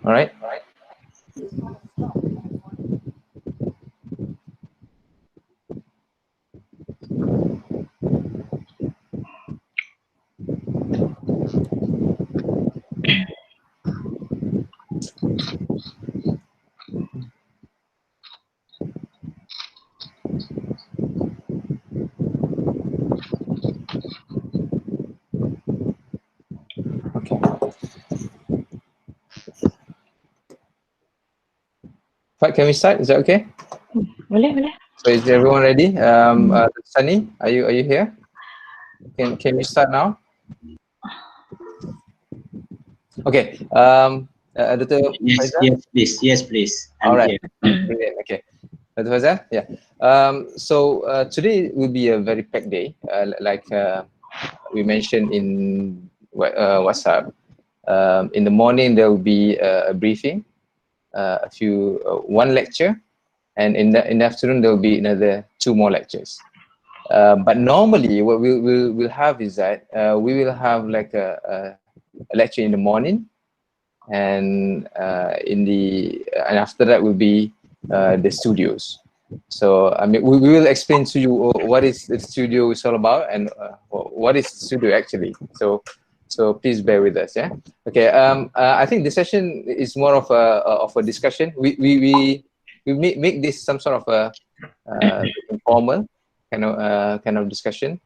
All right. Okay. Right, can we start? Is that okay? Boleh, boleh. So is everyone ready? Sunny, are you here? Can we start now? Okay. Dr. Yes, Faizal? yes, please. Yes, please. All right. Here. Brilliant. Okay. Dr. Faizal? Yeah. So today will be a very packed day, like we mentioned in WhatsApp. In the morning there will be a briefing, one lecture, and in the afternoon there will be another 2 more lectures. But normally what we'll have is that we will have like a lecture in the morning, and and after that will be the studios. So I mean, we will explain to you what is the studio is all about, and what is the studio actually. So please bear with us. Yeah. Okay. I think the session is more of a discussion. We make this some sort of a informal kind of discussion.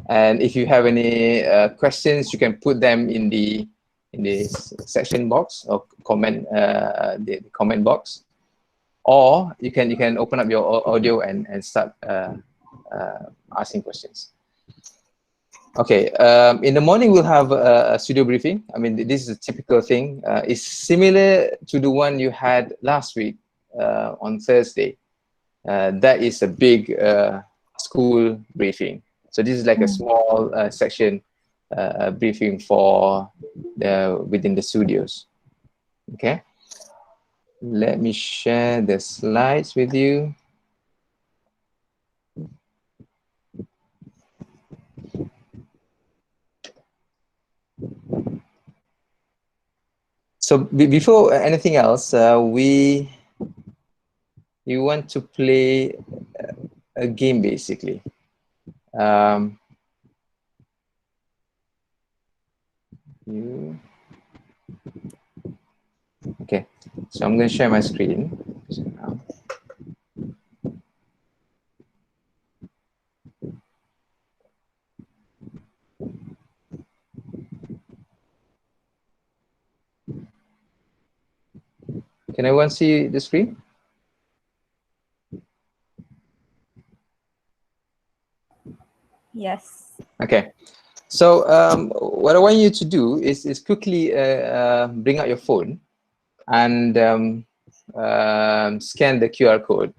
And if you have any questions, you can put them in the section box or comment the comment box, or you can open up your audio and start asking questions. Okay, in the morning we'll have a studio briefing. I mean, this is a typical thing. It's similar to the one you had last week on Thursday. That is a big school briefing. So this is like a small section briefing for within the studios. Okay. Let me share the slides with you. So before anything else, we want to play a game basically. Okay, so I'm going to share my screen. So now. Can everyone see the screen? Yes. Okay. So what I want you to do is quickly bring out your phone and scan the QR code,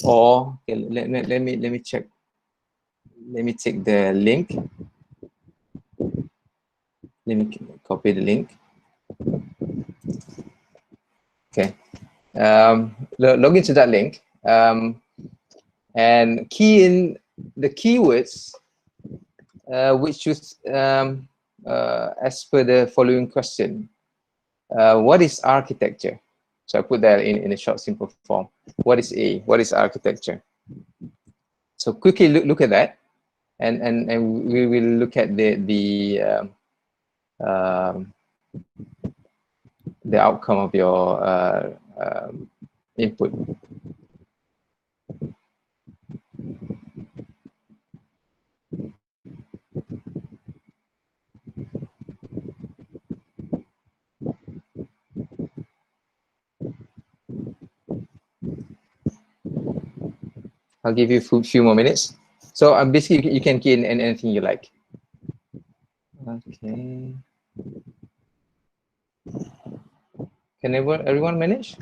or okay, let me check. Let me take the link. Let me copy the link. Okay. Log into that link and key in the keywords which is as per the following question. What is architecture? So I put that in a short, simple form. What is A? What is architecture? So quickly look at that, and we will look at the outcome of your input. I'll give you a few more minutes. So basically, you can key in anything you like. Okay. Can everyone manage?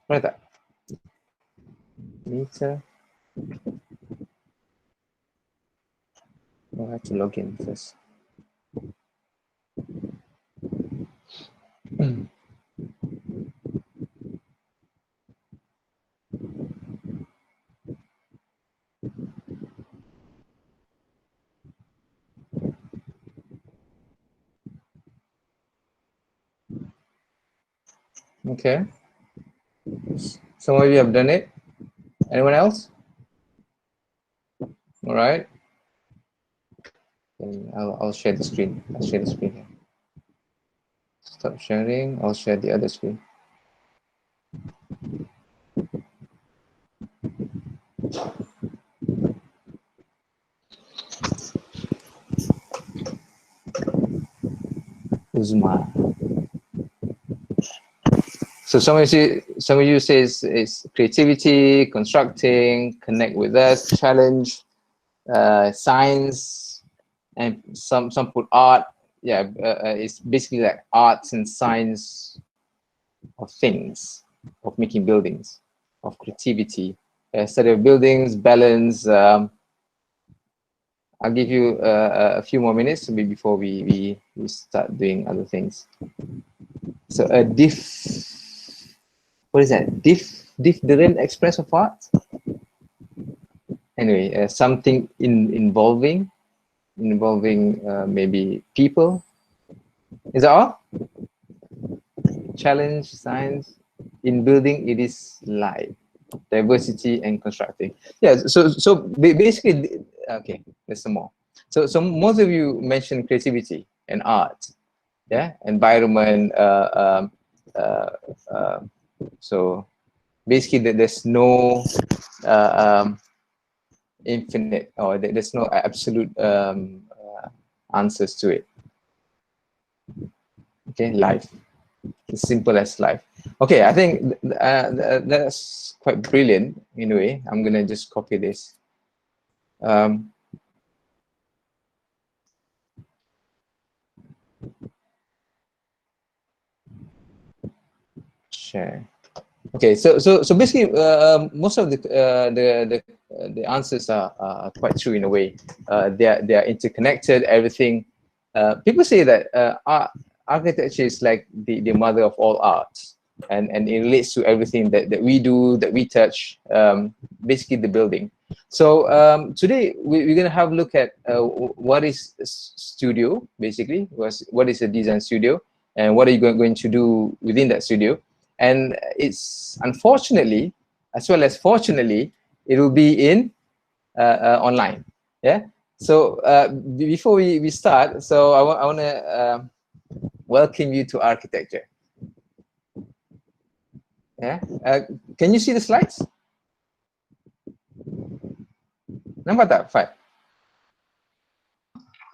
Right. Meter. I have to log in first. Okay. Some of you have done it. Anyone else? All right. I'll share the screen. I'll share the screen here. Stop sharing. I'll share the other screen. Uzma. So some of you says it's creativity, constructing, connect with us, challenge, science, and some put art. Yeah, it's basically like arts and science of things, of making buildings, of creativity, study of buildings, balance. I'll give you a few more minutes before we start doing other things. So a what is that? Different express of art. Anyway, something involving maybe people. Is that all? Challenge, science, in building it is life, diversity and constructing. Yeah, so basically, okay, there's some more. So most of you mentioned creativity and art, yeah, environment. So basically, there's no infinite, or there's no absolute answers to it. Okay, life. As simple as life. Okay, I think that's quite brilliant in a way. I'm gonna just copy this. Share. Okay, so basically, most of the answers are quite true in a way. They are interconnected. Everything. People say that architecture is like the mother of all arts, and it relates to everything that we do, that we touch. Basically, the building. So today we're gonna have a look at what is a studio. Basically, what is a design studio, and what are you going to do within that studio. And it's unfortunately, as well as fortunately, it will be in online. Yeah. So before we start, so I want to welcome you to architecture. Yeah. Can you see the slides? Nampak tak, Fat?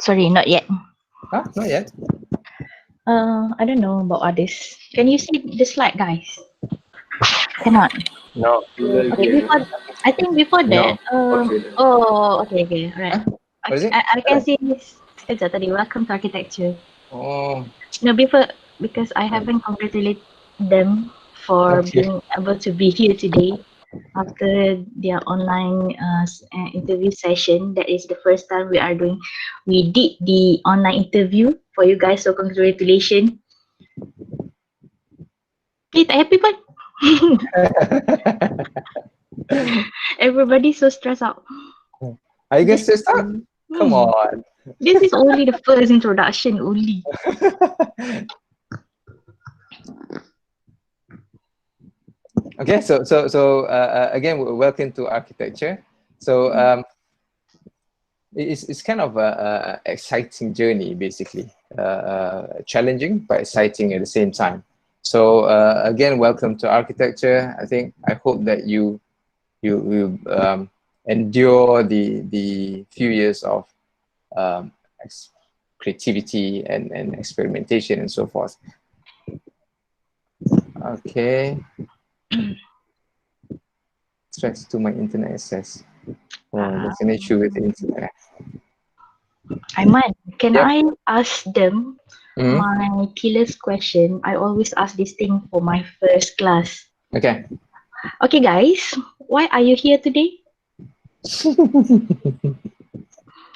Sorry, not yet. Huh? Not yet. I don't know about others. Can you see the slide, guys? Cannot. No. Okay, before I think before that. No. Oh, okay, alright. Huh? What is it? I can see this. Sekejap tadi. Welcome to architecture. Oh. No, because I haven't congratulated them for Okay. being able to be here today after their online interview session. That is the first time we did the online interview for you guys. So congratulations. Tak happy pun. Everybody so stressed out. Are you guys stressed out? Come on. This is only the first introduction only. Okay, so again, welcome to architecture. So it's kind of a exciting journey, basically, challenging but exciting at the same time. So again, welcome to architecture. I hope that you endure the few years of creativity and experimentation and so forth. Okay. Stress to my internet access. Oh, there's an issue with the internet. Aiman, can Yep. I ask them my killer's question? I always ask this thing for my first class. Okay. Okay, guys, why are you here today?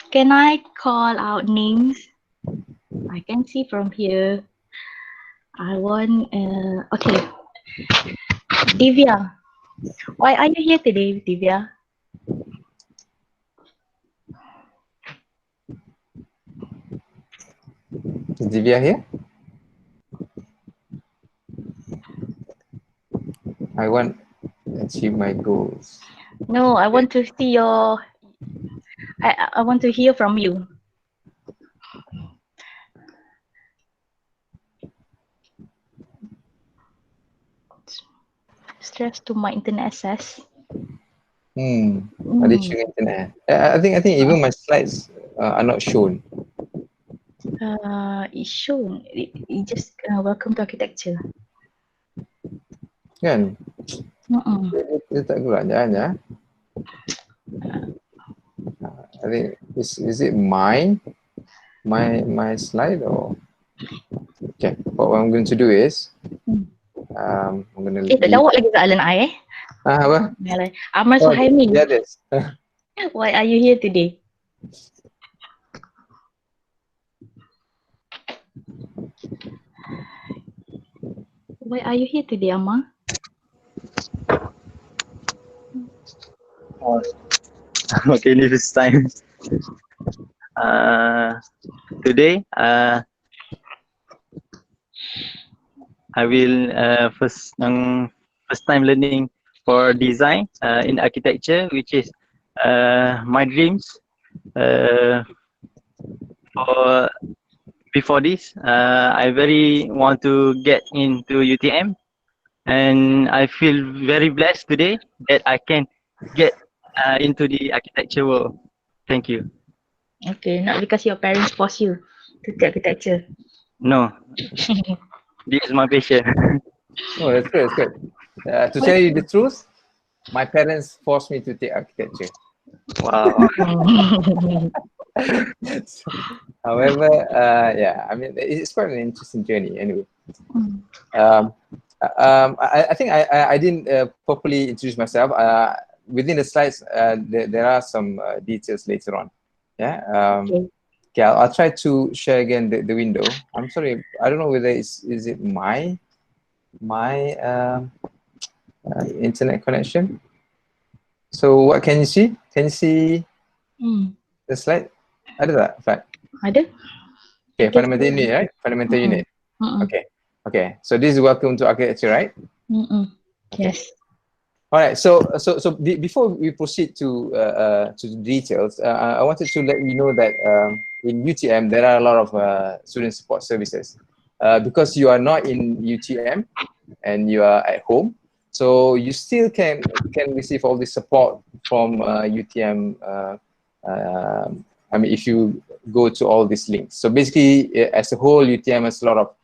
Can I call out names? I can see from here. I want, okay. Divya. Why are you here today, Divya? Is Divya here? I want to achieve my goals. No, I want to see your. I want to hear from you. Stress to my internet access. Additional internet. I think even my slides are not shown. It's shown. It just welcome to architecture. Kan? Mm-mm. Dia tak gerak jangan ya. I think is it my slide or okay. What I'm going to do is I'm gonna Tak leave. jawab lagi soalan I Apa? Ahmad Oh, Suhaimin, yeah, this. why are you here today? Why are you here today, Amma? Oh, okay, this time. Today, I will first time learning for design in architecture, which is my dreams. For before this, I very want to get into UTM, and I feel very blessed today that I can get into the architecture world. Thank you. Okay, not because your parents force you to take architecture. No, this is my passion. Oh, that's good. That's good. To tell you the truth, my parents forced me to take architecture. Wow. However, yeah, I mean, it's quite an interesting journey anyway. Mm. I think I didn't properly introduce myself. Within the slides, there are some details later on. Yeah. Okay. Okay, I'll try to share again the window. I'm sorry, I don't know whether is it my internet connection. So what can you see? Can you see the slide? Ada tak, Fat? Ada? Okay, Just fundamental unit, right? Fundamental unit. Mm-mm. Okay. Okay. So this is welcome to architecture, right? Mm-mm. Okay. Yes. All right. So before we proceed to the details, I wanted to let you know that in UTM there are a lot of student support services. Because you are not in UTM and you are at home, so you still can receive all the support from UTM. I mean, if you go to all these links. So basically, as a whole, UTM has a lot of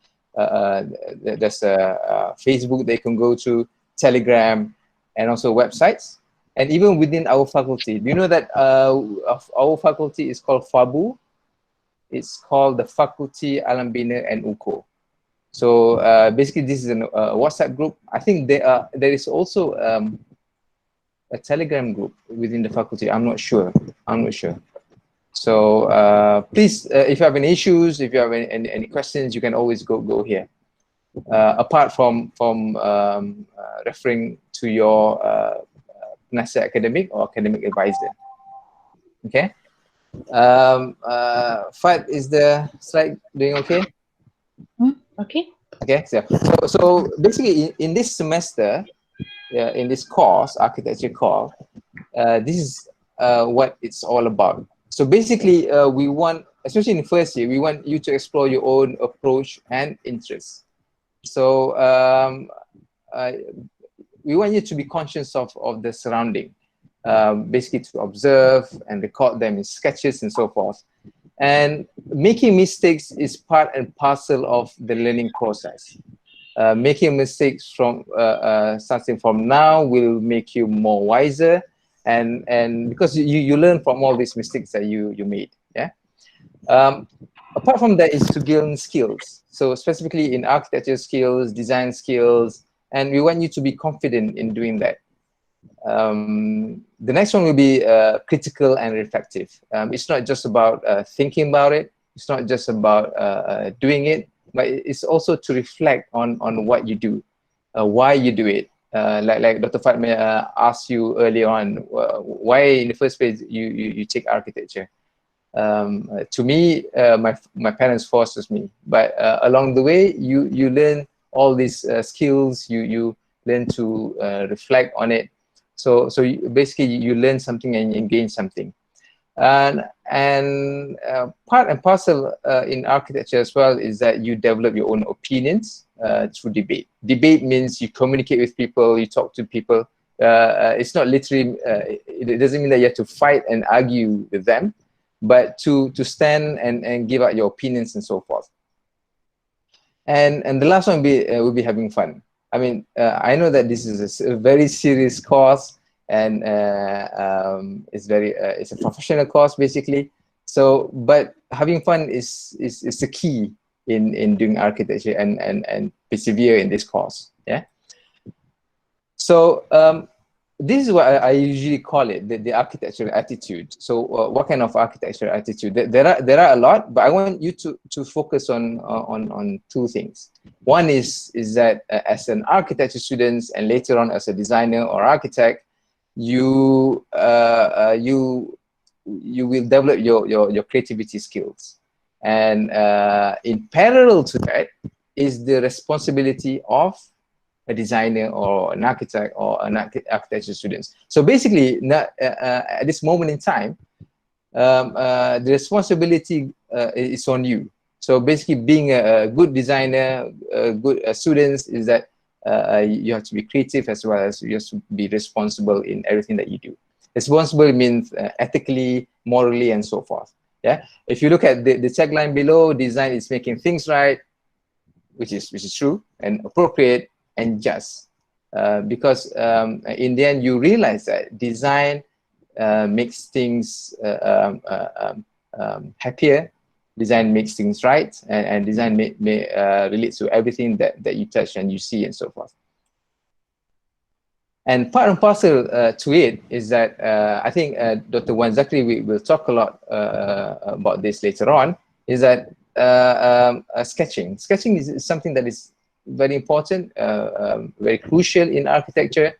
there's a Facebook they can go to, Telegram, and also websites. And even within our faculty, do you know that our faculty is called FABU? It's called the Faculty Alam Bina and UKO. So basically, this is a WhatsApp group. I think there is also a Telegram group within the faculty. I'm not sure. So please, if you have any issues, if you have any questions, you can always go here. Apart from referring to your penasihat academic or academic advisor. Okay. Fat, is the slide doing okay? Okay. Okay. So basically, in this semester, in this course, architecture course, this is what it's all about. So basically, we want, especially in the first year, we want you to explore your own approach and interests. So we want you to be conscious of the surrounding, basically to observe and record them in sketches and so forth. And making mistakes is part and parcel of the learning process. Making mistakes from starting from now will make you more wiser, and because you learn from all these mistakes that you made. Yeah. Apart from that is to gain skills. So specifically in architecture skills, design skills, and we want you to be confident in doing that. The next one will be critical and reflective. It's not just about thinking about it. It's not just about doing it, but it's also to reflect on what you do, why you do it. Like Dr. Fatma asked you earlier on, why in the first place you take architecture. To me, my parents forces me, but along the way, you learn all these skills. You learn to reflect on it. So basically you learn something and gain something. And part and parcel in architecture as well is that you develop your own opinions through debate. Debate means you communicate with people, you talk to people. It's not literally, it doesn't mean that you have to fight and argue with them, but to stand and give out your opinions and so forth. And the last one will be having fun. I mean, I know that this is a very serious course, and it's a professional course basically. So, but having fun is the key in doing architecture and persevere in this course. Yeah. So this is what I usually call it, the architectural attitude. So what kind of architectural attitude? There are a lot, but I want you to focus on two things. One is that as an architecture student and later on as a designer or architect, you will develop your creativity skills. And in parallel to that is the responsibility of a designer or an architect or an architecture students. So basically, at this moment in time, the responsibility is on you. So basically, being a good designer, good students, is that you have to be creative as well as you have to be responsible in everything that you do. Responsible means ethically, morally, and so forth. Yeah. If you look at the tagline below, design is making things right, which is true and appropriate and just, because in the end you realize that design makes things happier, design makes things right, and design may relate to everything that you touch and you see and so forth. And part and parcel to it is that I think Dr. Wan Zakri will talk a lot about this later on, is that sketching. Sketching is something that is very important, very crucial in architecture,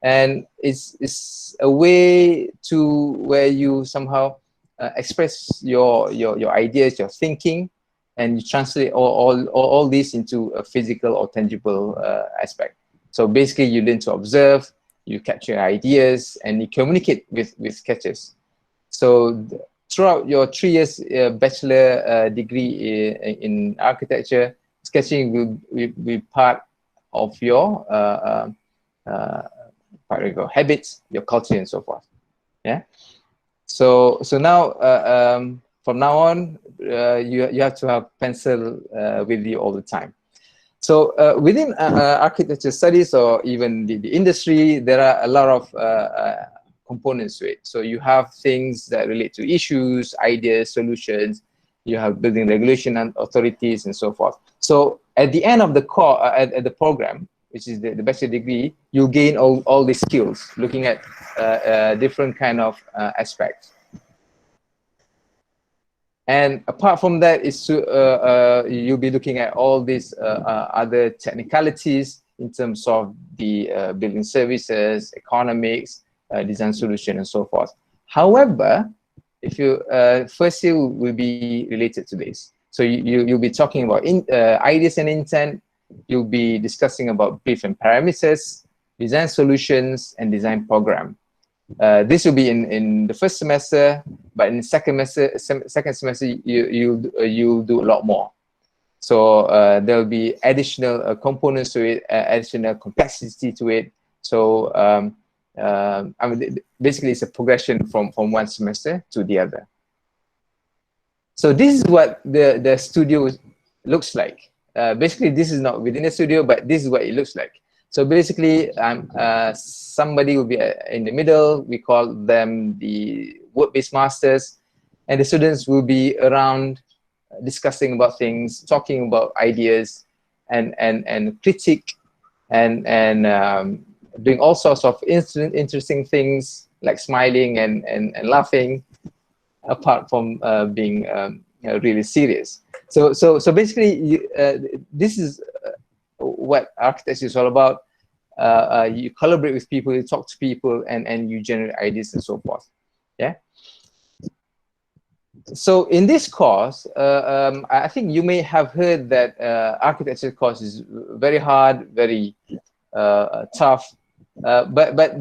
and it's a way to where you somehow express your ideas, your thinking, and you translate all this into a physical or tangible aspect. So basically, you learn to observe, you capture ideas, and you communicate with sketches. So throughout your 3 years bachelor degree in architecture, sketching will be part of your habits, your culture, and so forth. Yeah. So now from now on, you have to have pencil with you all the time. So within architecture studies or even the industry, there are a lot of components to it. So you have things that relate to issues, ideas, solutions. You have building regulation and authorities and so forth. So at the end of the core, at the program, which is the bachelor degree, you gain all these skills, looking at different kind of aspects. And apart from that, is to you'll be looking at all these other technicalities in terms of the building services, economics, design solution, and so forth. However, if you first year will be related to this, so you'll be talking about ideas and intent. You'll be discussing about brief and parameters, design solutions, and design program. This will be in the first semester, but in the second semester you'll do a lot more. So there'll be additional components to it, additional complexity to it. So I mean, basically it's a progression from one semester to the other. So this is what the studio looks like. Basically, this is not within the studio, but this is what it looks like. So basically, somebody will be in the middle. We call them the work-based masters, and the students will be around discussing about things, talking about ideas, and critique, and doing all sorts of interesting things like smiling and laughing, apart from being really serious. So basically, this is what architecture is all about. You collaborate with people, you talk to people, and you generate ideas and so forth. Yeah. So in this course, I think you may have heard that architecture course is very hard, very tough. But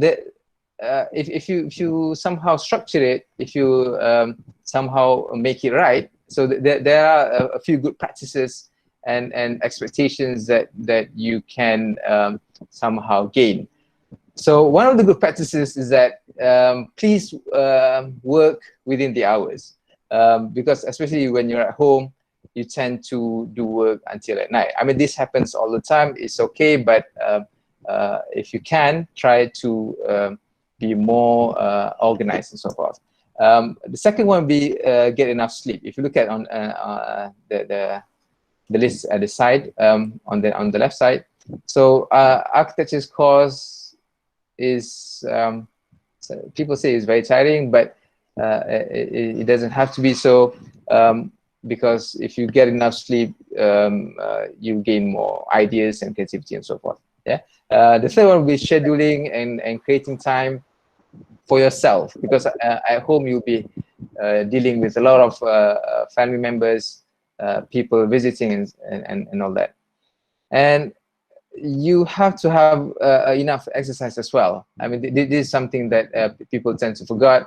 if you somehow structure it, if you somehow make it right, so there are a few good practices and expectations that you can somehow gain. So one of the good practices is that please work within the hours, because especially when you're at home, you tend to do work until at night. I mean, this happens all the time. It's okay, but if you can, try to be more organized and so forth. The second one would be get enough sleep. If you look at on the list at the side, on the left side, so architecture's course is so people say it's very tiring, but it doesn't have to be so, because if you get enough sleep, you gain more ideas and creativity and so forth. Yeah. The third one will be scheduling and creating time for yourself, because at home you'll be dealing with a lot of family members, people visiting and all that. And you have to have enough exercise as well. I mean, this is something that people tend to forget.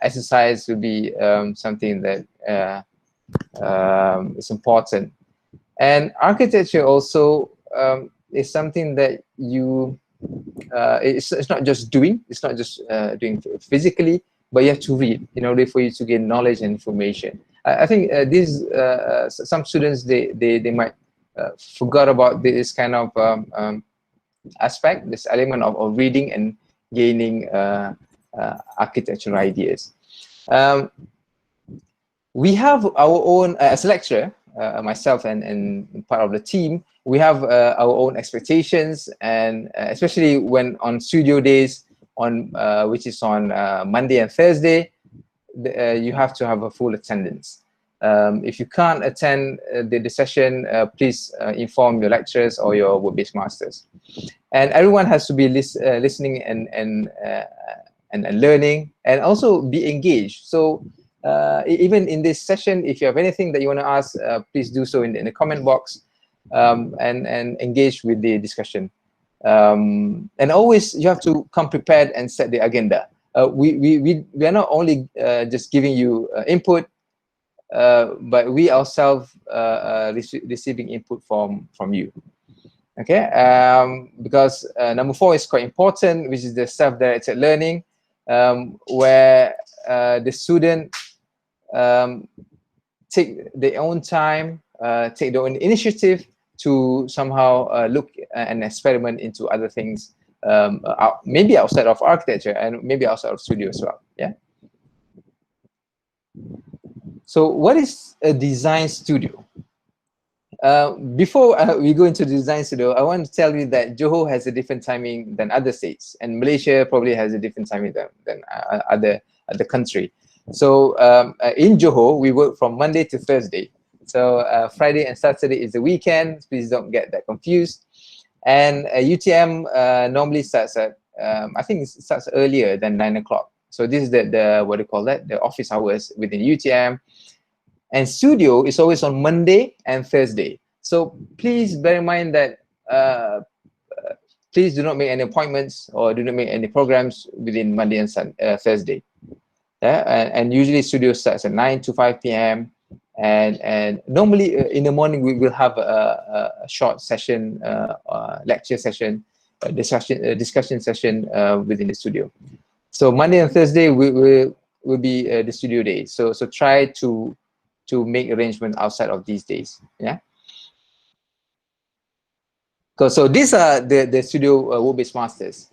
Exercise will be something that is important. And architecture also is something that you, it's not just doing, it's not just doing physically, but you have to read in order for you to gain knowledge and information. I think some students, they might forgot about this kind of aspect, this element of reading and gaining architectural ideas. We have our own, as a lecturer, myself and part of the team, we have our own expectations, and especially when on studio days, on which is on Monday and Thursday, you have to have a full attendance. If you can't attend the session, please inform your lecturers or your work-based masters. And everyone has to be listening and learning, and also be engaged. So even in this session, if you have anything that you want to ask, please do so in the comment box, and engage with the discussion. And always you have to come prepared and set the agenda. We are not only just giving you input, but we ourselves receiving input from you. Okay, because number 4 is quite important, which is the self-directed learning, where the student take their own time, take their own initiative to somehow look and experiment into other things, maybe outside of architecture and maybe outside of studio as well. Yeah. So what is a design studio? Before we go into the design studio, I want to tell you that Johor has a different timing than other states, and Malaysia probably has a different timing than other country. So in Johor, we work from Monday to Thursday. So Friday and Saturday is the weekend. Please don't get that confused. And UTM normally starts at, I think it starts earlier than 9 o'clock. So this is the what do you call that? The office hours within UTM. And studio is always on Monday and Thursday. So please bear in mind that please do not make any appointments or do not make any programs within Monday and Thursday. Yeah? And usually studio starts at 9 to 5 p.m. And normally in the morning we will have a short session, lecture session, discussion session within the studio. So Monday and Thursday will be the studio days. So try to make arrangements outside of these days. Yeah. So these are the studio work-based masters.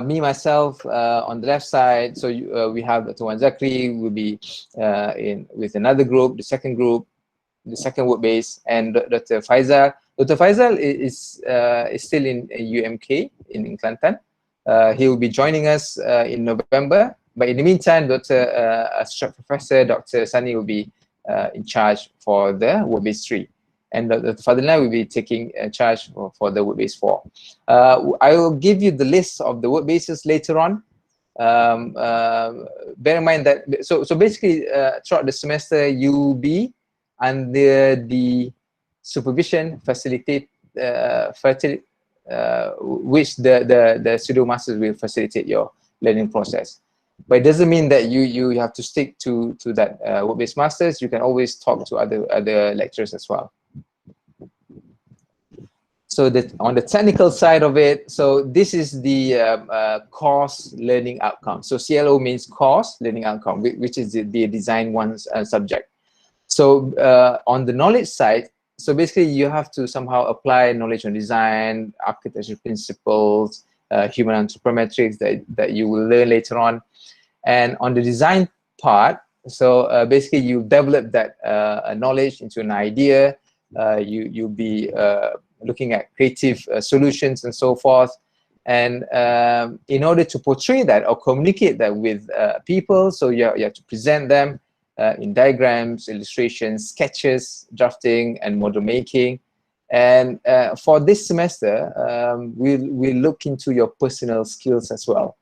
Me, myself, on the left side. So we have Dr. Wan Zakri will be with another group, the second group, the second work-based, and Dr. Faisal. Dr. Faisal is still in UMK in Kelantan. He will be joining us in November. But in the meantime, Associate Professor Dr. Sani will be in charge for the work-based 3. And Dr. Fadilna will be taking charge for the work-based 4. I will give you the list of the work-bases later on. Bear in mind that, so basically throughout the semester, you will be under the supervision, which the studio masters will facilitate your learning process. But it doesn't mean that you have to stick to that work-based masters. You can always talk to other lecturers as well. So on the technical side of it, so this is the course learning outcome. So CLO means course learning outcome, which is the design one's subject. So on the knowledge side, so basically you have to somehow apply knowledge on design, architecture principles, human anthropometrics that you will learn later on. And on the design part, so basically you develop that knowledge into an idea. You'll be looking at creative solutions and so forth. And in order to portray that or communicate that with people, so you have to present them in diagrams, illustrations, sketches, drafting, and model making. And for this semester, we'll look into your personal skills as well,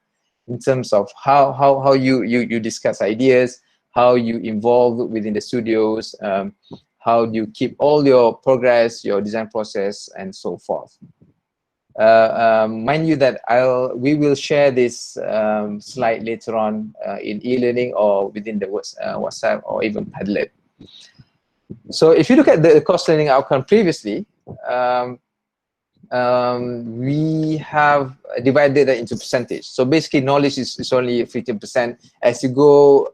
in terms of how you discuss ideas, how you involve within the studios, how do you keep all your progress, your design process, and so forth. Mind you that we will share this slide later on in e-learning or within the WhatsApp or even Padlet. So if you look at the course learning outcome previously, we have divided that into percentage. So basically knowledge is only 15%. As you go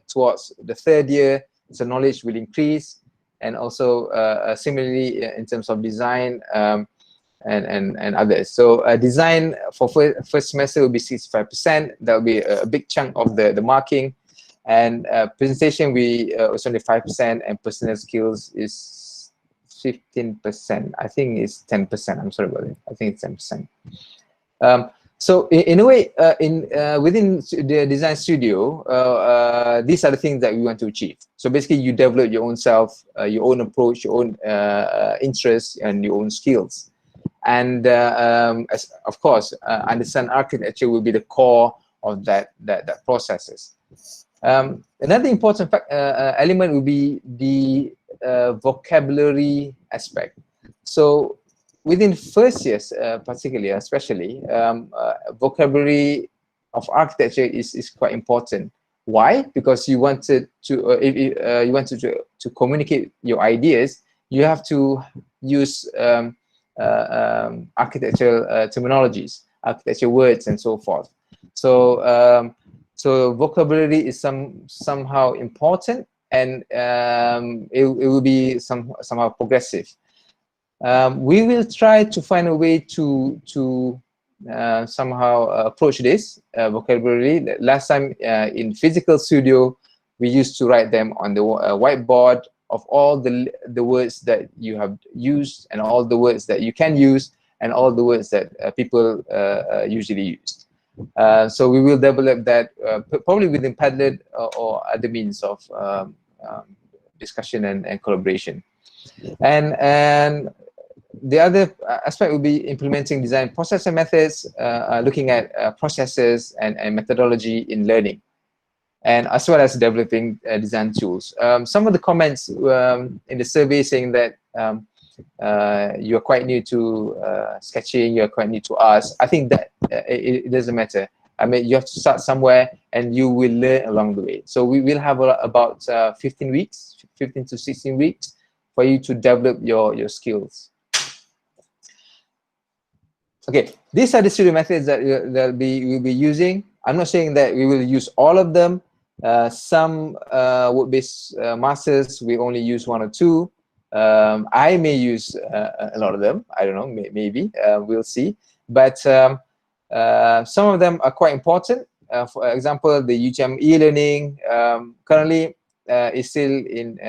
towards the third year, so knowledge will increase. And also similarly in terms of design and others. So design for first semester will be 65%. That will be a big chunk of the marking. And presentation it's only 5%, and personal skills is 15%. I think it's 10%. I'm sorry about it. I think it's 10%. So in a way, within the design studio, these are the things that we want to achieve. So basically, you develop your own self, your own approach, your own interests, and your own skills. And of course, understand architecture will be the core of that processes. Another important element will be the vocabulary aspect. So within first years, particularly, especially, vocabulary of architecture is quite important. Why? Because you wanted to communicate your ideas, you have to use architectural terminologies, architecture words, and so forth. So so vocabulary is somehow important, and it will be somehow progressive. We will try to find a way to somehow approach this vocabulary. Last time in physical studio, we used to write them on the whiteboard of all the words that you have used, and all the words that you can use, and all the words that people usually use. So we will develop that probably within Padlet or other means of discussion and collaboration. And the other aspect will be implementing design process and methods, looking at processes and methodology in learning, and as well as developing design tools. Some of the comments in the survey saying that you're quite new to sketching, you're quite new to us. I think that it doesn't matter. I mean, you have to start somewhere, and you will learn along the way. So we will have about 15 to 16 weeks for you to develop your skills. Okay, these are the studio methods that we'll be using. I'm not saying that we will use all of them. Some work-based masters, we only use 1 or 2. I may use a lot of them. I don't know, maybe. We'll see. But some of them are quite important. For example, the UTM e-learning currently is still in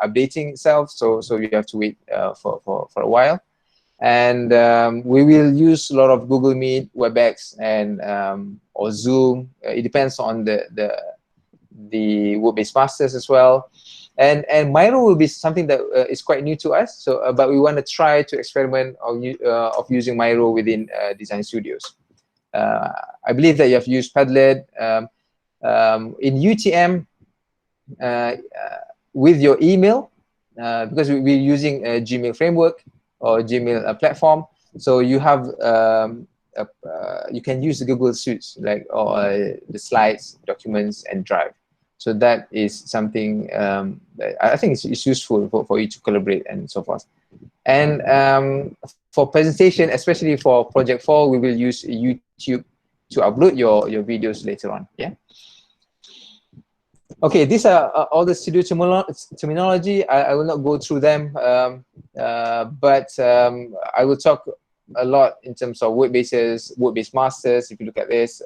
updating itself, so you have to wait for a while. And we will use a lot of Google Meet, WebEx, and or Zoom. It depends on the work-based masters as well. And Miro will be something that is quite new to us. So, but we want to try to experiment of using Miro within design studios. I believe that you have used Padlet. In UTM, with your email, because we're using a Gmail framework or Gmail platform. So you have you can use the Google Suites like or the slides, documents, and Drive. So that is something that I think it's useful for you to collaborate and so forth. And for presentation, especially for Project 4, we will use YouTube to upload your videos later on. Yeah. Okay, these are all the studio terminology. I will not go through them, but I will talk a lot in terms of word-based masters. If you look at this,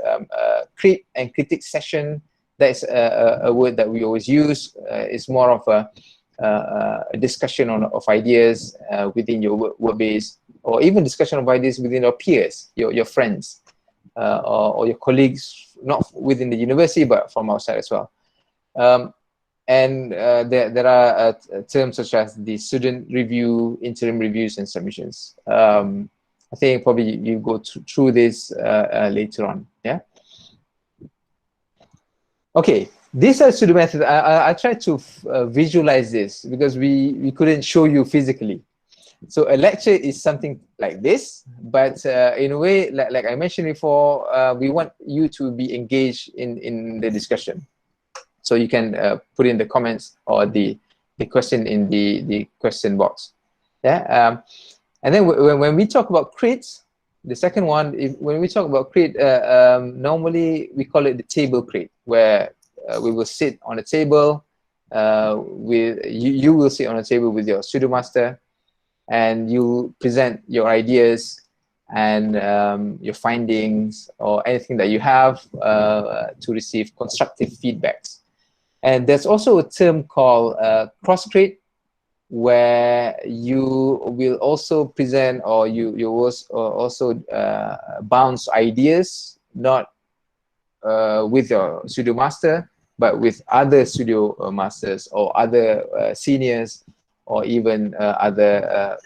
crit and critic session, that's a word that we always use. It's more of a discussion of ideas within your work base, or even discussion of ideas within your peers, your friends, or your colleagues, not within the university, but from outside as well. And there are terms such as the student review, interim reviews, and submissions. I think probably you go through this later on. Yeah. Okay, these are studio methods. I tried to visualize this because we couldn't show you physically. So a lecture is something like this, but in a way, like I mentioned before, we want you to be engaged in the discussion. So you can put in the comments or the question in the question box. Yeah. And then when we talk about crits, the second one, when we talk about crit, normally we call it the table crit, where we will sit on a table with you will sit on a table with your studio master, and you present your ideas and your findings or anything that you have to receive constructive feedbacks. And there's also a term called cross-crit, where you will also present or you will also bounce ideas, not with your studio master, but with other studio masters or other seniors, or even other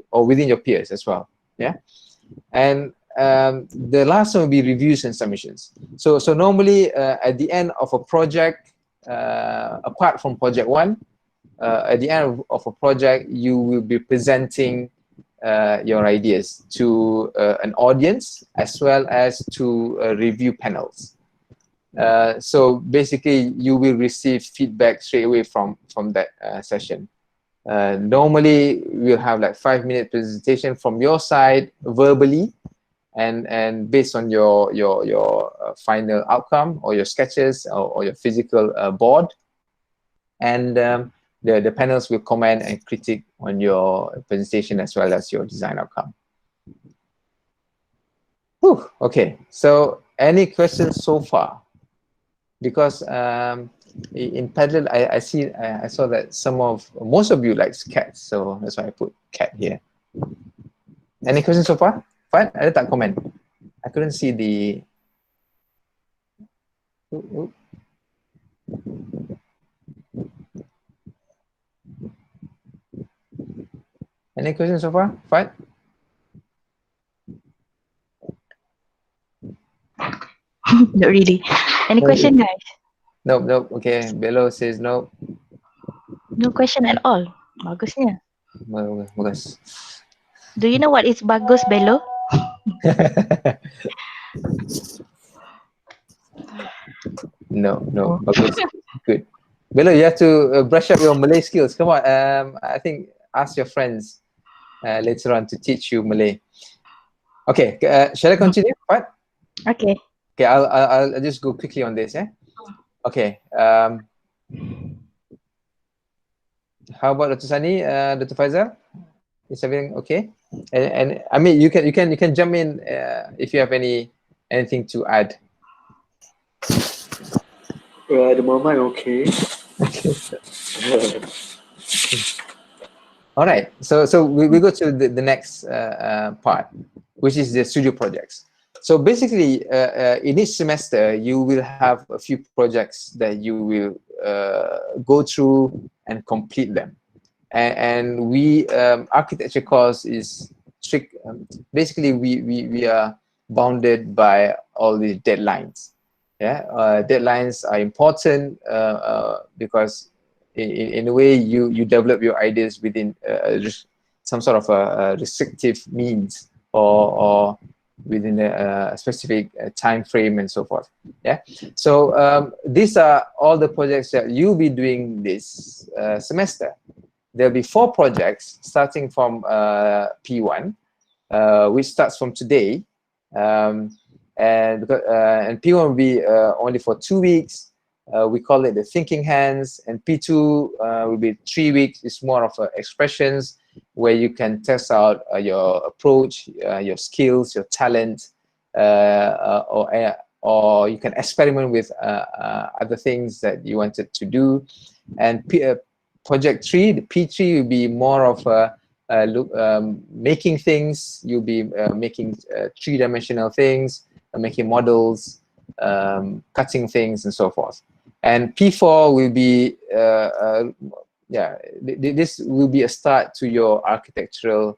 or within your peers as well. Yeah. And the last one will be reviews and submissions. So normally at the end of a project, apart from project 1, at the end of a project, you will be presenting your ideas to an audience as well as to review panels. So basically, you will receive feedback straight away from that session. Normally, we'll have like 5-minute presentation from your side verbally, and based on your final outcome or your sketches or your physical board, and the panels will comment and critique on your presentation as well as your design outcome. Whew, okay, so any questions so far? Because in Padlet, I saw that most of you likes cats, so that's why I put cat here. Any questions so far? Fine, ada tak comment? I couldn't see the. Any questions so far? Fine. Not really. Any question, guys? Nope. Okay, below says no. No question at all. Bagusnya. Bagus. Do you know what is bagus, Bello? No. Bagus. Good. Bella, you have to brush up your Malay skills. Come on. I think ask your friends later on to teach you Malay. Okay. Shall I continue? What? Okay. Okay. I'll just go quickly on this. Okay. How about Dr. Sani, Dr. Faizal? Is everything okay? And I mean, you can jump in if you have anything to add. At the moment, okay. All right. So we go to the next part, which is the studio projects. So basically, in each semester, you will have a few projects that you will go through and complete them. And we architecture course is strict. Basically, we are bounded by all the deadlines. Yeah, deadlines are important because in a way you develop your ideas within some sort of a restrictive means or within a specific time frame and so forth. Yeah. So these are all the projects that you'll be doing this semester. There'll be 4 projects starting from P1, which starts from today, and P1 will be only for 2 weeks. We call it the thinking hands, and P2 will be 3 weeks. It's more of expressions where you can test out your approach, your skills, your talent, or you can experiment with other things that you wanted to do. And project 3, the P3 will be more of making things. You'll be making 3-dimensional things, making models, cutting things, and so forth. And P4 will be this will be a start to your architectural,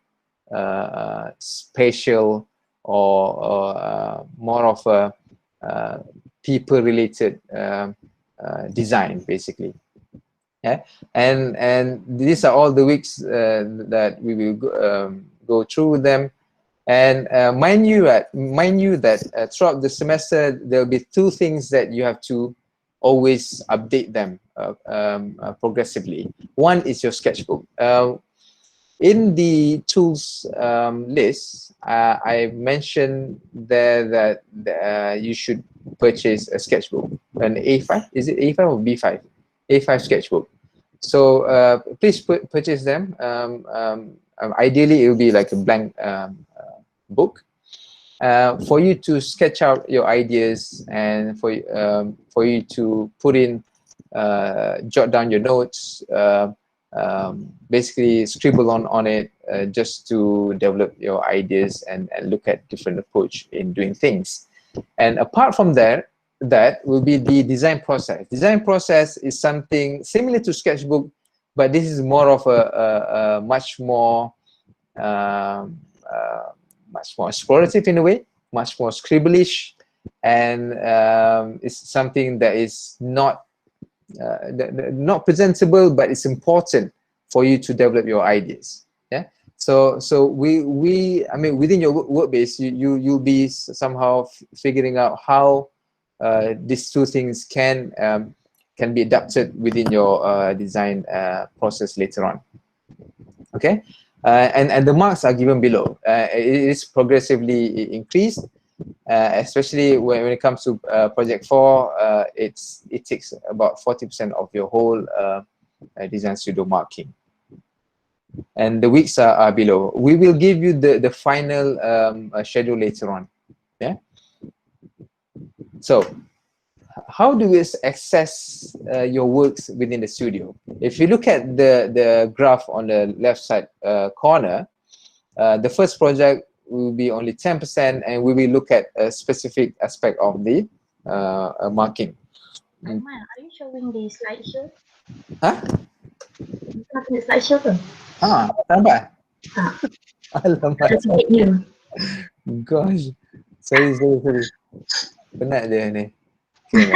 spatial, or more of a people-related design, basically. Yeah, and these are all the weeks that we will go through with them. And mind you that throughout the semester there'll be 2 things that you have to always update them progressively. One is your sketchbook. In the tools list, I mentioned there that you should purchase a sketchbook, an A5. Is it A5 or B5? A5 sketchbook. So please purchase them. Ideally, it will be like a blank book for you to sketch out your ideas, and for you to put in, jot down your notes, basically scribble on it, just to develop your ideas and look at different approach in doing things. And apart from that will be the design process. Design process is something similar to sketchbook, but this is more of a much more explorative in a way, much more scribbleish, and it's something that is not presentable, but it's important for you to develop your ideas. Yeah. So I mean, within your work base, you'll be somehow figuring out how these 2 things can be adapted within your design process later on. Okay. And the marks are given below. It is progressively increased, especially when it comes to project 4. It takes about 40% of your whole design studio marking, and the weeks are below. We will give you the final schedule later on. Yeah. So how do we access your works within the studio? If you look at the graph on the left side corner, the first project will be only 10%, and we will look at a specific aspect of the marking. Aiman, are you showing the slideshow? Huh? The slideshow ke? Tambah. Ah, Alamak. that's right new. Gosh. Sorry. Penat dia ni. Okay,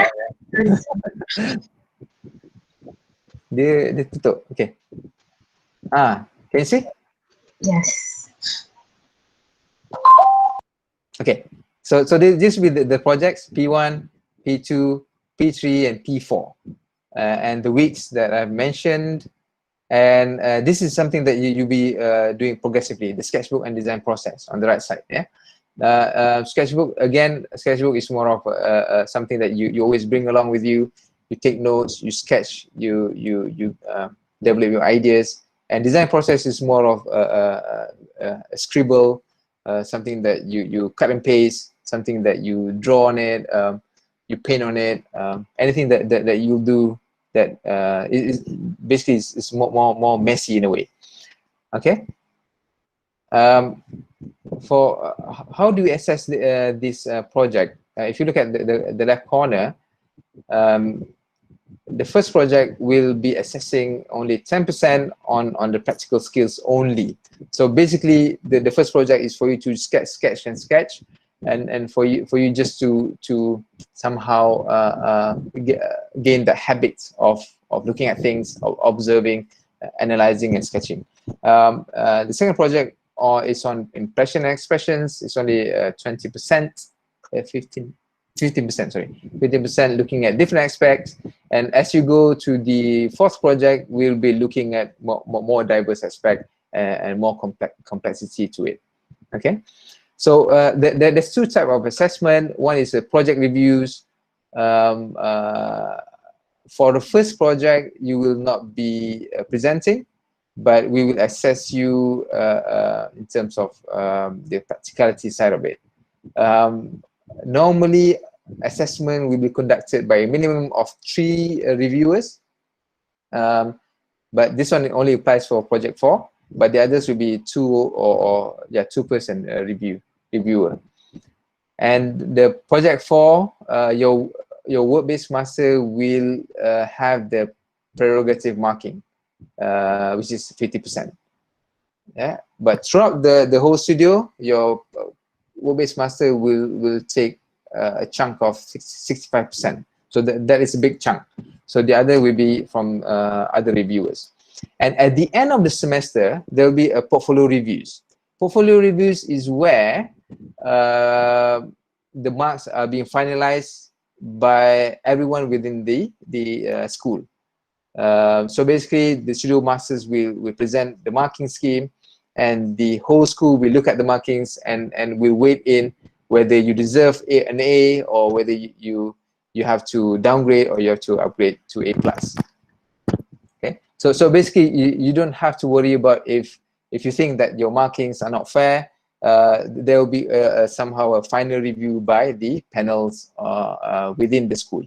dia tutup. Okay. Can you see? Yes. Okay. So this will be the projects P1, P2, P3, and P4, and the weeks that I've mentioned. And this is something that you'll be doing progressively, the sketchbook and design process on the right side. Yeah. Sketchbook is more of something that you always bring along with you. You take notes, you sketch, you develop your ideas. And design process is more of a scribble, something that you cut and paste, something that you draw on it, you paint on it, anything that you do that is basically is more messy in a way. Okay. For how do we assess this project? If you look at the left corner, the first project will be assessing only 10% on the practical skills only. So basically, the first project is for you to sketch, and for you just to somehow gain the habit of looking at things, of observing, analyzing, and sketching. The second project or it's on impression and expressions, it's only 20%, 15%, sorry, 15% looking at different aspects. And as you go to the fourth project, we'll be looking at more diverse aspect and more complexity to it. Okay, so there's two types of assessment. One is project reviews. For the first project, you will not be presenting, but we will assess you in terms of the practicality side of it. Normally, assessment will be conducted by a minimum of 3 reviewers, but this one only applies for project 4, but the others will be 2-person reviewer. And the project 4, your work-based master will have the prerogative marking, which is 50%. Yeah, but throughout the whole studio, your work-based master will take a chunk of 65%. So that is a big chunk. So the other will be from other reviewers. And at the end of the semester, there will be a portfolio reviews. Portfolio reviews is where the marks are being finalized by everyone within the school. So basically, the studio masters will present the marking scheme, and the whole school will look at the markings and will weigh in whether you deserve an A, or whether you have to downgrade or you have to upgrade to A+. Okay, so basically you don't have to worry about if you think that your markings are not fair. There will be somehow a final review by the panels within the school.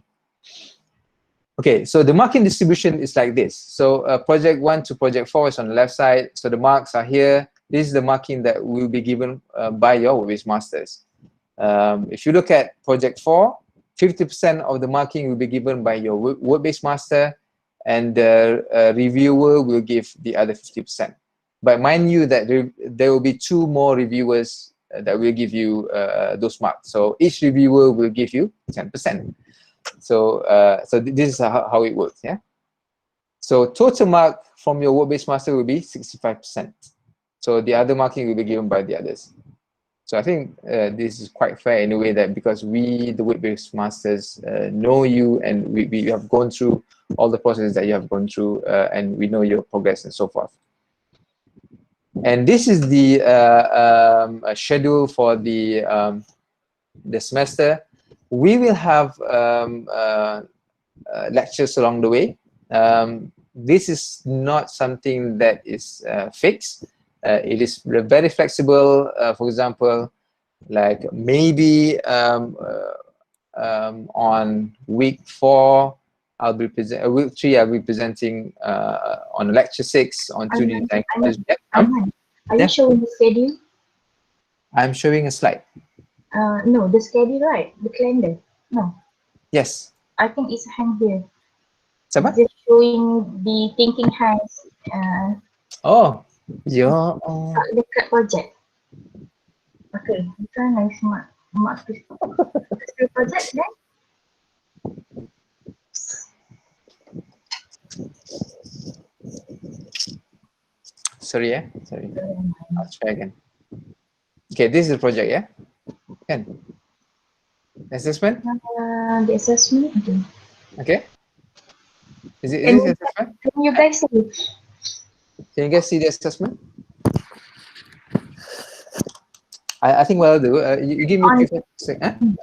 Okay, so the marking distribution is like this. So project 1 to project 4 is on the left side. So the marks are here. This is the marking that will be given by your work-based masters. If you look at project 4, 50% of the marking will be given by your work-based master, and the reviewer will give the other 50%. But mind you that there will be 2 more reviewers that will give you those marks. So each reviewer will give you 10%. So this is how it works. Yeah. So total mark from your work-based master will be 65%. So the other marking will be given by the others. So I think this is quite fair in a way that because we, the work-based masters, know you, and we have gone through all the processes that you have gone through, and we know your progress and so forth. And this is the schedule for the semester. We will have lectures along the way. This is not something that is fixed. It is very flexible. For example, like maybe on week 4, I'll be week 3, I'll be presenting on lecture 6 on 2D design. Are you showing the schedule? I'm showing a slide. No, the schedule, right? The calendar. No. Yes. I think it's hang here. Sama? Just showing the thinking hands. Oh, yeah. Dekat project. Okay, this one is mark this project then. Sorry, sorry. I'll try again. Okay, this is the project, yeah? Can assessment? The assessment. Okay. Is this assessment? Can you guys see? Can you guys see the assessment? I think what I'll do, you give me a few seconds.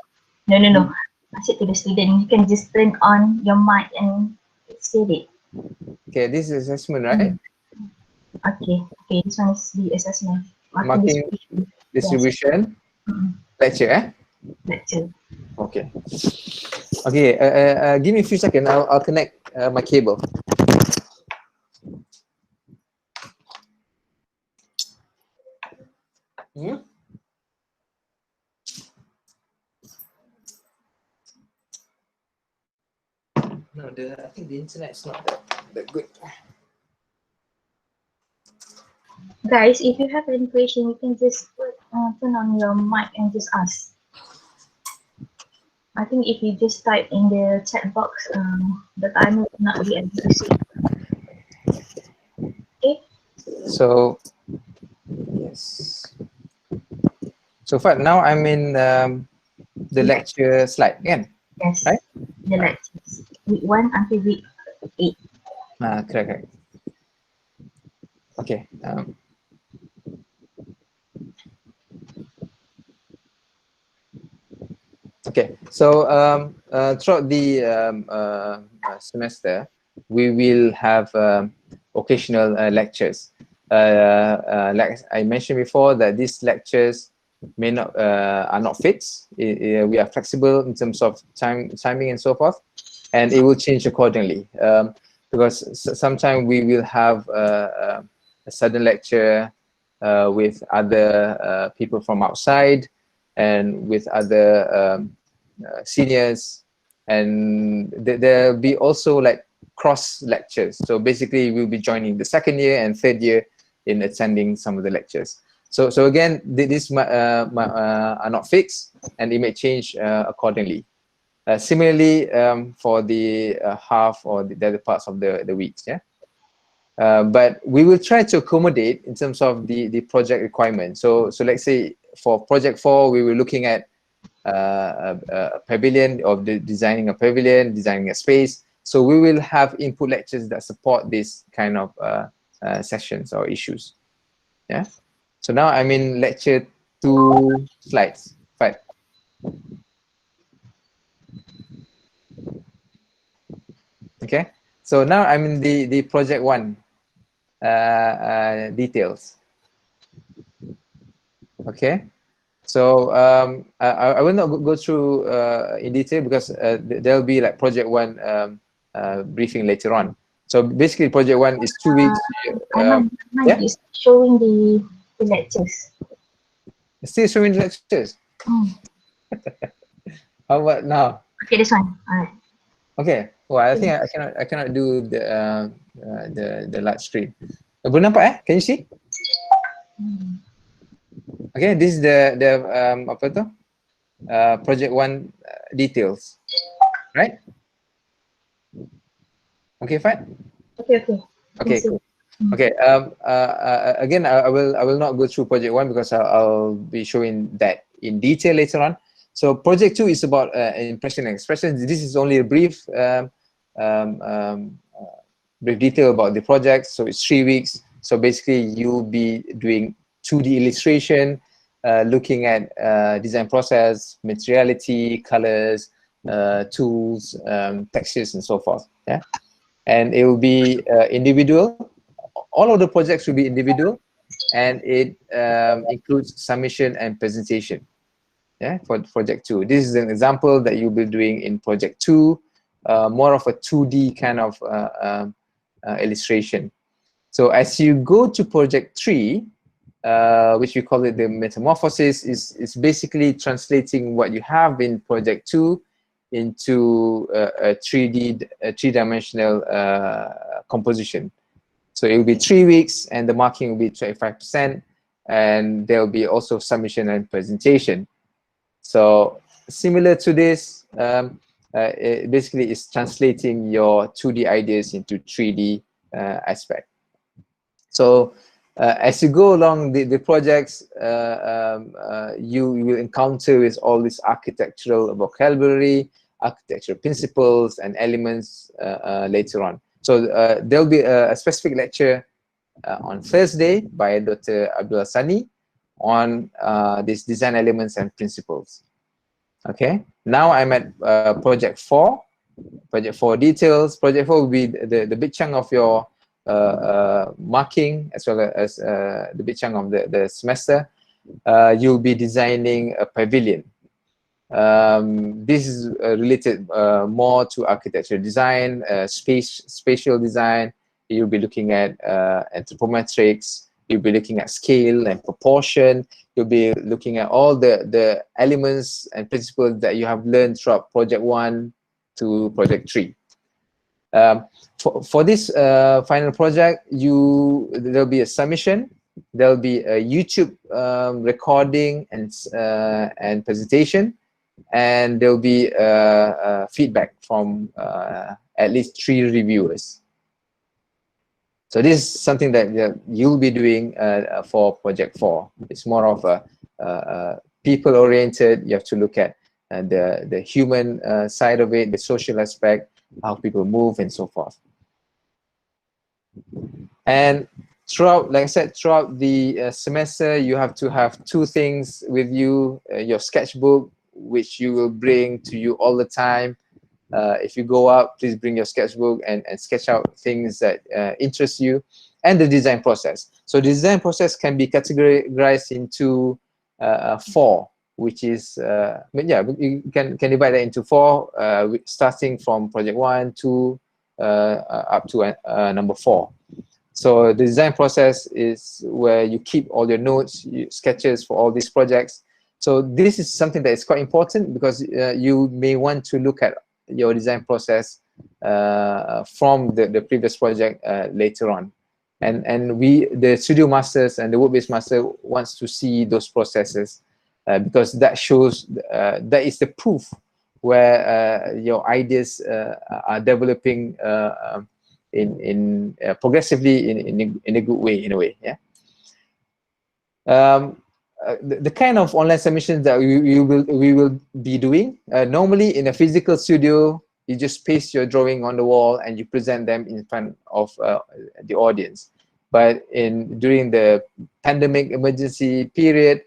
Huh? No. I said to the student, you can just turn on your mic and say it. Okay, this is assessment, right? Okay, this one is the assessment. Marking distribution. Yes. Lecture, Lecture. Okay. Okay, give me a few seconds. I'll connect my cable. No, I think the internet's not that good. Guys, if you have any question, you can just turn on your mic and just ask. I think if you just type in the chat box, the timer will not be able to see. Okay. So, yes. Yes. So far, now I'm in the lecture slide again, Yes. right? The lectures. Week 1 until week 8. Correct. Okay. Okay. So throughout the semester, we will have occasional lectures. Like I mentioned before, that these lectures may not are not fixed. We are flexible in terms of timing and so forth, and it will change accordingly. Because sometimes we will have a sudden lecture with other people from outside and with other seniors, and there'll be also like cross lectures. So basically we'll be joining the second year and third year in attending some of the lectures. So again, these are not fixed, and it may change accordingly. Similarly, for the half or the other parts of the weeks, yeah. But we will try to accommodate in terms of the project requirement. So let's say for project 4, we were looking at a pavilion, of designing a pavilion, designing a space. So we will have input lectures that support this kind of sessions or issues. Yeah. So now I'm in lecture 2 slides. Right. Okay. So now I'm in the project 1 details. Okay. So I will not go through in detail, because there'll be like project 1 briefing later on. So basically project 1 is 2 weeks. Aiman Yeah, is showing the lectures. still showing the lectures. Oh. How about now? Okay, this one. Alright. Okay. Well, I think I cannot do the large screen. Boleh nampak Can you see? Okay, this is the apa tu? Project 1 details, right? Okay, fine. Okay. Okay, cool. Okay. Again, I will not go through project 1 because I'll be showing that in detail later on. So project 2 is about impression and expression. This is only a brief brief detail about the project. So it's 3 weeks. So basically, you'll be doing 2D illustration, looking at design process, materiality, colors, tools, textures, and so forth. Yeah, and it will be individual. All of the projects will be individual, and it includes submission and presentation. Yeah, for project 2. This is an example that you'll be doing in project 2, more of a 2D kind of illustration. So as you go to project 3, which we call it the metamorphosis, is basically translating what you have in project 2 into a 3D, three-dimensional composition. So it will be 3 weeks, and the marking will be 25%, and there will be also submission and presentation. So similar to this, it basically is translating your 2D ideas into 3D aspect. So as you go along the projects, you will encounter with all this architectural vocabulary, architectural principles and elements later on. So there'll be a specific lecture on Thursday by Dr. Abdul Sani on these design elements and principles. Okay, now I'm at project 4. Project 4 details. Project 4 will be the big chunk of your marking, as well as the big chunk of the semester. You'll be designing a pavilion. This is related more to architecture design, spatial design. You'll be looking at anthropometrics. You'll be looking at scale and proportion. You'll be looking at all the elements and principles that you have learned throughout project 1 to project 3. For this final project, there'll be a submission. There'll be a YouTube recording and presentation, and there'll be feedback from at least 3 reviewers. So this is something that you'll be doing for project 4. It's more of a people oriented. You have to look at the human side of it, the social aspect, how people move and so forth. And throughout, like I said, throughout the semester, you have to have 2 things with you: your sketchbook, which you will bring to you all the time. If you go out, please bring your sketchbook and sketch out things that interest you, and the design process. So the design process can be categorized into 4, which is, you can divide that into 4, starting from project 1, 2, up to number 4. So the design process is where you keep all your notes, sketches for all these projects. So this is something that is quite important, because you may want to look at your design process from the previous project later on. And the studio masters and the work-based master wants to see those processes, because that shows, that is the proof where your ideas are developing in progressively in a good way, in a way. Yeah. The kind of online submissions that we will be doing, normally in a physical studio, you just paste your drawing on the wall and you present them in front of the audience. But during the pandemic emergency period,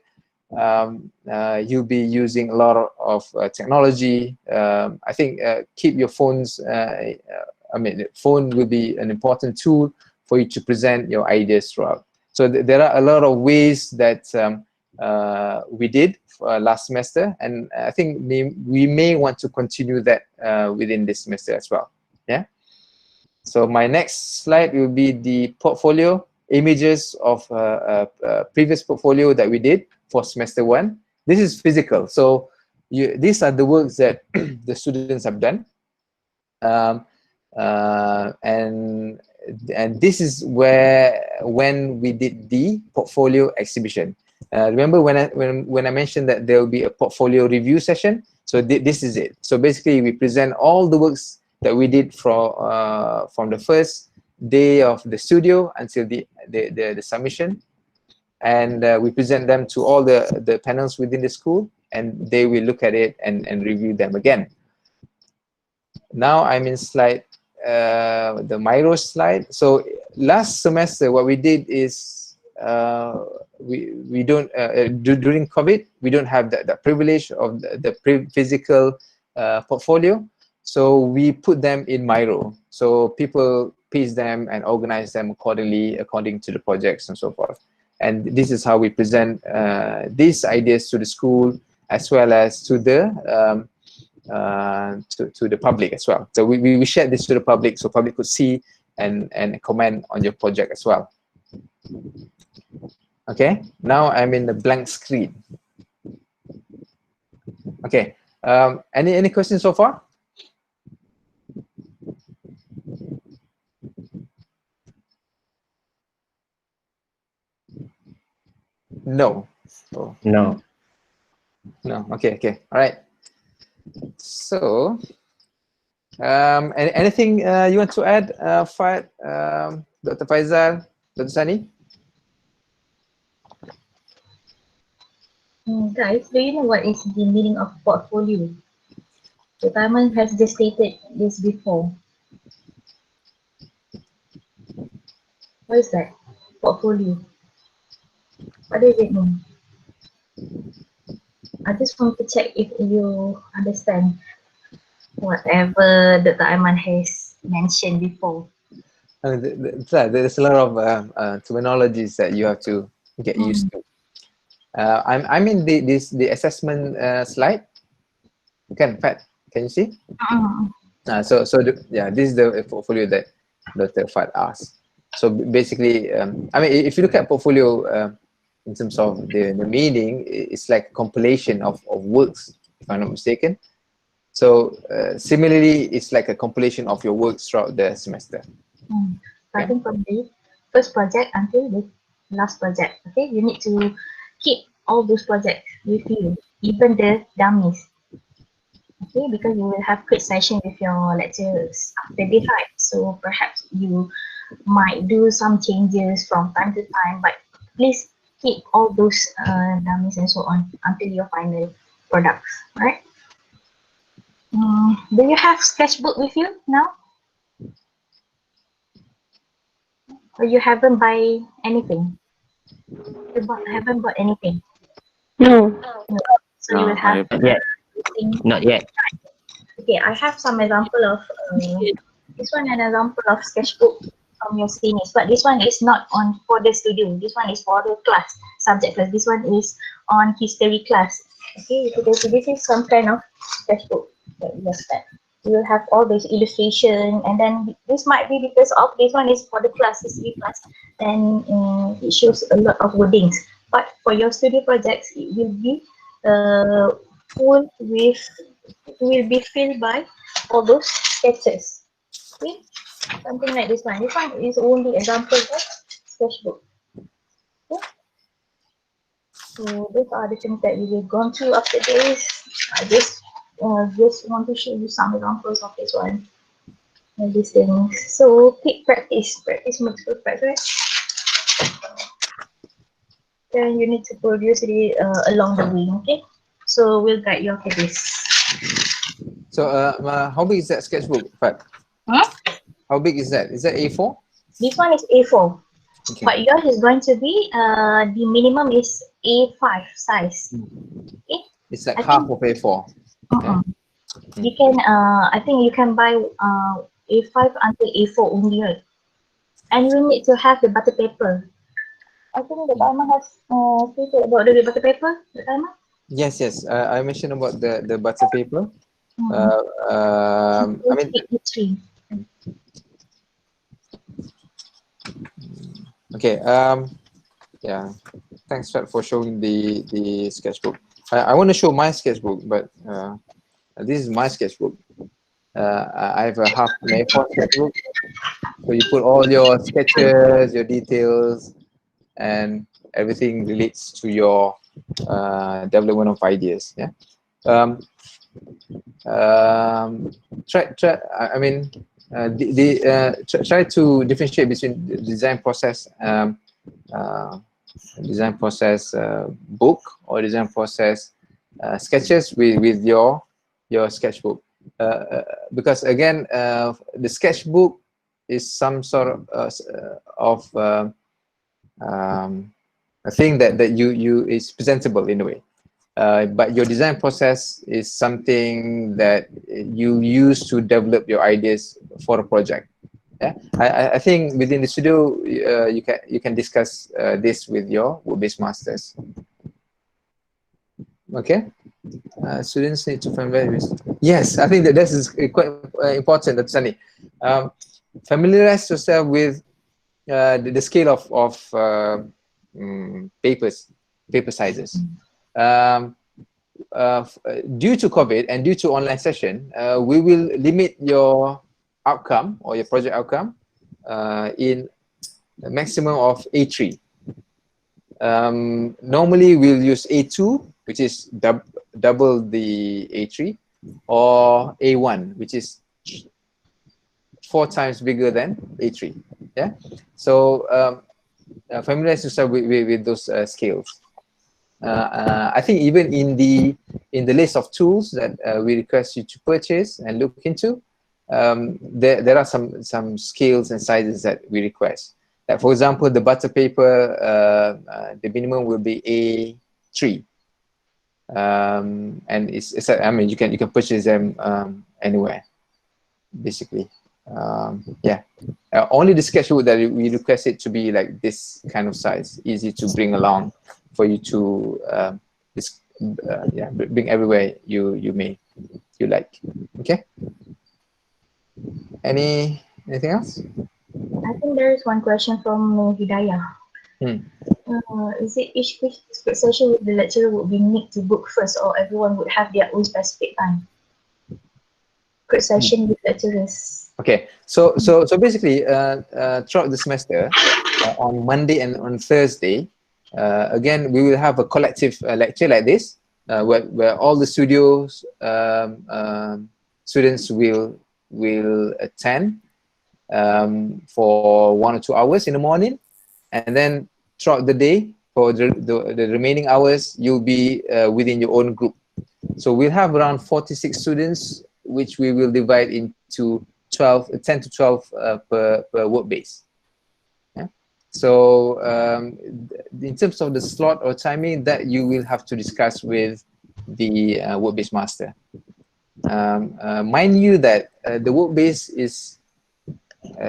you'll be using a lot of technology. I think keep your phones. The phone will be an important tool for you to present your ideas throughout. So there are a lot of ways that we did last semester, and I think we may want to continue that within this semester as well. Yeah. So my next slide will be the portfolio images of previous portfolio that we did for semester 1. This is physical. So these are the works that the students have done. And this is when we did the portfolio exhibition. Remember when I mentioned that there will be a portfolio review session? So this is it. So basically, we present all the works that we did from the first day of the studio until the submission, and we present them to all the panels within the school, and they will look at it and review them again. Now I'm in slide, the Miro slide. So last semester, what we did is we don't during COVID, we don't have the privilege of the physical portfolio. So we put them in Miro. So people piece them and organize them according to the projects and so forth. And this is how we present these ideas to the school, as well as to the public as well. So we shared this to the public, so public could see and comment on your project as well. Okay, now I'm in the blank screen. Okay, any questions so far? No. Oh. No. No. Okay. All right. So, anything you want to add, Fahad, Dr. Faizal, Dr. Sani? Guys, do you know what is the meaning of portfolio? The Aiman has just stated this before. What is that? Portfolio. What does it mean? I just want to check if you understand whatever Dr. Aiman has mentioned before. There's a lot of terminologies that you have to get used to. I'm in the assessment slide. Can you see? So this is the portfolio that Dr. Fahad asked. So basically, if you look at portfolio in terms of the meaning, it's like a compilation of works, if I'm not mistaken. So similarly, it's like a compilation of your works throughout the semester. Starting from the first project until the last project. Okay, you need to keep all those projects with you, even the dummies. Okay, because you will have quick session with your lecturers after this, right? So perhaps you might do some changes from time to time, but please keep all those dummies and so on until your final products, right? Do you have sketchbook with you now? Or you haven't buy anything? Haven't bought anything? No. No. So you No, will have not yet. thing. Not yet. Okay, I have some example of this one, an example of sketchbook from your seniors, but this one is not on for the studio. This one is for the class, subject class. This one is on history class. Okay, so this is some kind of sketchbook that we have spent. You will have all this illustration, and then this might be because of this one is for the class, history class, and it shows a lot of wordings. But for your studio projects, it will be full with, it will be filled by all those sketches. Okay, something like this one. This one is only example of sketchbook. Okay, so these are the things that we will go through after this. I just want to show you some examples of this one and these things. So keep practice. Practice makes perfect, right? Then you need to produce it along the way. Okay, so we'll guide you after this. So how big is that sketchbook, Fat? Huh? How big is that? Is that A4? This one is A4. Okay. But yours is going to be the minimum is A5 size. Okay. It's like I half think- of A4. You can I think you can buy A5 until A4 only, right? And you need to have the butter paper. I think the Aiman has stated about the butter paper, the Aiman? Yes, yes. I mentioned about the butter paper. I mean, okay. Yeah. Thanks, Fat, for showing the sketchbook. I want to show my sketchbook, but this is my sketchbook. I have a half an A4 sketchbook. So you put all your sketches, your details, and everything relates to your development of ideas. Yeah. I mean, try to differentiate between the design process, book, or design process sketches with your sketchbook. Because again, the sketchbook is some sort of a thing that you is presentable in a way. But your design process is something that you use to develop your ideas for a project. Yeah, I think within the studio you can discuss this with your work-based masters. Okay, students need to familiarize. Yes, I think that this is quite important. That's Sunny. Familiarize yourself with the scale of paper sizes. Due to COVID and due to online session, we will limit your outcome or your project outcome in a maximum of A3. Normally we'll use A2, which is double the A3, or A1, which is 4 times bigger than A3. Yeah, so familiarize yourself with those scales. I think even in the list of tools that we request you to purchase and look into, there are some scales and sizes that we request. Like for example, the butter paper, the minimum will be A3, and it's I mean you can purchase them anywhere, basically. Yeah, only the sketchbook that we request it to be like this kind of size, easy to bring along for you to yeah, bring everywhere you like. Okay. Anything else? I think there is one question from Hidayah. Is it each session with the lecturer would be need to book first, or everyone would have their own specific time? Session with lecturers. Okay, so basically, throughout the semester, on Monday and on Thursday, again we will have a collective lecture like this, where all the studios students will attend, for 1 or 2 hours in the morning, and then throughout the day for the remaining hours you'll be within your own group. So we'll have around 46 students, which we will divide into 10 to 12 per work base. Yeah? So in terms of the slot or timing, that you will have to discuss with the work base master. Mind you that the work base is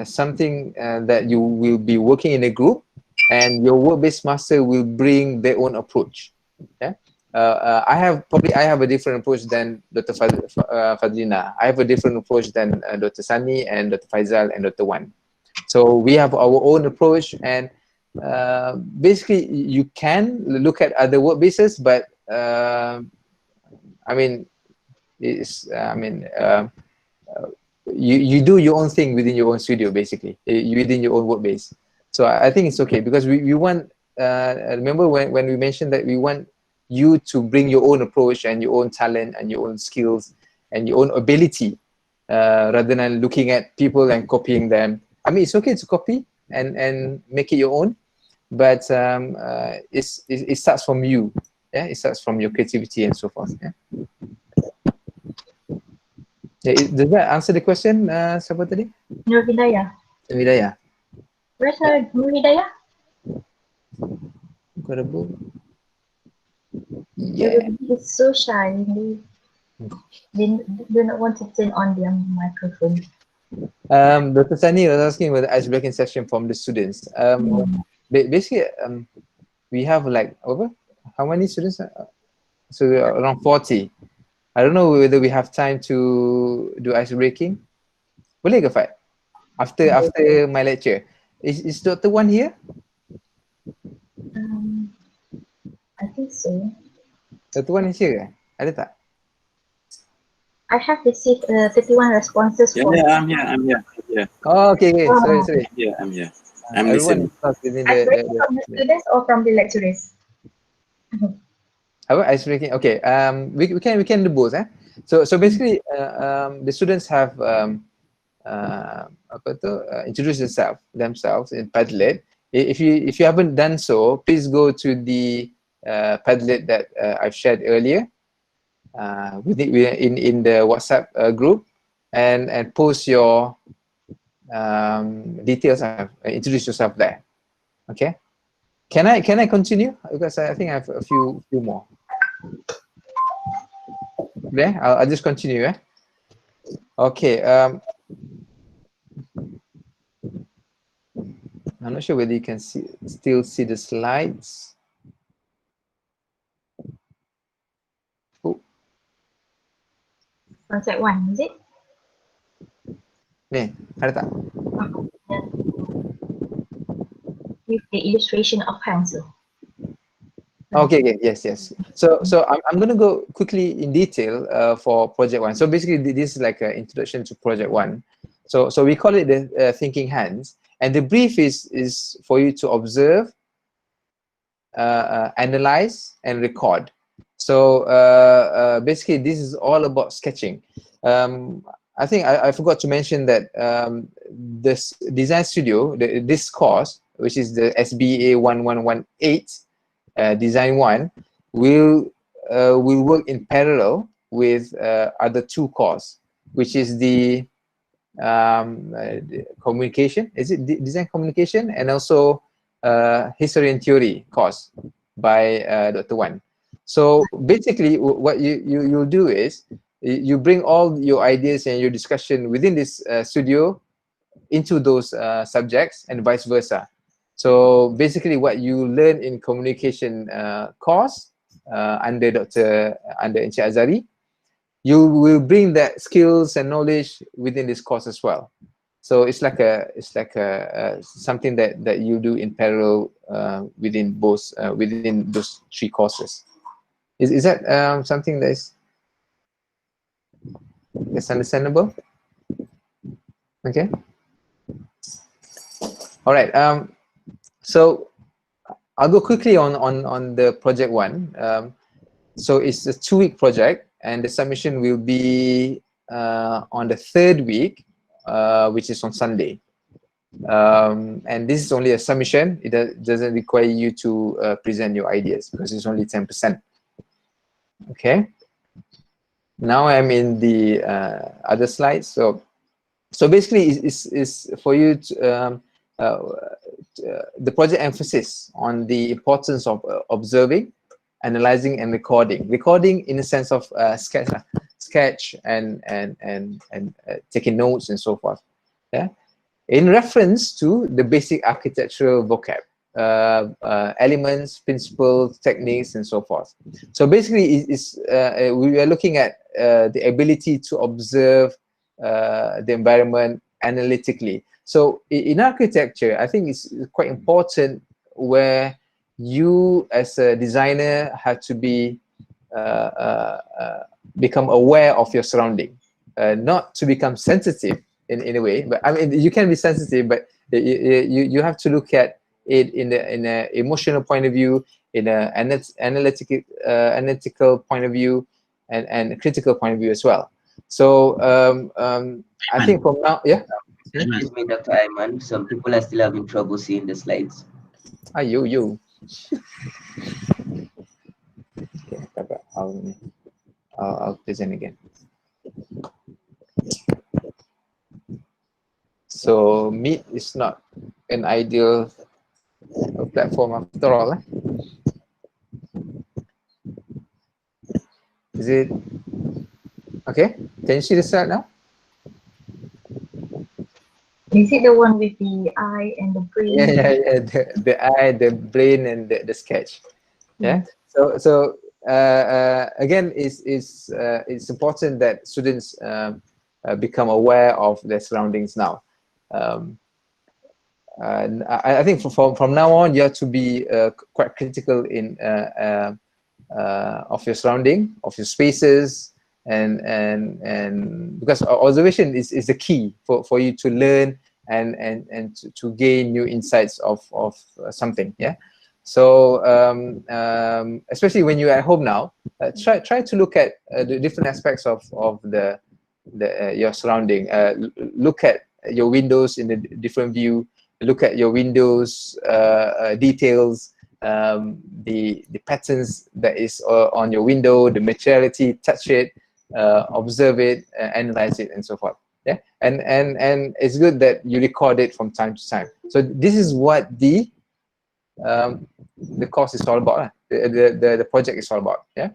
something that you will be working in a group, and your work base master will bring their own approach. Yeah. I have a different approach than Dr. Fadlina. I have a different approach than Dr. Sani and Dr. Faizal and Dr. Wan. So we have our own approach, and basically you can look at other work bases, but I mean, you do your own thing within your own studio, basically, within your own work base. So I think it's okay, because we want, remember when we mentioned that we want you to bring your own approach and your own talent and your own skills and your own ability, rather than looking at people and copying them. I mean, it's okay to copy and make it your own, but it starts from you. Yeah, it starts from your creativity and so forth. Yeah. Yeah, does that answer the question, siapa tadi? Nur Hidayah. Hidayah. Where's her Nur Hidayah? Got a book? Yeah. Yeah. It's so shy. They do not want to turn on their microphone. Dr. Sani was asking about the ice breaking session from the students. Basically, we have like over how many students? So around 40. I don't know whether we have time to do ice breaking. Boleh ke, Fat? After my lecture. Is Dr. Wan here? I think so. Dr. Wan is here ke? Ada tak? I have received 31 responses. Yeah, I'm here. Oh, okay. Sorry. Yeah, I'm here. I'm Everyone listening. is not within Ice breaking from the students or from the lecturers? Ice breaking. Okay. We can do both. So basically, the students have introduce themselves in Padlet. If you haven't done so, please go to the Padlet that I've shared earlier in the WhatsApp group, and post your details. Introduce yourself there. Okay. Can I continue? Because I think I have a few more. Okay, I'll just continue. Okay. I'm not sure whether you can still see the slides. Oh. Project 1, is it? Nih, ada tak? With the illustration of pencil. Okay, yes. So I'm going to go quickly in detail for project 1. So basically, this is like an introduction to project 1. So we call it the thinking hands, and the brief is for you to observe, analyze, and record. So basically, this is all about sketching. I think I forgot to mention that this design studio, this course, which is the SBEA1118 design 1, will work in parallel with other 2 courses, which is the communication, is it design communication, and also history and theory course by Dr. Wan. So basically, what you'll do is you bring all your ideas and your discussion within this studio into those subjects, and vice versa. So basically, what you learn in communication course under Encik Azari, you will bring that skills and knowledge within this course as well. So it's like something that you do in parallel within those 3 courses. Is that something that's understandable? Okay. All right. So I'll go quickly on the project 1. So it's a 2-week project, and the submission will be on the 3rd week, which is on Sunday. And this is only a submission. It doesn't require you to present your ideas because it's only 10%. Okay. Now I'm in the other slides. So basically, is for you to, the project emphasis on the importance of observing, analyzing, and recording. Recording in the sense of sketch and taking notes and so forth. Yeah, in reference to the basic architectural vocab, elements, principles, techniques, and so forth. So basically, we are looking at the ability to observe the environment analytically. So in architecture, I think it's quite important where you as a designer have to be become aware of your surrounding, not to become sensitive in a way. But I mean, you can be sensitive, but you have to look at it in a emotional point of view, in a analytical point of view, and a critical point of view as well. So I think from now, yeah. Excuse me, Dr. Aiman. Some people are still having trouble seeing the slides. Ah, you. Okay, I'll present again. So Meet is not an ideal platform after all. Is it okay? Can you see the slide now? Is it the one with the eye and the brain? Yeah. The eye, the brain, and the sketch. Yeah. So again, it's important that students become aware of their surroundings now. And I think from now on, you have to be quite critical in of your surrounding, of your spaces, and because observation is the key for you to learn and to gain new insights of something. Yeah. So especially when you're at home now, try to look at the different aspects of the your surrounding. Look at your windows in a different view. Look at your windows details, the patterns that is on your window, the materiality, touch it, observe it, analyze it, and so forth. Yeah, and it's good that you record it from time to time. So this is what the course is all about. The project is all about. Yeah.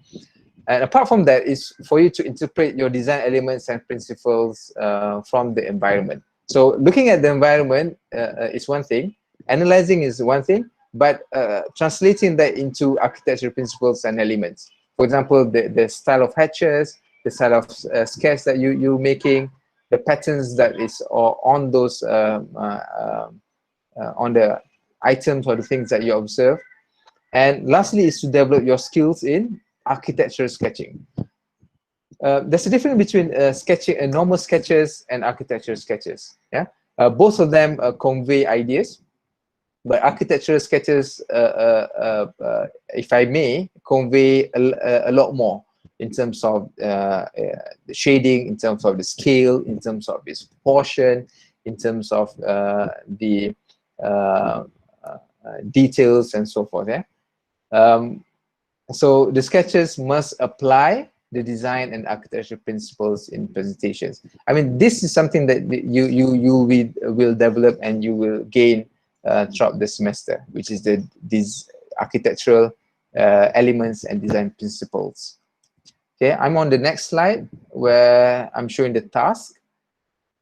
And apart from that, is for you to interpret your design elements and principles from the environment. So looking at the environment is one thing, analyzing is one thing, but translating that into architectural principles and elements. For example, the style of hatches, the style of sketch that you're making, the patterns that is on those on the items or the things that you observe. And lastly is to develop your skills in architectural sketching. There's a difference between sketching and normal sketches and architectural sketches. Yeah, both of them convey ideas, but architectural sketches, if I may, convey a lot more in terms of the shading, in terms of the scale, in terms of its proportion, in terms of the details and so forth. Yeah. So the sketches must apply the design and architectural principles in presentations. I mean, this is something that you will develop and you will gain throughout the semester, which is these architectural elements and design principles. Okay, I'm on the next slide where I'm showing the task.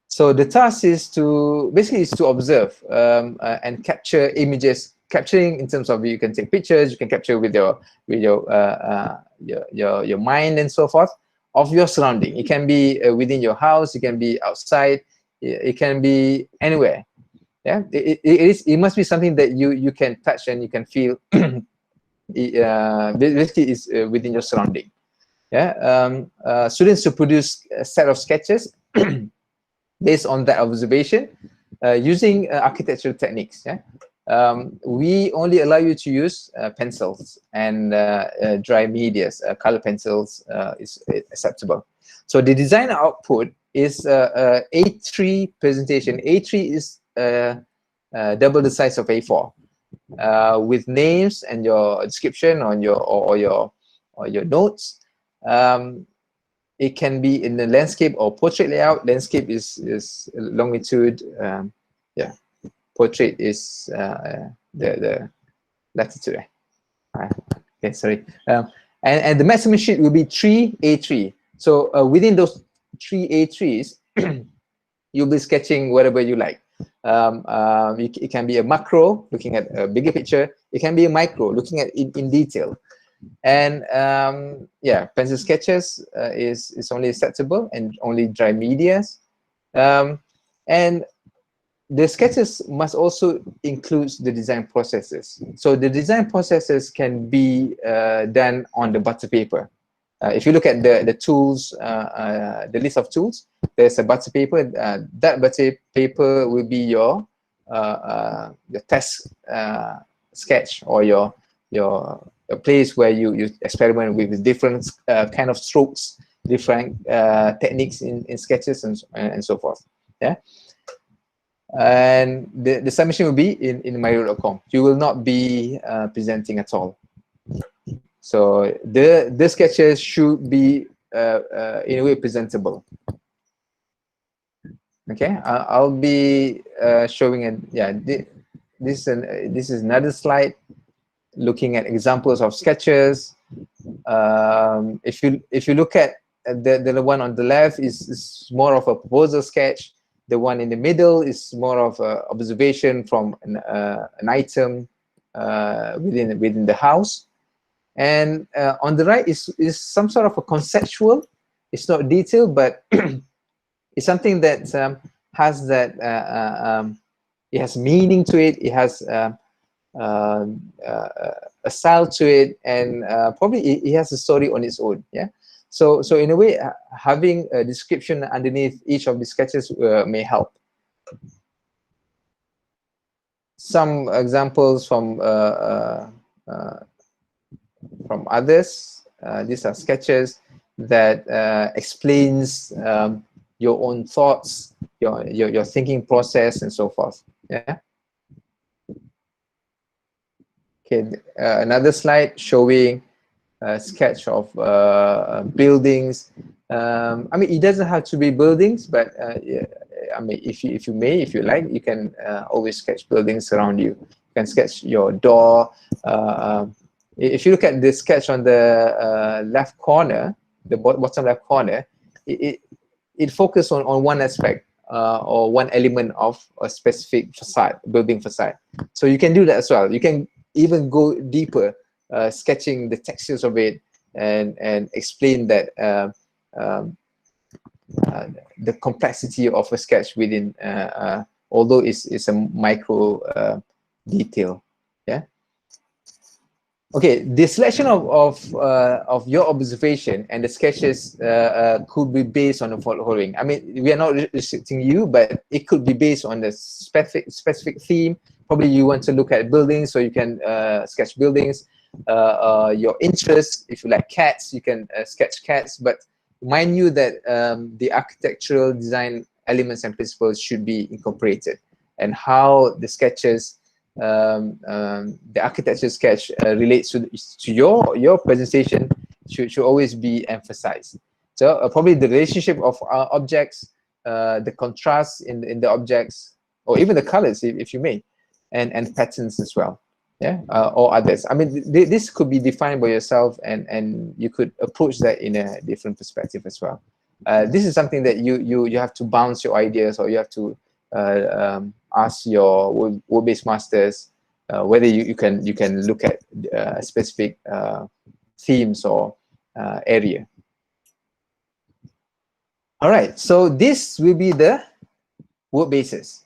So the task is to basically observe and capture images. Capturing in terms of you can take pictures, you can capture with your mind and so forth of your surrounding. It can be within your house, it can be outside, it can be anywhere. Yeah, it must be something that you can touch and you can feel. Basically, is within your surrounding. Yeah, students to produce a set of sketches based on that observation using architectural techniques. Yeah. We only allow you to use pencils and dry medias. Color pencils is acceptable. So the design output is A3 presentation. A3 is double the size of A4, with names and your description on your or your notes. It can be in the landscape or portrait layout. Landscape is longitude. Yeah, portrait is the latitude. Okay, sorry. And the maximum sheet will be 3 A3. So within those 3 A3s, you'll be sketching whatever you like. It can be a macro, looking at a bigger picture. It can be a micro, looking at it in detail. And yeah, pencil sketches is only acceptable and only dry medias. And the sketches must also include the design processes. So the design processes can be done on the butter paper. If you look at the tools, the list of tools, there's a butter paper. That butter paper will be your test sketch, or your a place where you experiment with different kind of strokes, different techniques in sketches and so forth. Yeah. And the submission will be in myro.com. You will not be presenting at all. So the sketches should be in a way presentable. Okay, I'll be showing it. Yeah, this is another slide looking at examples of sketches. If you look at the one on the left is more of a proposal sketch. The one in the middle is more of a observation from an item within the house. And on the right is some sort of a conceptual. It's not detailed, but it's something that has that it has meaning to it. It has a style to it, and probably it has a story on its own. Yeah. So in a way, having a description underneath each of the sketches may help. Some examples from others. These are sketches that explains your own thoughts, your thinking process, and so forth. Yeah. Okay. Another slide showing a sketch of buildings. I mean, it doesn't have to be buildings, but yeah, I mean, if you like, you can always sketch buildings around you. You can sketch your door. If you look at the sketch on the left corner, the bottom left corner, it focuses on one aspect or one element of a specific facade, building facade. So you can do that as well. You can even go deeper, sketching the textures of it and explain that the complexity of a sketch within, although it's a micro detail. Yeah. Okay, the selection of your observation and the sketches could be based on the following. I mean, we are not restricting you, but it could be based on the specific theme. Probably you want to look at buildings, so you can sketch buildings. Your interest, if you like cats, you can sketch cats. But mind you that the architectural design elements and principles should be incorporated, and how the sketches, the architecture sketch relates to your presentation should always be emphasized. So probably the relationship of objects, the contrast in the objects, or even the colors, if you may, and patterns as well. Yeah, or others. I mean, this could be defined by yourself, and you could approach that in a different perspective as well. This is something that you have to bounce your ideas, or you have to ask your word-based masters whether you can look at specific themes or area. All right, so this will be the word basis.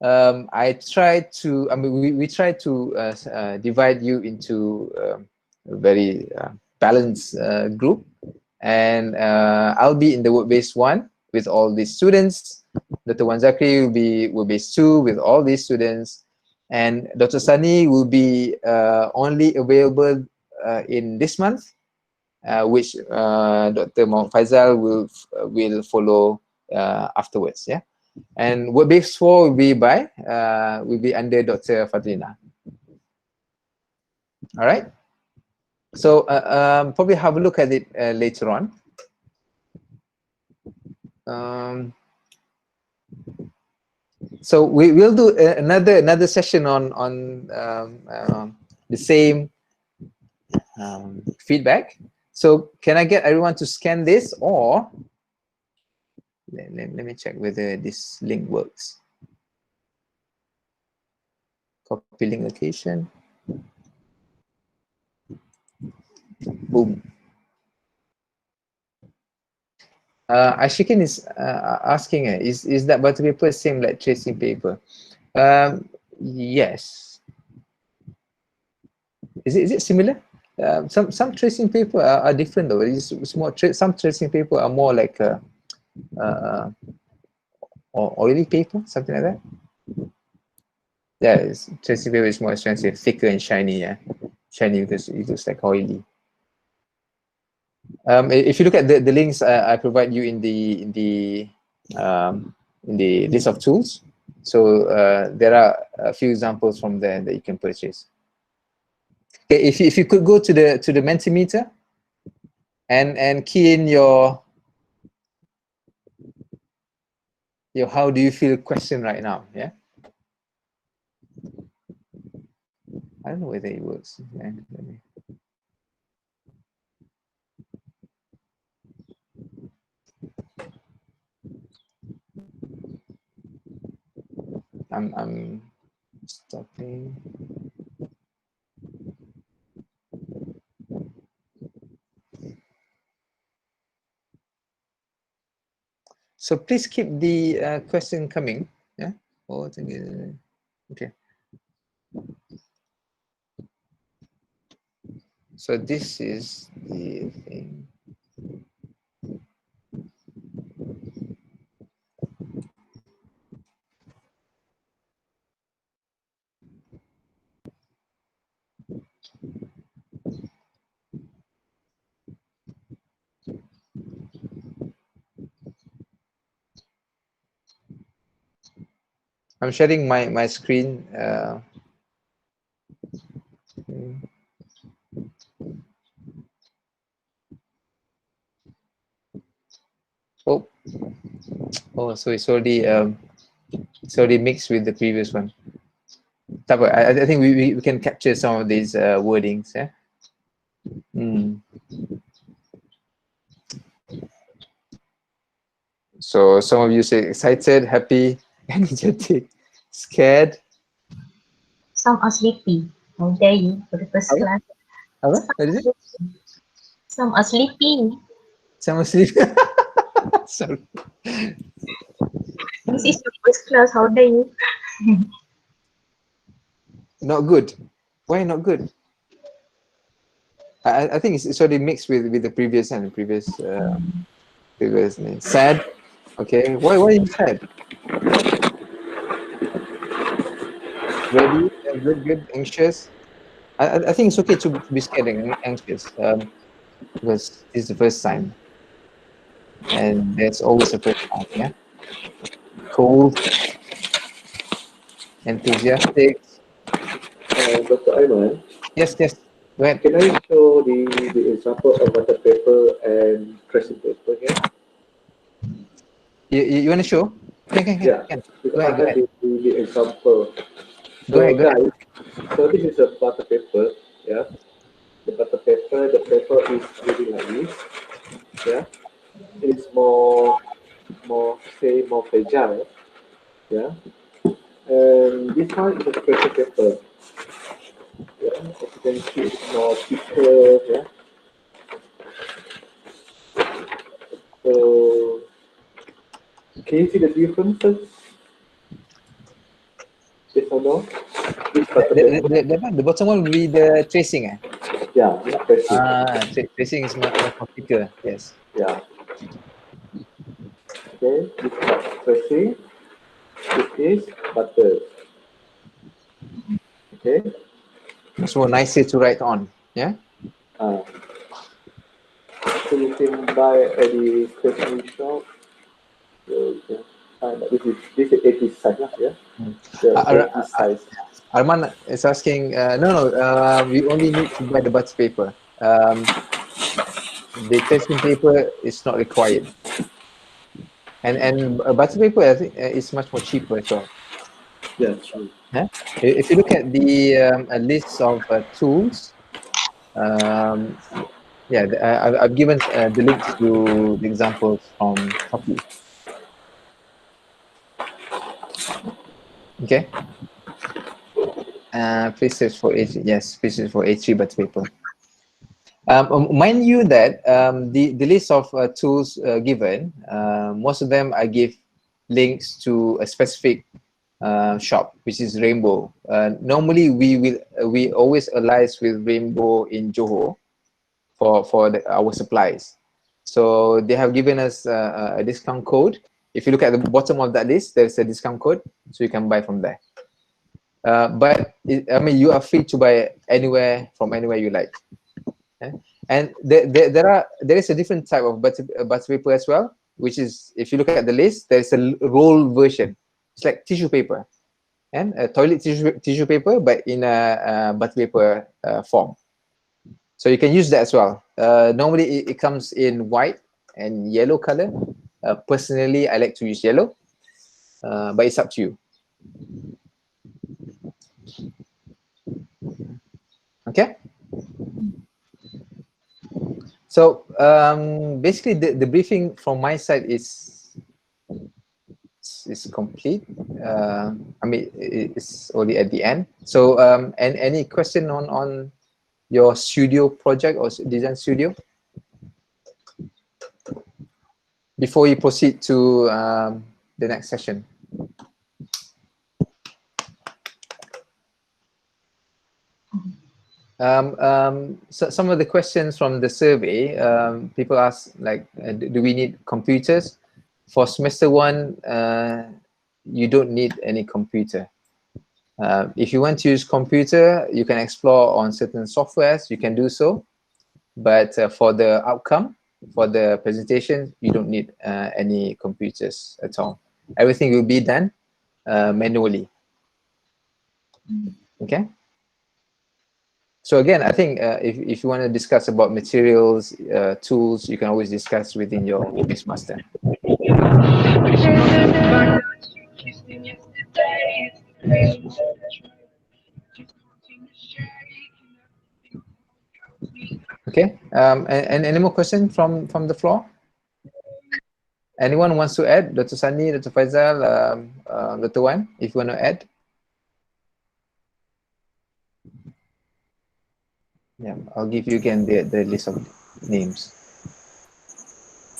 I try to, I mean, we try to divide you into a very balanced group, and I'll be in the word-based one with all these students. Dr. Wan Zakri will be word-based 2 with all these students, and Dr. Sani will be only available in this month, which Dr. Muhammad Faisal will follow afterwards. Yeah. And word base 4 will be under Dr. Fadlina. All right. So probably have a look at it later on. So we will do another session on the same feedback. So can I get everyone to scan this, or let me check whether this link works. Copy link location. Boom. Ashikin is asking, is that butter paper same like tracing paper? Yes. Is it similar? Some tracing paper are different though. It's more some tracing paper are more like oily paper, something like that. Yeah, tracing paper is more expensive, thicker and shiny. Yeah, shiny because it looks like oily. If you look at the links I provide you in the list of tools, so there are a few examples from there that you can purchase. Okay, if you could go to the Mentimeter and key in your how do you feel question right now. Yeah, I don't know whether it works. Yeah, let me. I'm stopping. So please keep the question coming. Yeah. Oh, thank you. Okay. So this is the thing. I'm sharing my screen. Oh, so it's already mixed with the previous one. I think we can capture some of these wordings. Yeah. So some of you say excited, happy, energetic, scared. Some are sleepy. How dare you for the first class? What is it? Some are sleepy. Some are sleepy. Sorry. This is your first class. How dare you? Not good. Why not good? I think it's already mixed with the previous and previous name. Sad. Okay. Why are you sad? Ready? Good. Anxious. I think it's okay to be scared and anxious because it's the first time, and that's always the first time. Yeah. Cold. Enthusiastic. Dr. Aiman, Yes. Go ahead. can I show the example of butter paper and tracing paper here? You want to show? Can. Yeah, Go I ahead. have the example. Go ahead. Guys, so this is a butter paper, yeah. The butter paper, the paper is really like this, yeah. It is more fragile, yeah. And this one is a tracing paper, yeah. As you can see, it's more thicker, yeah. So, can you see the differences? Yes or no? This butter paper, The bottom one will be the tracing. yeah, this tracing, Tracing is much more thicker. Yes. yeah. Okay, this is tracing, this is butter, okay. Much more nicer to write on. Yeah. Uh, so you can buy at the stationery shop. So, yeah. This is 80 size lah, yeah. The 80 size. Arman is asking, no, we only need to buy the butter paper. The testing paper is not required. And butter paper, I think, is much more cheaper as well. Yeah, true. If you look at the a list of tools, yeah, I've given the links to the examples from Shopee. Okay. Please search for A3. Yes, please search for A3 butter paper. Mind you that the list of tools given, most of them I give links to a specific shop, which is Rainbow. Normally we always allies with Rainbow in Johor for our supplies. So they have given us a discount code. If you look at the bottom of that list, there's a discount code, so you can buy from there. But I mean, you are free to buy anywhere from anywhere you like. And there is a different type of butter paper as well, which is, if you look at the list, there's a roll version. It's like tissue paper, and a toilet tissue paper, but in a butter paper form. So you can use that as well. Normally it comes in white and yellow color. Personally, I like to use yellow, but it's up to you. Okay. So basically, the briefing from my side is complete. I mean, it's already at the end. So and any question on your studio project or design studio before we proceed to the next session? So some of the questions from the survey, people ask, like, do we need computers? For semester 1, you don't need any computer. If you want to use computer, you can explore on certain softwares, you can do so. But for the outcome, for the presentation, you don't need any computers at all. Everything will be done manually. Okay. So again, I think if you want to discuss about materials, tools, you can always discuss within your Office Master. Okay. And any more questions from the floor? Anyone wants to add? Dr. Sani, Dr. Faisal, Dr. Wan, if you want to add. Yeah, I'll give you again the list of names.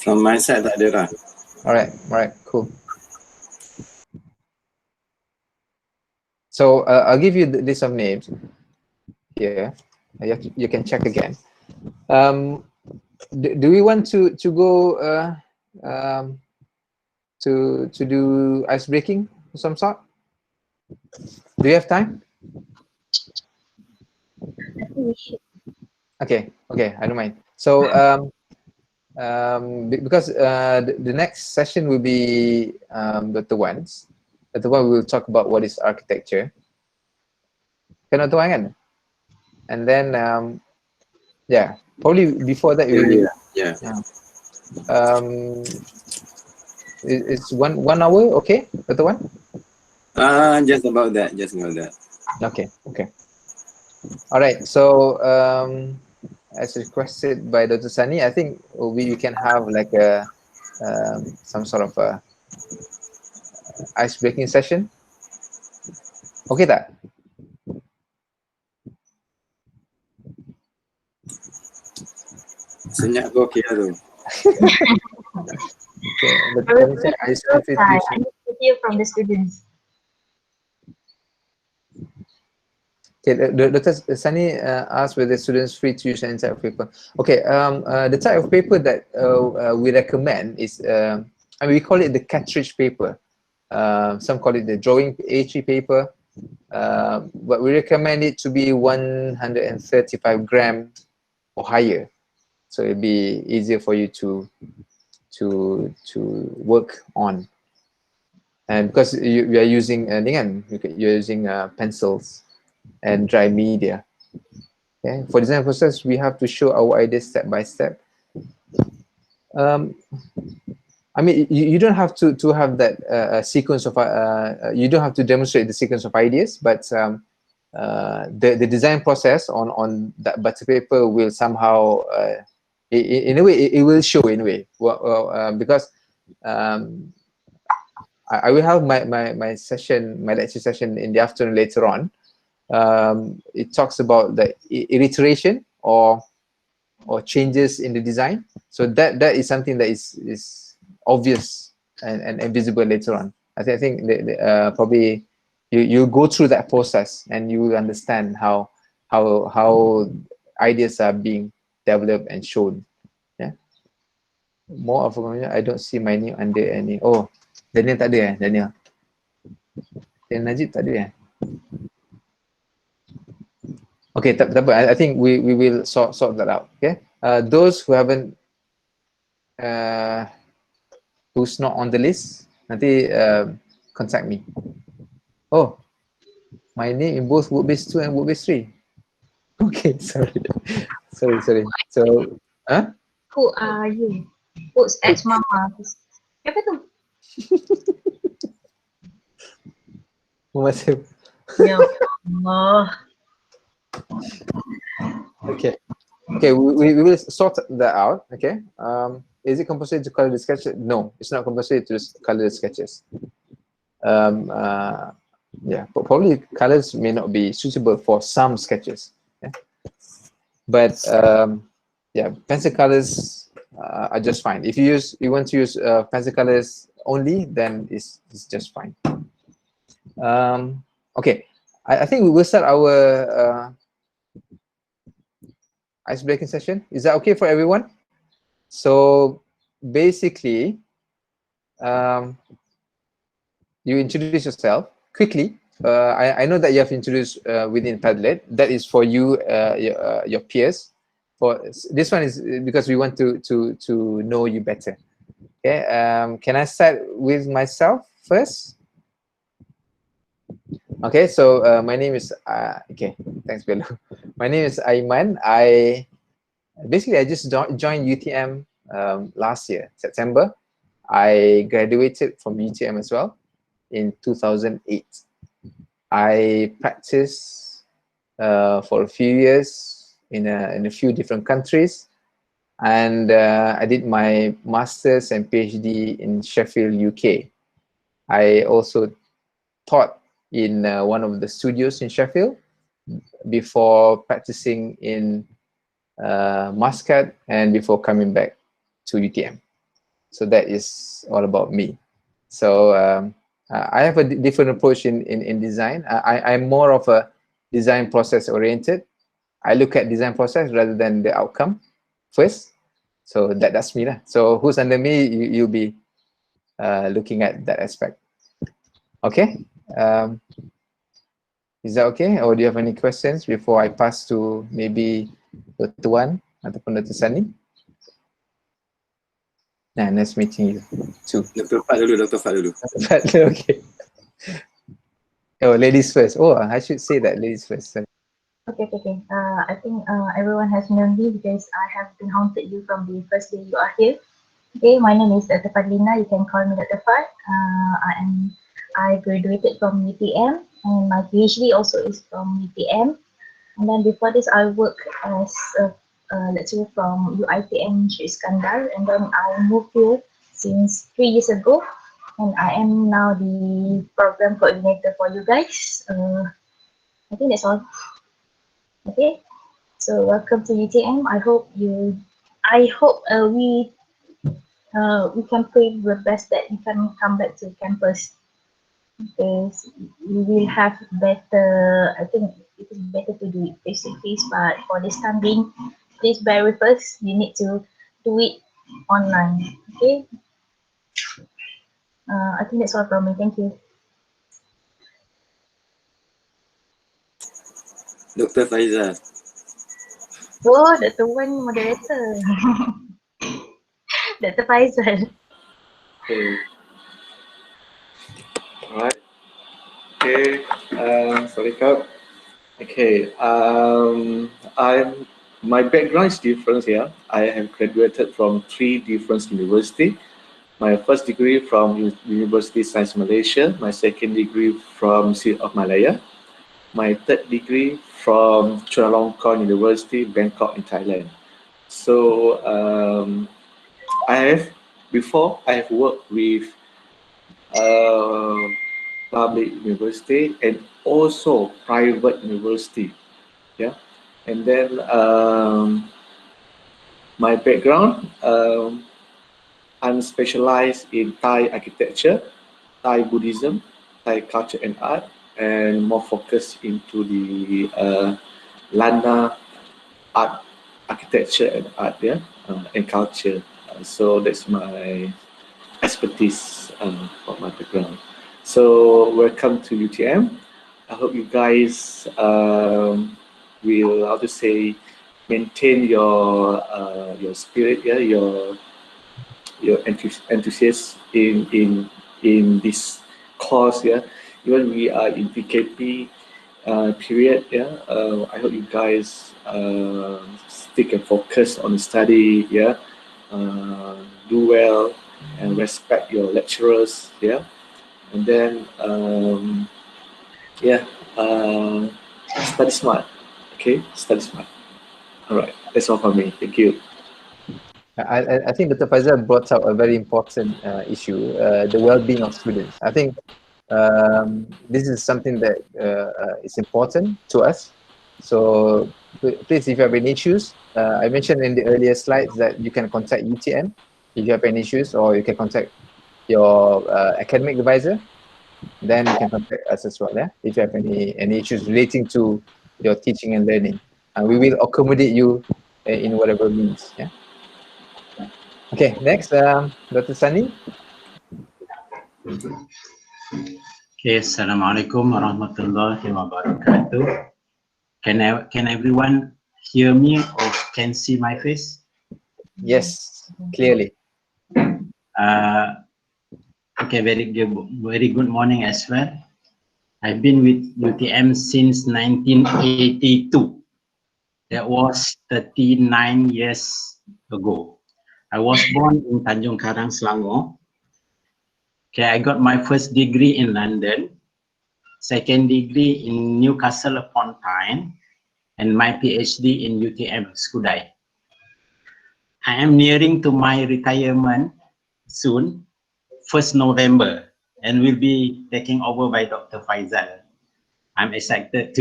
From my side, tak ada lah. All right, cool. So I'll give you the list of names here. You can check again. Do we want to go to do ice breaking of some sort? Do you have time? Okay, I don't mind. So because the next session will be Dr. Wan's. Dr. Wan will talk about what is architecture. Kan Dr. Wan kan? And then yeah, probably before that we will. Yeah. It's 1 hour, okay, Dr. Wan? Just about that. Okay. All right. So as requested by Dr. Sani, I think we can have like a some sort of a ice breaking session. Okay, tak? Senyap kau okey lah tu. Okay. I need to hear from the students. Okay, Dr. Sani asked whether students free to use any type of paper. Okay, the type of paper that we recommend is, I mean, we call it the cartridge paper. Some call it the drawing A3 paper, but we recommend it to be 135 gram or higher. So it'll be easier for you to work on. And because we are using you're using pencils and dry media. Okay, for design process, we have to show our ideas step by step. I mean, you don't have to have that sequence of you don't have to demonstrate the sequence of ideas, but the design process on that butter paper will somehow in a way it will show in a way because I will have my session, my lecture session in the afternoon later on. It talks about the iteration or changes in the design. So that is something that is obvious and visible later on. I think probably you go through that process and you will understand how ideas are being developed and shown. Yeah. More of I don't see my name under any. Oh, Daniel tak ada Daniel. Dan Najib tak ada Okay, tak apa. I think we will sort that out. Okay. Those who haven't who's not on the list, nanti contact me. Oh, my name in both work base 2 and work base 3. Okay, sorry. sorry. So, huh? Who are you? Who's ex-mama? Siapa tu? Masih. Ya Allah. Okay. Okay, we will sort that out. Okay. Is it compulsory to color the sketches? No, it's not compulsory to color the sketches. Yeah, probably colors may not be suitable for some sketches. Yeah? But yeah, pencil colors are just fine. If you want to use pencil colors only, then it's just fine. Okay, I think we will start our ice breaking session. Is that okay for everyone? So basically, you introduce yourself quickly. I know that you have introduced within Padlet. That is for you, your peers. For this one is because we want to know you better. Okay. Can I start with myself first? Okay. So my name is okay. Thanks, Bello. My name is Aiman. I just joined UTM last year, September. I graduated from UTM as well in 2008. I practiced for a few years in a few different countries, and I did my master's and PhD in Sheffield, UK. I also taught in one of the studios in Sheffield before practicing in Muscat and before coming back to UTM. So that is all about me. So I have a different approach in design. I'm more of a design process oriented. I look at design process rather than the outcome first. So that's me lah. So who's under me, you'll be looking at that aspect. Okay. Is that okay? Or do you have any questions before I pass to maybe Dr. Wan ataupun Dr. Sani? Nah, nice meeting you too. Dr. Fat dulu, Dr. Fat dulu. Okay. Oh, ladies first. Oh, I should say that ladies first. Okay. I think everyone has known me because I have been haunted you from the first day you are here. Okay, my name is Dr. Fadlina. You can call me Dr. Fad. I graduated from UTM and my PhD also is from UTM. And then before this, I worked as a lecturer from UITM Syed Iskandar, and then I moved here since 3 years ago, and I am now the program coordinator for you guys. I think that's all. Okay, so welcome to UTM. I hope we can pray the best that you can come back to campus, because we will have better, I think it is better to do it face to face, but for this time being, please bear with us. You need to do it online. Okay. I think that's all from me. Thank you. Dr. Faizal. Oh, Dr. Wan moderator. Dr. Faizal. Okay. Sorry, Kap. Okay. My background is different here. I have graduated from 3 different universities. My first degree from University Science Malaysia. My second degree from City of Malaya. My third degree from Chulalongkorn University, Bangkok in Thailand. So before I have worked with uh, public university and also private university. Yeah, and then my background, I'm specialized in Thai architecture, Thai Buddhism, Thai culture and art, and more focused into the Lana art, architecture and art, yeah, and culture. So that's my expertise for my background. So welcome to UTM. I hope you guys will, how to say, maintain your spirit, yeah, your enthusiasm in this course, yeah. Even we are in PKP period, yeah. I hope you guys stick and focus on the study, yeah. Do well and respect your lecturers, yeah. And then yeah, study smart. Okay, study smart. All right, that's all for me. Thank you. I think Dr. Faizal brought up a very important issue, the well-being of students. I think this is something that is important to us. So please, if you have any issues, I mentioned in the earlier slides that you can contact UTM if you have any issues, or you can contact your academic advisor. Then you can contact us as well, yeah, if you have any issues relating to your teaching and learning. And we will accommodate you in whatever means, yeah. Okay, next, Dr. Sunny. Okay, Assalamualaikum warahmatullahi wabarakatuh. Can everyone hear me or can see my face? Yes, clearly. Okay, very good morning as well. I've been with UTM since 1982. That was 39 years ago. I was born in Tanjung Karang, Selangor. Okay, I got my first degree in London, second degree in Newcastle upon Tyne, and my PhD in UTM, Skudai. I am nearing to my retirement soon, 1st November, and will be taking over by Dr. Faizal. I'm excited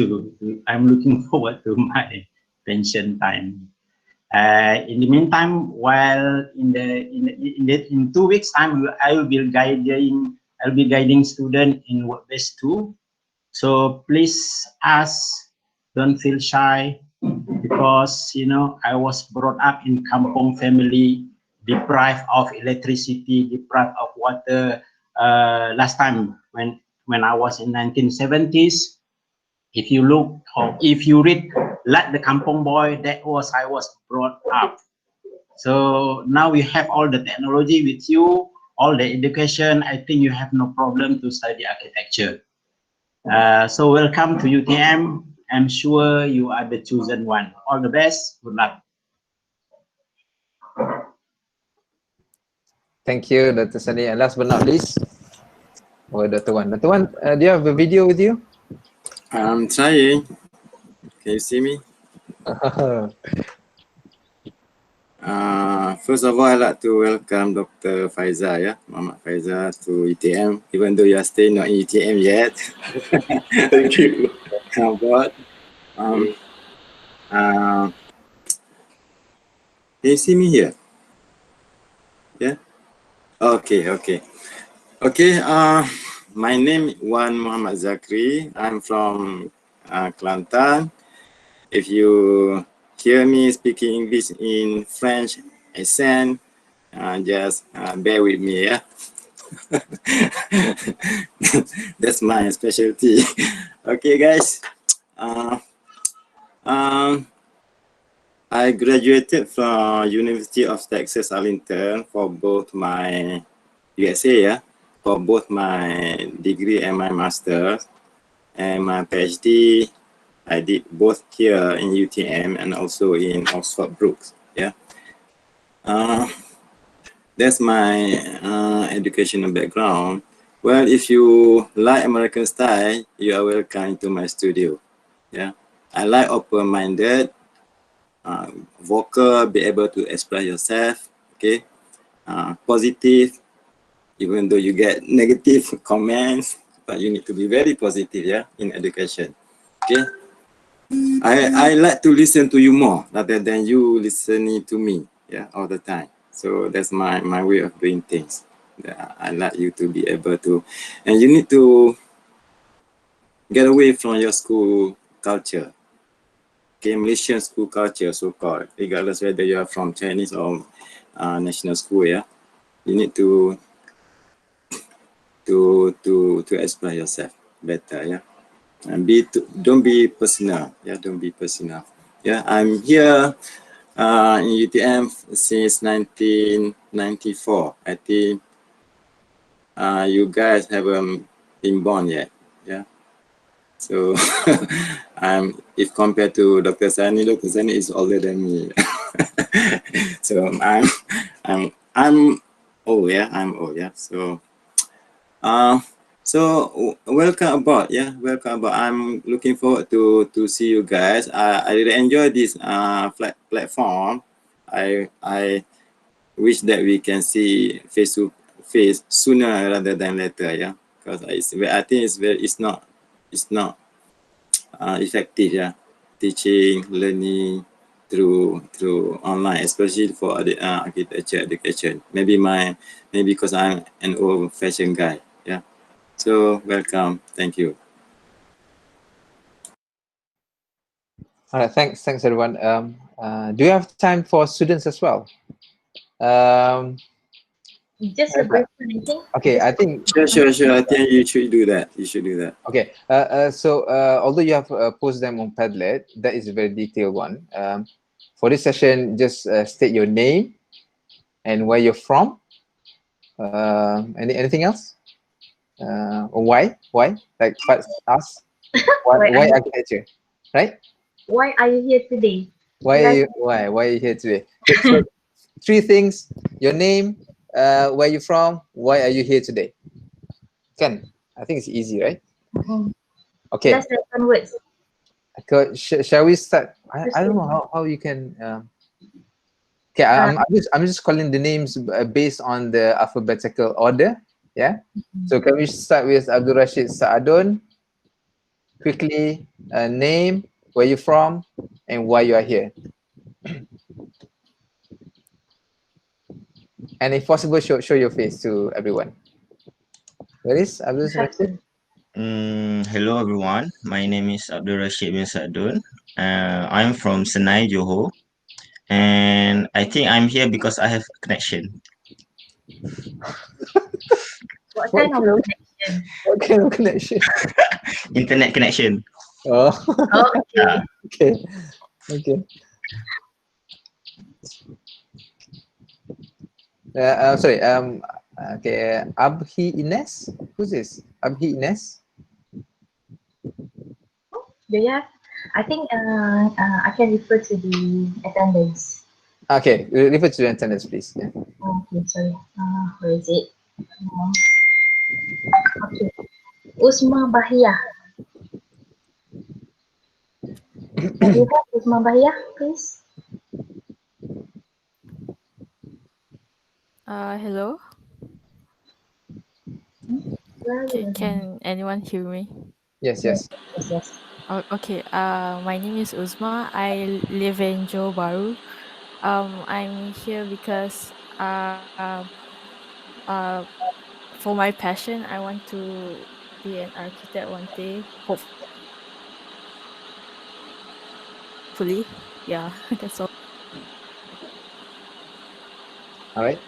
I'm looking forward to my pension time. In the meantime, while in 2 weeks time, I'll be guiding students in work-based 2. So please don't feel shy, because I was brought up in kampong family, deprived of electricity, deprived of water. Last time when I was in 1970s, if you look or if you read Like the Kampong Boy, I was brought up. So now we have all the technology with you, all the education. I think you have no problem to study architecture. So welcome to UTM. I'm sure you are the chosen one. All the best. Good luck. Thank you, Dr. Sunny. And last but not least, Dr. Wan. Dr. Wan, do you have a video with you? I'm trying. Can you see me? First of all, I'd like to welcome Dr. Faizal, yeah, Muhammad Faizal to ETM, even though you are still not in ETM yet. Thank you. But, can you see me here? Yeah? Okay. My name is Wan Muhammad Zakri. I'm from Kelantan. If you hear me speaking English in French accent, just bear with me, yeah. That's my specialty. Okay, guys. I graduated from University of Texas Arlington for both my USA, yeah, for both my degree and my master. and my PhD I did both here in UTM and also in Oxford Brookes. Yeah, that's my educational background. Well, if you like American style, you are welcome to my studio. Yeah, I like open-minded, vocal, be able to express yourself. Okay, positive, even though you get negative comments, but you need to be very positive. Yeah, in education. Okay. I like to listen to you more rather than you listening to me, yeah, all the time. So that's my way of doing things. I like you to be able to, and you need to get away from your school culture, okay, Malaysian school culture, so-called, regardless whether you are from Chinese or national school, yeah. You need to express yourself better, yeah. And don't be personal, yeah. Don't be personal, yeah. I'm here in UTM since 1994. I think you guys haven't been born yet, yeah. So if compared to Dr. Sani is older than me. So I'm old, yeah. I'm old, yeah. So welcome aboard, yeah. Welcome aboard. I'm looking forward to see you guys. I really enjoy this platform. I wish that we can see face to face sooner rather than later, yeah. Because I think it's not effective, yeah. Teaching, learning through online, especially for the architecture education. Maybe because I'm an old-fashioned guy, yeah. So welcome, thank you. All right, thanks everyone. Do you have time for students as well? Just a brief one, I think. Okay, I think Sure. I think you should do that. okay. So although you have posted them on Padlet, that is a very detailed one. For this session, just state your name and where you're from. Anything else? Or why? Like first ask why architecture, right? Why are you here today? Why are you here today? So, three things: your name, where you from, why are you here today? Can I think it's easy, right? Okay. Less than 1 words. Shall we start? I don't know how you can. Okay, I'm just calling the names based on the alphabetical order. Yeah. So can we start with Abdul Rashid Saadun? Quickly, name, where you from, and why you are here. And if possible, show your face to everyone. Where is Abdul Rashid? Hello everyone, my name is Abdul Rashid bin Sadun. I'm from Senai, Johor, and I think I'm here because I have a connection. What kind of connection? What kind of connection? Internet connection. Oh, okay. Okay. Sorry. Okay. Abhi Ines. Who's this? Abhi Ines. Do you have? I think I can refer to the attendance. Okay, refer to the attendance, please. Yeah. Okay, sorry. Where is it? Okay. Usma Bahia. Can you have Usma Bahia, please? Hello. Can anyone hear me? Yes. Yes. Oh, okay. My name is Uzma. I live in Johor Bahru. I'm here because for my passion, I want to be an architect one day. Hopefully, yeah. That's all. All right.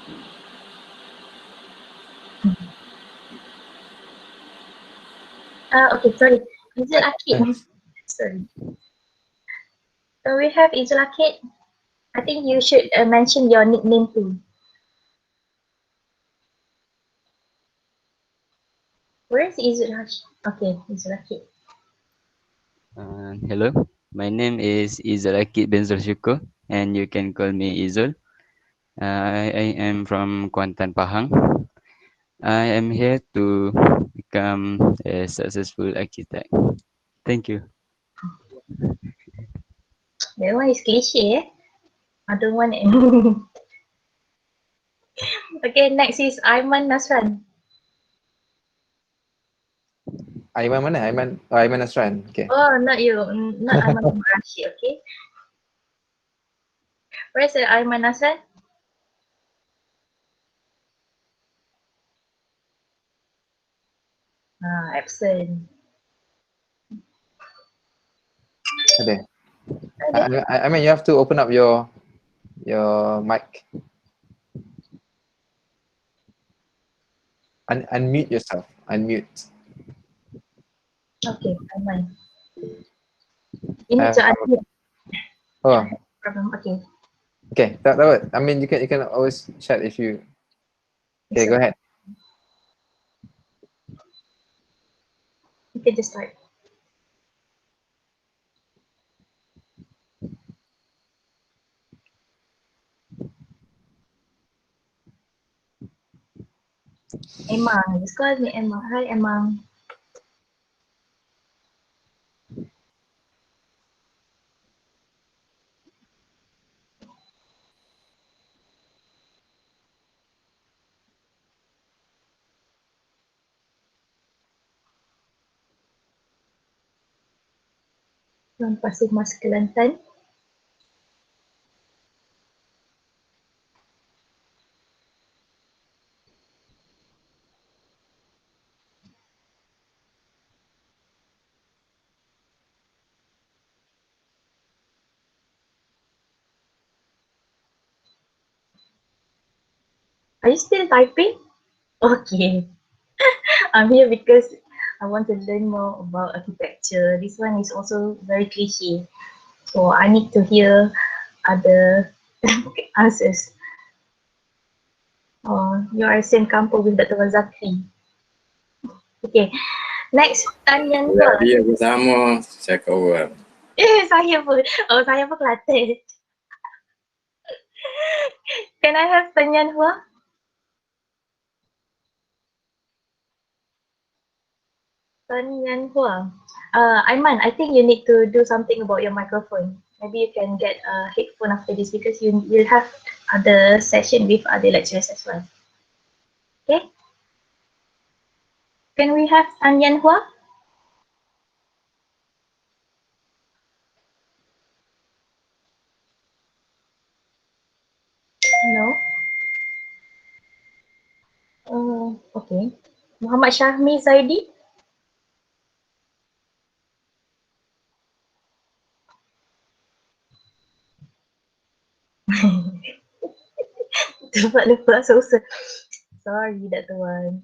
Okay, sorry. Izul Akid. Sorry. So we have Izul Akid. I think you should mention your nickname too. Where is Izul Akid? Okay, Izul Akid. Hello, my name is Izul Akid bin Zulsyukur, and you can call me Izul. I am from Kuantan, Pahang. I am here to become a successful architect. Thank you. That one is cliche, eh? I don't want it. Okay, next is Aiman Nasran. Aiman mana? Aiman Nasran. Okay. Oh, not you. Not Aiman Rashid, okay? Where's Aiman Nasran? Absent. Ada. I mean, you have to open up your mic. Unmute yourself. Unmute. Okay, Aiman. You need to unmute. Oh, Problem. Okay. okay. That would. I mean, you can always chat if you. Okay, go ahead. You can just start. Emang, just call me Emang. Hi, Emang. Tuan Pasir Mas Kelantan. Are you still typing? Okay. I'm here because I want to learn more about architecture. This one is also very cliche. So I need to hear other answers. Oh, you are same kampung with Dr. Zakri. Okay. Next, Tanyan Ya, Hua. dia bersama saya kawan. Saya pun. Oh, saya pun Kelantan. Can I have Tanyan Hua? Tanyan Hua. Aiman, I think you need to do something about your microphone. Maybe you can get a headphone after this because you will have other session with other lecturers as well. Okay? Can we have Tanyan Hua? No. Okay. Muhammad Syahmi Zaidi. Cepat lupa susah. Sorry, that one.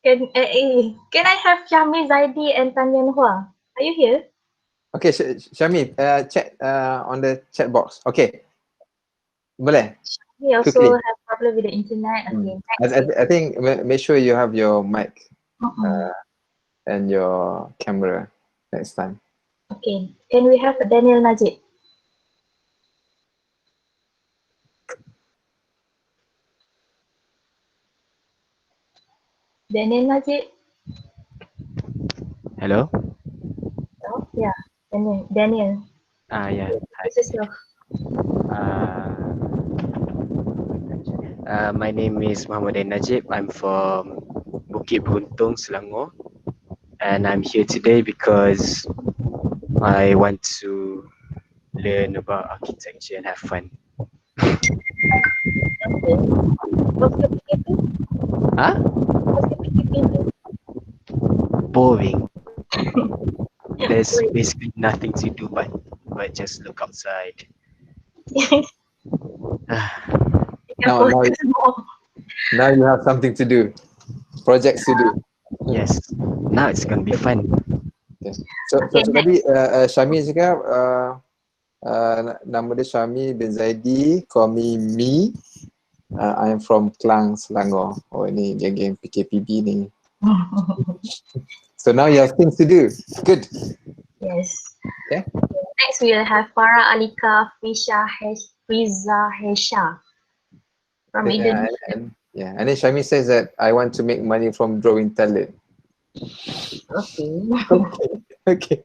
Can I have Syahmi Zaidi and Tanyan Hua? Are you here? Okay, Syami, chat on the chat box. Okay. Boleh? We also Quickly. have problem with the internet. Okay, next. I think make sure you have your mic Uh-uh. and your camera next time. Okay, can we have Daniel Najib? Daniel Najib? Hello. Oh, yeah, Daniel. Yeah. Hi. This is your. My name is Muhammad Najib. I'm from Bukit Beruntung, Selangor, and I'm here today because I want to learn about architecture and have fun. Okay. What's your PKP? Huh? What's your PKP? Boring. There's basically nothing to do but just look outside. Now you have something to do. Projects to do. Yes. Now it's gonna be fun. Okay. So tadi Syami cakap nama dia Syami bin Zaidi, call me. I'm from Klang, Selangor. Oh, ini geng-geng PKPB ni. So now you have things to do. Good. Yes. Okay. Next we will have Farah Alika Friza Hesha from Yeah, Indonesia. and then Shami says that I want to make money from drawing talent. Okay. Okay. Okay.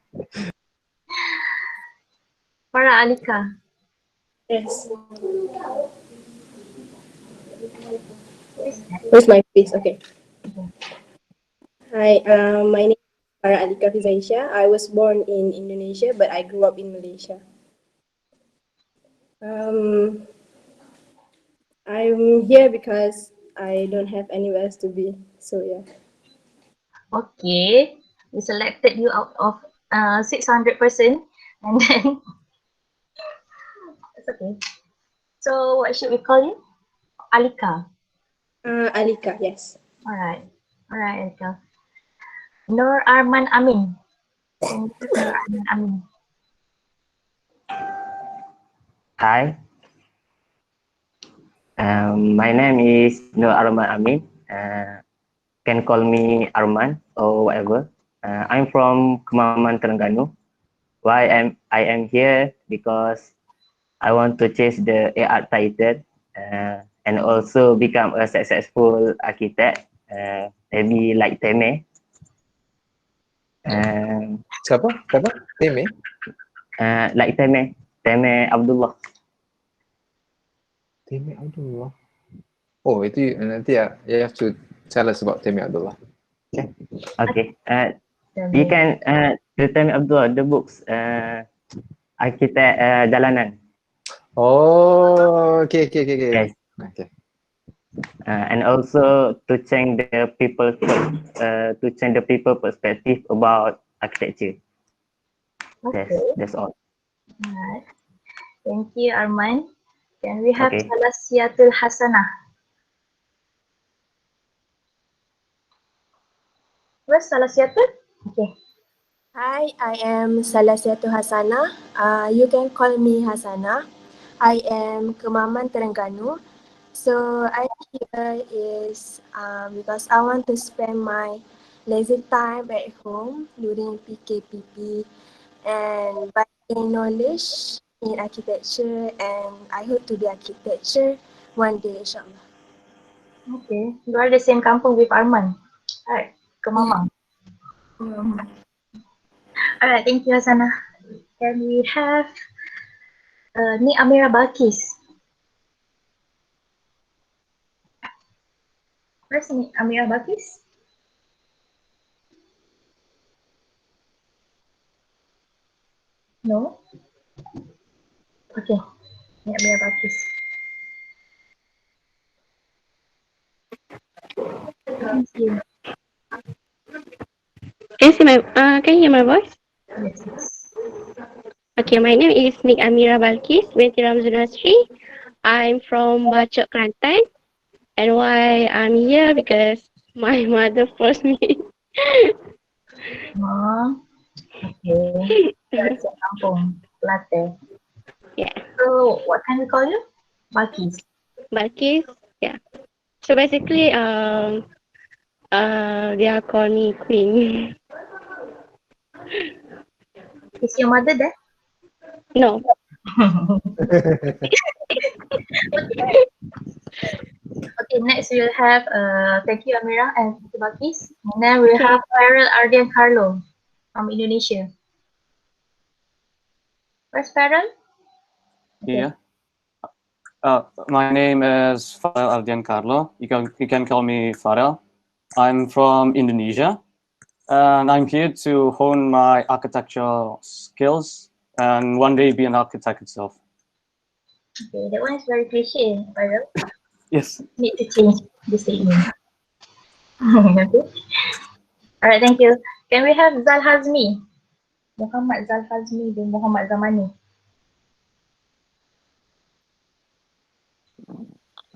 Farah Alika. Yes. Who's that? Where's my face? Okay. Hi, my name is Farah Alika Fizaisha. I was born in Indonesia, but I grew up in Malaysia. I'm here because I don't have anywhere else to be. So yeah. Okay. We selected you out of 600 person, and then it's okay. So what should we call you? Alika. Alika, yes. Alright. Alright, Alika. Nur Arman Amin. Can you Nur Arman Amin? Hi, my name is Nur Arman Amin. Can call me Arman or whatever. I'm from Kemaman, Terengganu. I am here because I want to chase the AR title and also become a successful architect. Maybe like Teme. Siapa? Siapa? Teme? Like Teme Abdullah. Teme Abdullah. Oh, itu nanti you have to tell us about Teme Abdullah. Okay. Okay. You can the Teme Abdullah the books architect jalanan. Oh, okay. Yes. Okay. And also to change the people perspective about architecture. Okay. That's all. Alright. Thank you, Arman. Can we have Okay. Salasiatul Hasanah? Where's Salasiatul? Okay. Hi, I am Salasiatu Hasana. You can call me Hasana. I am Kemaman Terengganu. So I'm here is because I want to spend my lazy time at home during PKPP and by gain knowledge in architecture, and I hope to be architecture one day, inshallah. Okay. You are the same kampung with Arman. Alright. Kemamang. Alright. Thank you, Hasanah. Can we have Ni Amira Balkis? Where's Ni Amira Balkis? No? Okay. Ni Amira Balkis. Thank you. Can you hear my voice? Yes. Okay, my name is Nik Amira Balkis binti Ramzunasri. I'm from Bachok, Kelantan. And why I'm here because my mother forced me. Oh, okay. That's a kampung, Latte. Yeah. So, what can we call you? Balkis. Balkis, yeah. So basically, they are call me Queen. Is your mother there? No. Okay, next we'll have thank you Amira and thank you Balkis. And then we'll have Farrell Ardian Carlo from Indonesia. Where's Farrell? Okay. Yeah. My name is Farel Ardian Carlo. You can call me Farel. I'm from Indonesia, and I'm here to hone my architectural skills and one day be an architect itself. Okay, that one is very cliche, Farrell. Yes. Need to change the statement. Okay. Alright, thank you. Can we have Zal Hazmi? Muhammad Zal Hazmi bin Muhammad Zamani.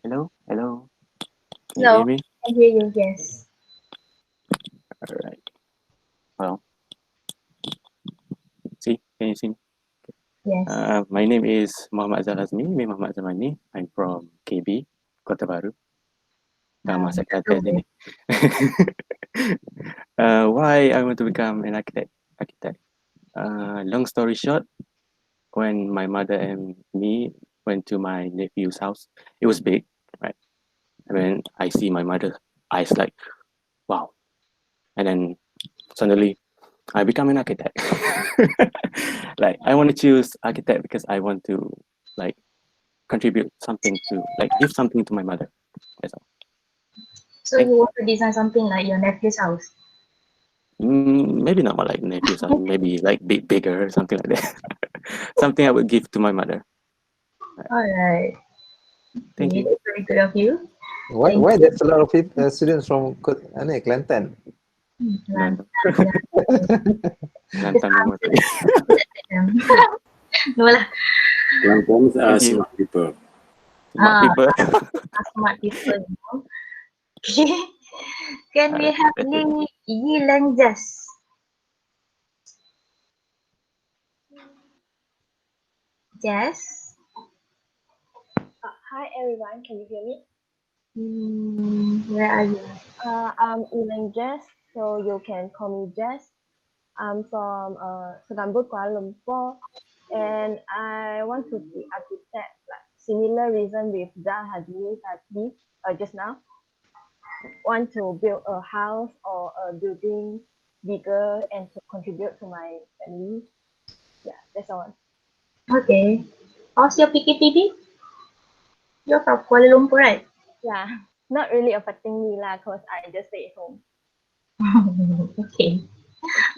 Hello. Can you Hello, hear me? I hear you, yes. All right. Well, can you see me? Yes. My name is Muhammad Zal Azmi bin Muhammad Zamani. I'm from KB, Kota Baru. Dah masa Kelantan sini. Why I want to become an architect. Long story short, when my mother and me went to my nephew's house, it was big, right? And then I see my mother's eyes like, wow. And then suddenly I become an architect. Like I want to choose architect because I want to like contribute something to like give something to my mother. That's all. So you want to design something like your nephew's house? Maybe not more like nephew's house, maybe like bigger or something like that. Something I would give to my mother. Alright. Thank you. Very good of you. Why there's a lot of people, students from Kelantan? Kelantan memang tadi. No lah. Kelantans are smart people. Smart people. Smart people. You know? Okay. Can we have Yi Lang Jess? Jess? Hi everyone, can you hear me? Where are you? I'm Ilan Jess, so you can call me Jess. I'm from Segambut, Kuala Lumpur, and I want to be architect. Like similar reason with Zahadi tadi just now. Want to build a house or a building bigger and to contribute to my family. Yeah, that's all. Okay. How's your PKPD? You're from Kuala Lumpur, right? Yeah, not really affecting me lah, cause I just stay at home. Okay.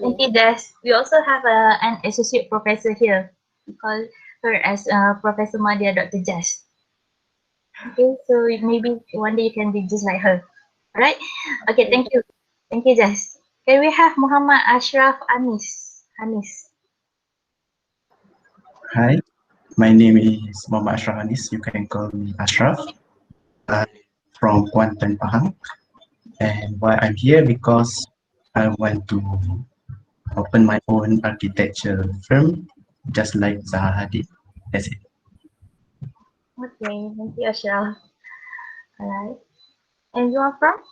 Thank you, Des. We also have an associate professor here. We call her as Professor Madia Dr. Jess. Okay, so maybe one day you can be just like her. All right? Okay, thank you. Thank you, Jess. Can we have Muhammad Ashraf Anis? Hi, my name is Muhammad Ashraf Anis. You can call me Ashraf. I'm from Kuantan, Pahang. And why I'm here because I want to open my own architecture firm, just like Zaha Hadid. That's it. Okay, thank you, Ashraf. All right. And you are from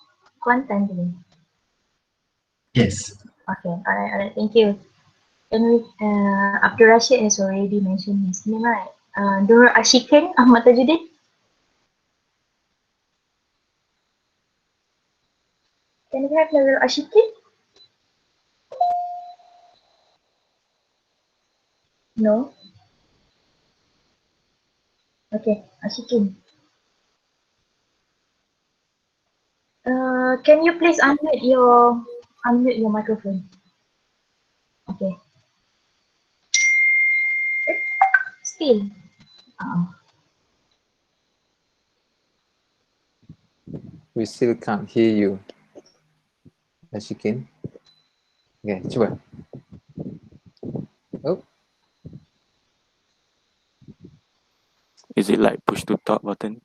Kuantan, today? Yes. Okay, all right, thank you. And we, Abdul Rashid has already mentioned his name, right? Nur Ashikin Ahmad Tajuddin. Can we have Nur Ashikin? No. Okay, Ashikin. Can you please unmute your microphone? Okay. Still. We still can't hear you. Ashikin. Okay, cuba. Oh. Is it like push to talk button?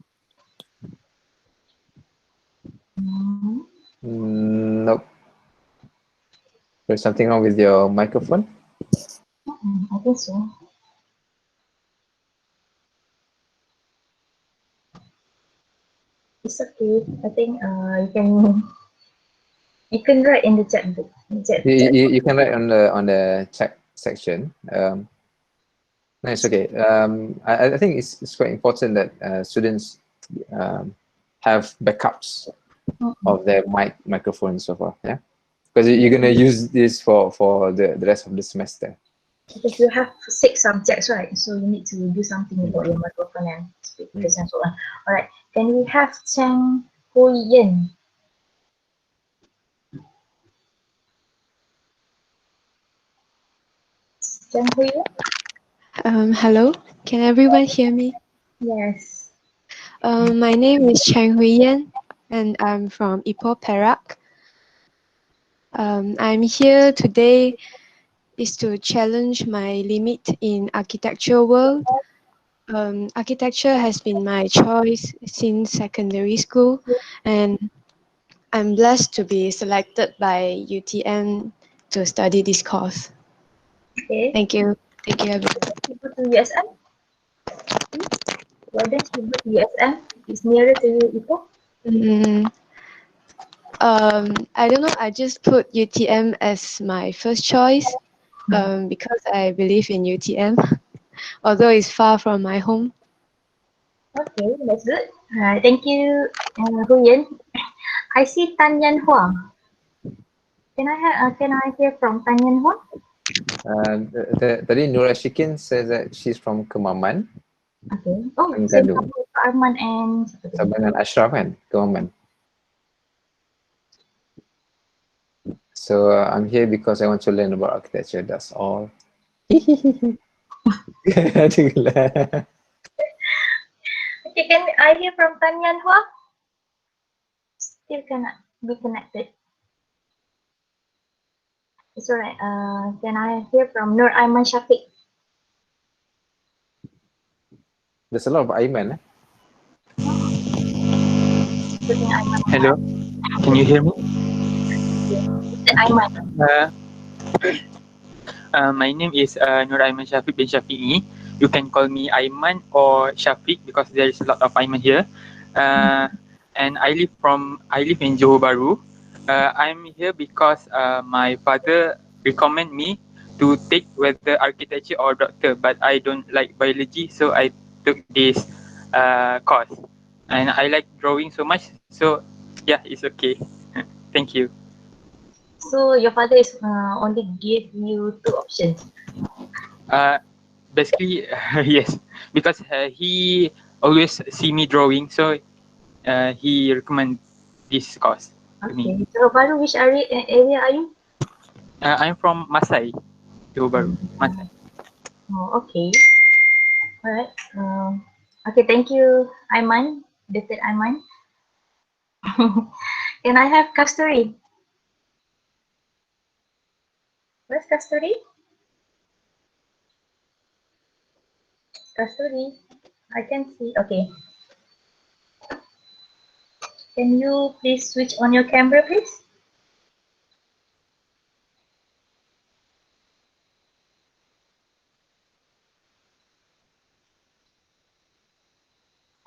Nope. There's something wrong with your microphone? I think so. It's okay. I think you can write in the chat book. You can write on the chat section. No, it's okay. I think it's quite important that students have backups of their microphone and so forth. Yeah, because you're gonna use this for the rest of the semester. Because you have 6 subjects, right? So you need to do something about your microphone and speakers and so on. All right. Can we have Chang Hui Yin? Chang Hui Yin? Hello, can everyone hear me? Yes. My name is Chang Hui Yan, and I'm from Ipoh, Perak. I'm here today is to challenge my limit in architecture world. Architecture has been my choice since secondary school, and I'm blessed to be selected by UTM to study this course. Okay. Thank you. Thank you, everyone. You go to USM? Why don't you go to USM? It's nearer to you, Ipoh. I don't know. I just put UTM as my first choice because I believe in UTM, although it's far from my home. Okay, that's good. Thank you, Huyen. I see Tan Yan Hua. Can I hear from Tan Yan Hua? Tadi Nura Shikin says that she's from Kemaman. Okay. Oh, same Terengganu. with Arman and Sama dengan Ashraf kan, Kemaman. So I'm here because I want to learn about architecture. That's all. Okay, can I hear from Tan Yan Hua? Still cannot be connected. It's alright. Can I hear from Nur Aiman Shafiq? There's a lot of Aiman. Putting Aiman. Hello, can you hear me? Aiman. My name is Nur Aiman Shafiq bin Shafi'i. You can call me Aiman or Shafiq because there is a lot of Aiman here. And I live in Johor Bahru. I'm here because my father recommend me to take whether architecture or doctor, but I don't like biology, so I took this course. And I like drawing so much, so yeah, it's okay. Thank you. So your father is only give you two options. Basically, yes, because he always see me drawing, so he recommend this course to me. Okay. So Baru, which area are you? I'm from Masai, Johor Bahru, Masai. Oh, okay. Alright. Okay, thank you, Aiman. Dated Aiman. Can I have Kasturi? Where's Kasturi? Kasturi, I can see. Okay. Can you please switch on your camera, please?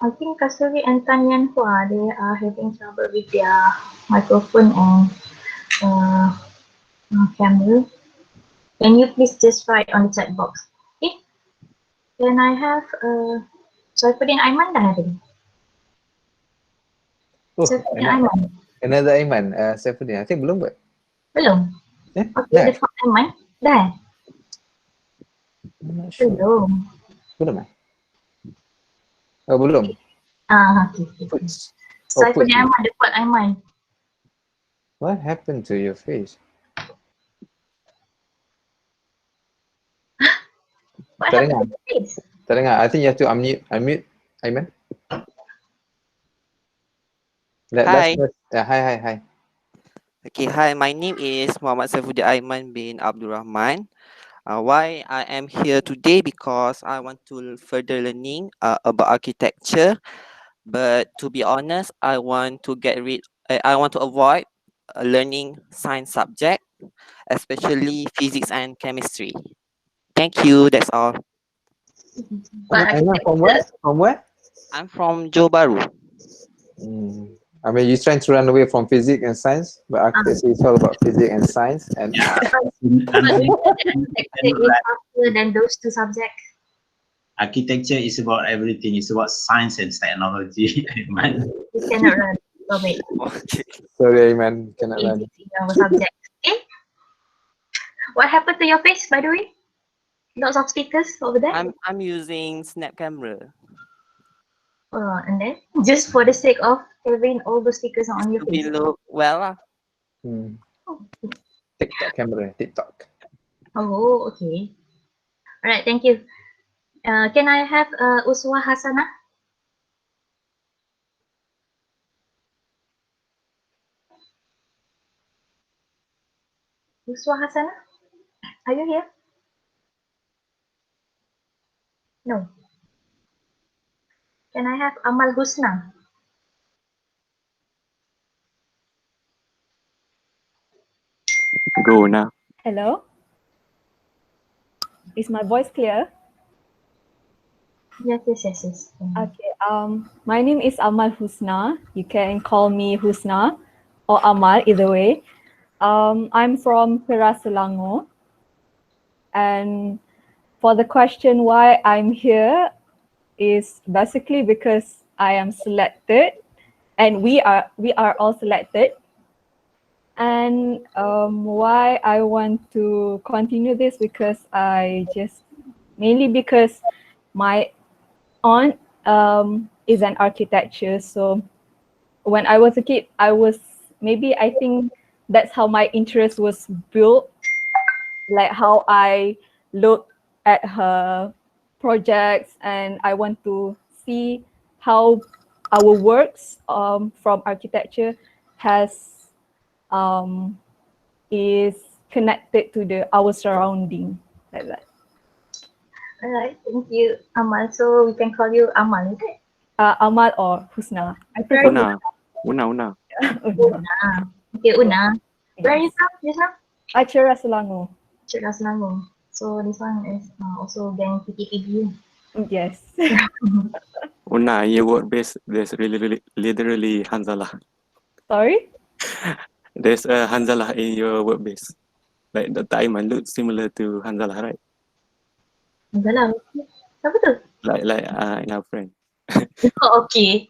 I think Kasturi and Tan Yan Hua, they are having trouble with their microphone and camera. Can you please just write on the chat box? Okay. Can I have Saifuddin Aiman dah hari? Oh, Saifuddin Aiman. another Aiman, Saifuddin. I think belum kot. Belum? Okay, Dah. the first Aiman. Dah? I'm not sure. Belum. Belum eh? Oh, belum. Okay. Saifuddin Aiman, the first Aiman. What happened to your face? What Tak happened dengar. to your face? Tak dengar. I think you have to unmute Aiman. Hi. Hi. Okay, hi. My name is Muhammad Saifuddin Aiman bin Abdul Rahman. Why I am here today because I want to further learning about architecture. But to be honest, I want to avoid learning science subject, especially physics and chemistry. Thank you. That's all. Aiman from where? From where? I'm from Johor Bahru. I mean, you're trying to run away from physics and science, but architecture is all about physics and science. And Architecture is faster than those two subjects. Architecture is about everything. It's about science and technology. Aiman. You cannot run from it. Sorry, Aiman, cannot run. It's in our subject. Okay. What happened to your face, by the way? Lots of stickers over there. I'm using snap camera. And then just for the sake of having all the stickers on your To be face. look well. TikTok camera, TikTok. Oh, okay. All right, thank you. Can I have Uswa Hasana? Uswa Hasana, are you here? No. Can I have Amal Husna? Go now. Hello. Is my voice clear? Yes. Okay. My name is Amal Husna. You can call me Husna. or Amal, either way. I'm from Peras Selangor, and for the question why I'm here is basically because I am selected, and we are all selected. And why I want to continue this because mainly because my aunt is an architecture. So when I was a kid, I think that's how my interest was built, like how I look at her projects, and I want to see how our works from architecture has um, is connected to our surrounding, like that. Alright, thank you, Amal. So we can call you Amal, is it? Amal or Husna. I prefer Una. Una. Una. Okay, Una. Where are you from just now? Acara Selangor. Cerdas Selangor. So this one is also gang PKPB. Yes. Una, in your work base, there's really literally Hanzalah. Sorry? There's a Hanzalah in your work base. Like the Aiman looks similar to Hanzalah, right? Hanzalah. Siapa tu? Like in our friend. Oh, okay.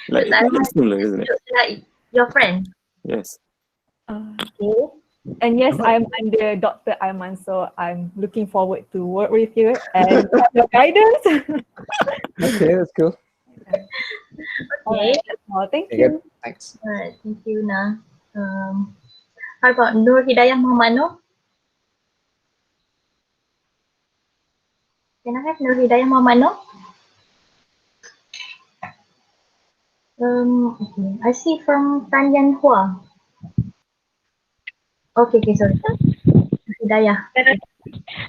Like it looks similar, isn't it? Looks like your friend. Yes. Okay. And yes, I'm under Dr. Aiman, so I'm looking forward to work with you and your guidance. Okay, that's cool. Okay. Thank Okay, you. good. Thanks. Alright, thank you, Una. How about Nur Hidayah Muhammad Nur? Can I have Nur Hidayah Muhammad Nur? Okay. I see from Tan Yan Hua. Okay, sorry. Hidayah.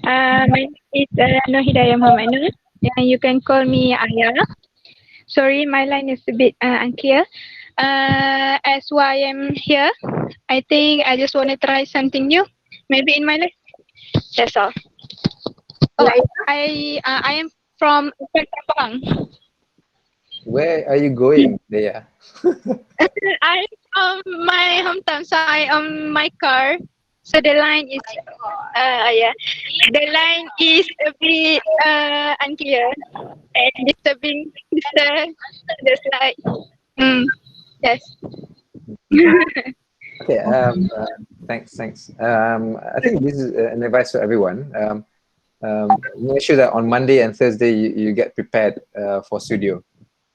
My name is Nur Hidayah Muhammad Nur. You can call me Aya. Sorry, my line is a bit unclear. As why I'm here, I think I just want to try something new, maybe in my life. That's all. Oh, I am from Pahang. Where are you going, Dea? I'm from my hometown, so I on my car. So the line is, yeah, the line is a bit unclear and disturbing. Just like, yes. Okay, thanks. I think this is an advice for everyone. Make sure that on Monday and Thursday you get prepared for studio.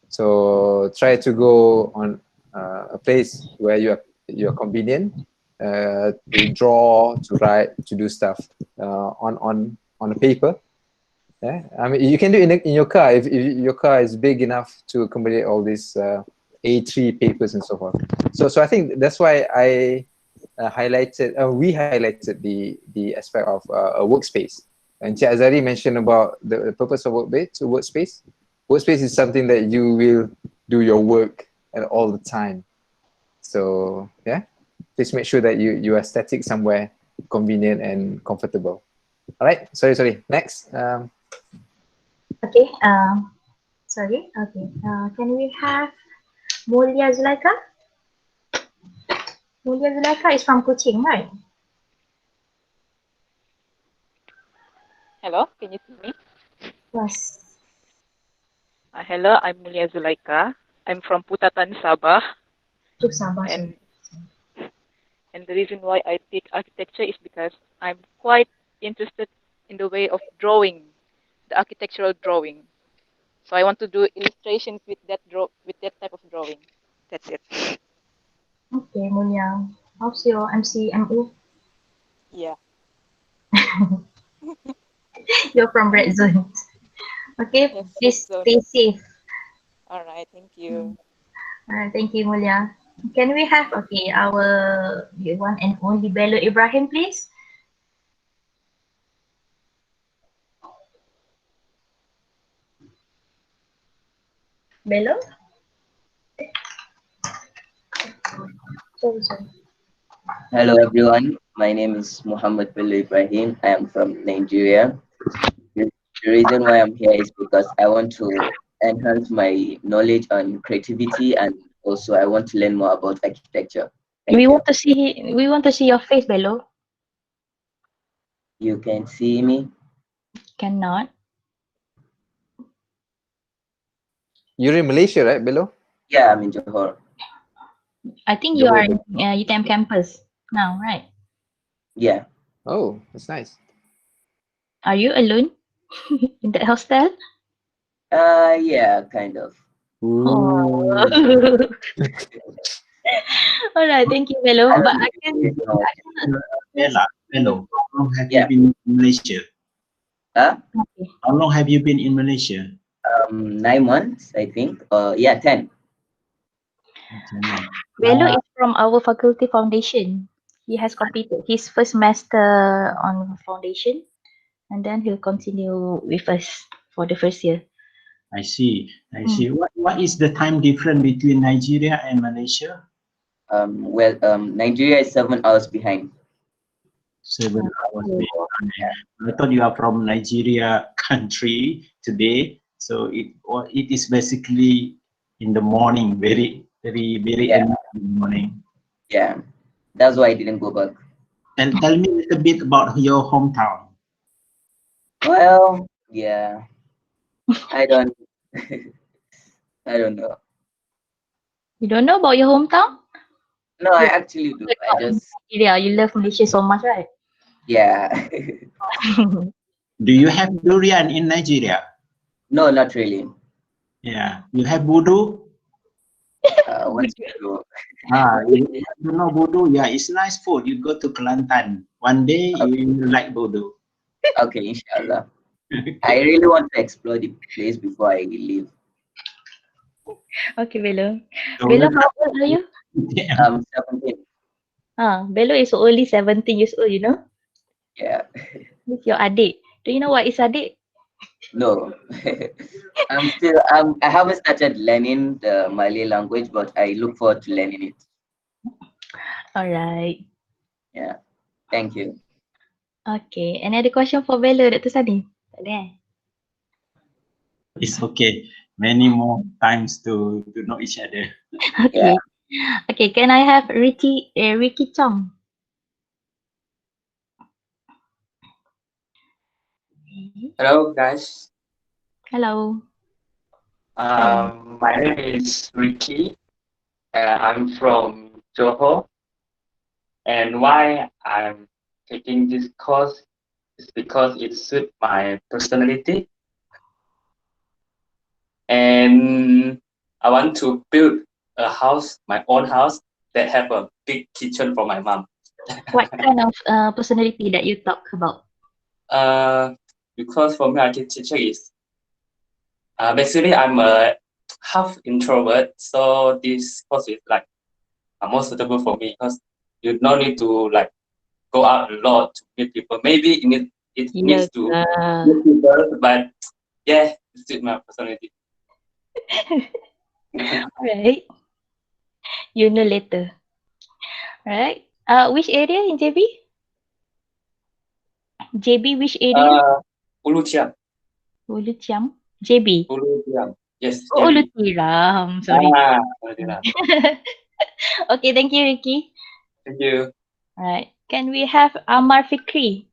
So try to go on a place where you're convenient to draw, to write, to do stuff on a paper. Yeah, I mean you can do it in your car if your car is big enough to accommodate all these A3 papers and so forth. So I think that's why I we highlighted the aspect of a workspace. And Cik Azari mentioned about the purpose of workspace. Workspace is something that you will do your work at all the time. So yeah, please make sure that you are static somewhere convenient and comfortable. All right, sorry. Next. Okay. Sorry. Okay. Can we have Mulia Zulaika? Mulia Zulaika is from Kuching, right? Hello, can you hear me? Yes. Hello, I'm Mulia Zulaika. I'm from Putatan, Sabah. Sabah. And the reason why I pick architecture is because I'm quite interested in the way of drawing, the architectural drawing. So I want to do illustrations with that type of drawing. That's it. Okay, Mulia. How's your MCMU? Yeah. You're from red zone. Okay, Yes, please red zone. stay safe. All right, thank you. Thank you, Mulia. Can we have our one and only Bello Ibrahim, please? Bello? Sorry. Hello everyone, my name is Muhammad Bello Ibrahim. I am from Nigeria. The reason why I'm here is because I want to enhance my knowledge on creativity and also I want to learn more about architecture. We want to see. We want to see your face, Bello. You can see me. Cannot. You're in Malaysia, right, Bello? Yeah, I'm in Johor. I think you Johor. are in UTM campus now, right? Yeah. Oh, that's nice. Are you alone in that hostel? Yeah, kind of. Oh. All right, thank you, Bello. But I can. Bello, how long have Yeah. you been in Malaysia? Huh? How long have you been in Malaysia? 9 months, I think. Yeah, 10. Bello is from our faculty foundation. He has completed his first semester on foundation, and then he'll continue with us for the first year. I see. What is the time difference between Nigeria and Malaysia? Well, Nigeria is 7 hours behind. 7 hours behind. I thought you are from Nigeria country today, so it is basically in the morning, very early in the morning. Yeah, that's why I didn't go back. And tell me a little bit about your hometown. Well, yeah, I don't, I don't know. You don't know about your hometown? No, I actually do. I just, Yeah, you love Malaysia so much, right? yeah. Do you have durian in Nigeria? No, not really. Yeah, you have budu. What's budu? You don't know budu? Yeah, it's nice food. You go to Kelantan one day, you will like budu. Okay, inshallah. I really want to explore the place before I leave. Okay, Bello. Bello, how old are you? I'm 17. Bello is only 17 years old, you know? Yeah. He's your adik. Do you know what is adik? No. I haven't started learning the Malay language, but I look forward to learning it. All right. Yeah. Thank you. Okay. Any other question for Bello, Dr. Sani? Tak ada eh? It's okay. Many more times to know each other. Okay. Okay, can I have Ricky Chong? Hello, guys. Hello. My name is Ricky. I'm from Johor. And why I'm taking this course is because it suits my personality. And I want to build a house, my own house, that have a big kitchen for my mom. What kind of personality that you talk about? Because for me, architecture is basically I'm a half introvert, so this course is like more suitable for me because you don't need to like go out a lot to meet people. Maybe it needs to meet people, but yeah, it suits my personality. Alright. You know later. Alright. Which area in JB? JB, which area? Ulu Chiam. Ulu Chiam? JB? Ulu Chiam. Yes. Oh, Ulu JB. Tiram. Sorry. Ulu Tiram. Okay, thank you, Ricky. Thank you. Alright. Can we have Amar Fikri?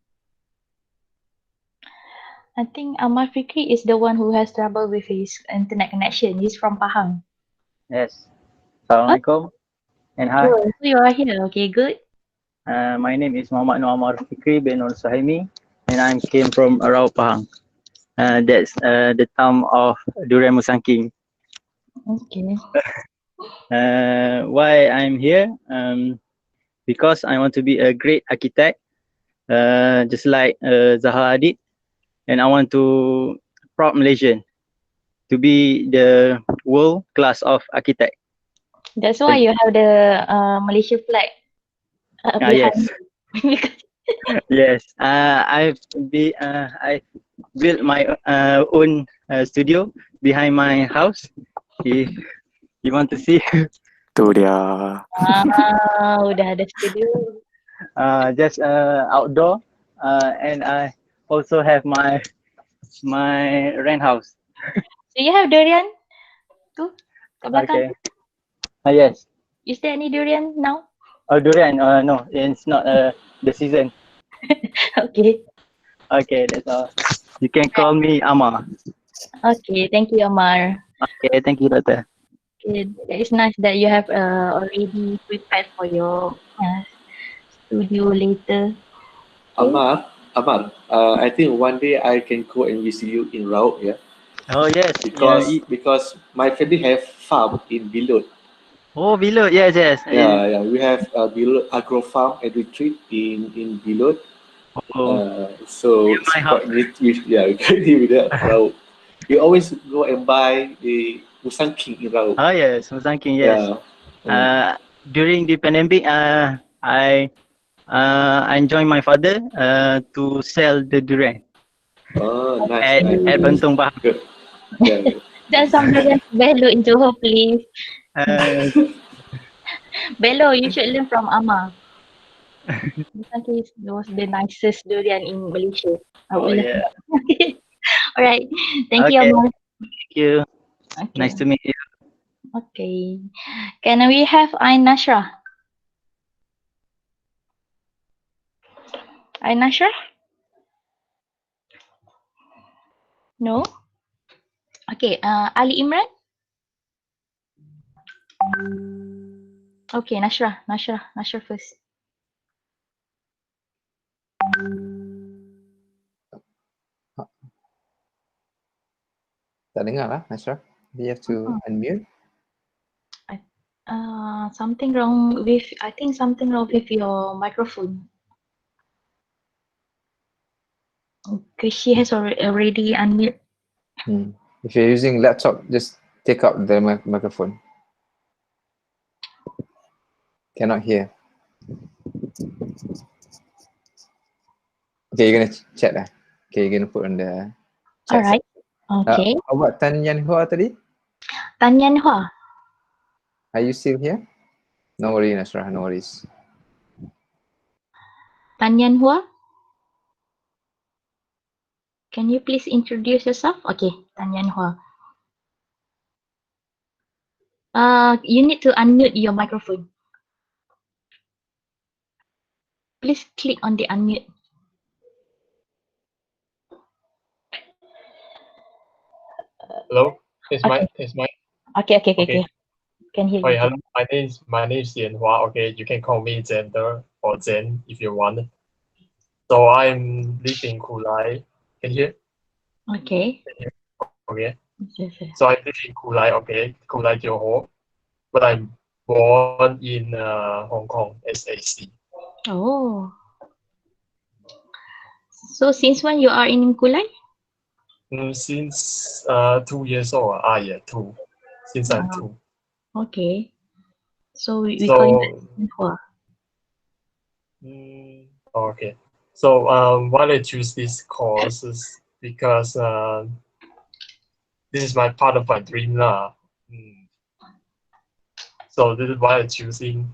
I think Amar Fikri is the one who has trouble with his internet connection. He's from Pahang. Yes. Assalamualaikum and hi. Oh, so you are here. Okay, good. My name is Muhammad Noamar Fikri bin Nur Sahimi and I came from Arau Pahang. That's the town of Durian Musangking. Okay. Why I'm here? Because I want to be a great architect, just like Zahra Hadid, and I want to proud Malaysian to be the world class of architect. That's why you have the Malaysia flag behind. Yes. Yes. I built my own studio behind my house. If you want to see. Tu dia. Udah ada studio. Just outdoor. And I also have my rent house. Do you have durian? Tu, kat belakang. Okay. Yes. Is there any durian now? Oh, durian. No, it's not the season. Okay. Okay, that's all. You can call me Ama. Okay, thank you, Amar. Okay, thank you, Doctor. Okay, it's nice that you have already prepared for your studio later. Okay. I think one day I can go and visit you in Rauk, yeah. Oh yes, Because my family have farm in Bilot. Oh, Bilot, yes, yes. Yeah. We have Bilot Agro Farm and Retreat in Bilot. Oh, So it's my quite neat with we can live with that Rauk. We always go and buy the Musang King in Rauk. Oh yes, Musang King, yes. Yeah. During the pandemic, I joined my father to sell the durian Oh, nice. at Bentong Bahang. Good. Yeah. Send some durian to Bello in Johor, please. Bello, you should learn from Ama. Musang was the nicest durian in Malaysia. I Oh would love yeah. that. All right. Thank you, Okay. Amar. Thank you. Okay. Nice to meet you. Okay. Can we have Ain Nashra? Ain Nashra? No? Okay. Ali Imran? Okay, Nashra first. Tak dengar lah, Nasra. You have to unmute. Something wrong with, I think something wrong with your microphone. Okay, she has already unmute. If you're using laptop, just take out the microphone. Cannot hear. Okay, you're gonna chat lah. Okay, you're gonna put on the chat. Alright. Okay. Awak Tan Yan Hua tadi? Tan Yan Hua. Are you still here? No worries, Nasrah, no worries. Tan Yan Hua? Can you please introduce yourself? Okay, Tan Yan Hua. You need to unmute your microphone. Please click on the unmute. Hello, is my Okay. Okay. Can hear Hi, you. hello. My name is Yan Hua. Okay, you can call me Zender or Zen if you want. So I'm living in Kulai. Can you hear? Okay. Okay. So I live in Kulai. Okay, Kulai Johor, but I'm born in Hong Kong, SAC. Oh. So since when you are in Kulai? Since 2 years old. Yeah, 2. Since I'm 2. Okay. So we call you Yan Hua. Okay. So why I choose this course is because this is my part of my dream lah. So this is why I'm choosing,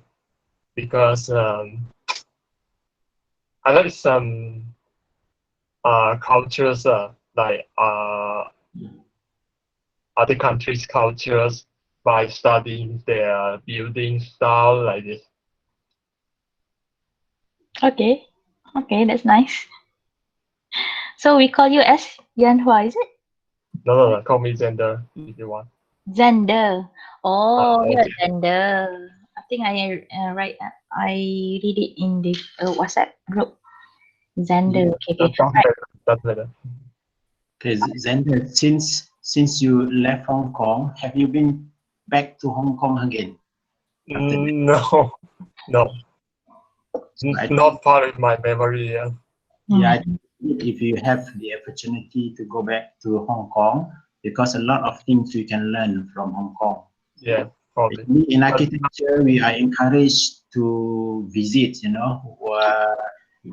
because I like some cultures like other countries' cultures by studying their building style like this. Okay. Okay, that's nice. So we call you as Yan Hua, is it? No, call me Zender if you want. Zender. Oh, Okay. you're Zender. I think I read it in the WhatsApp group. Zender. Okay. That's better. Okay, Xander, since you left Hong Kong, have you been back to Hong Kong again? No. Not part of my memory. Yeah. Yeah, I think if you have the opportunity to go back to Hong Kong, because a lot of things you can learn from Hong Kong. Yeah, probably. In architecture, we are encouraged to visit.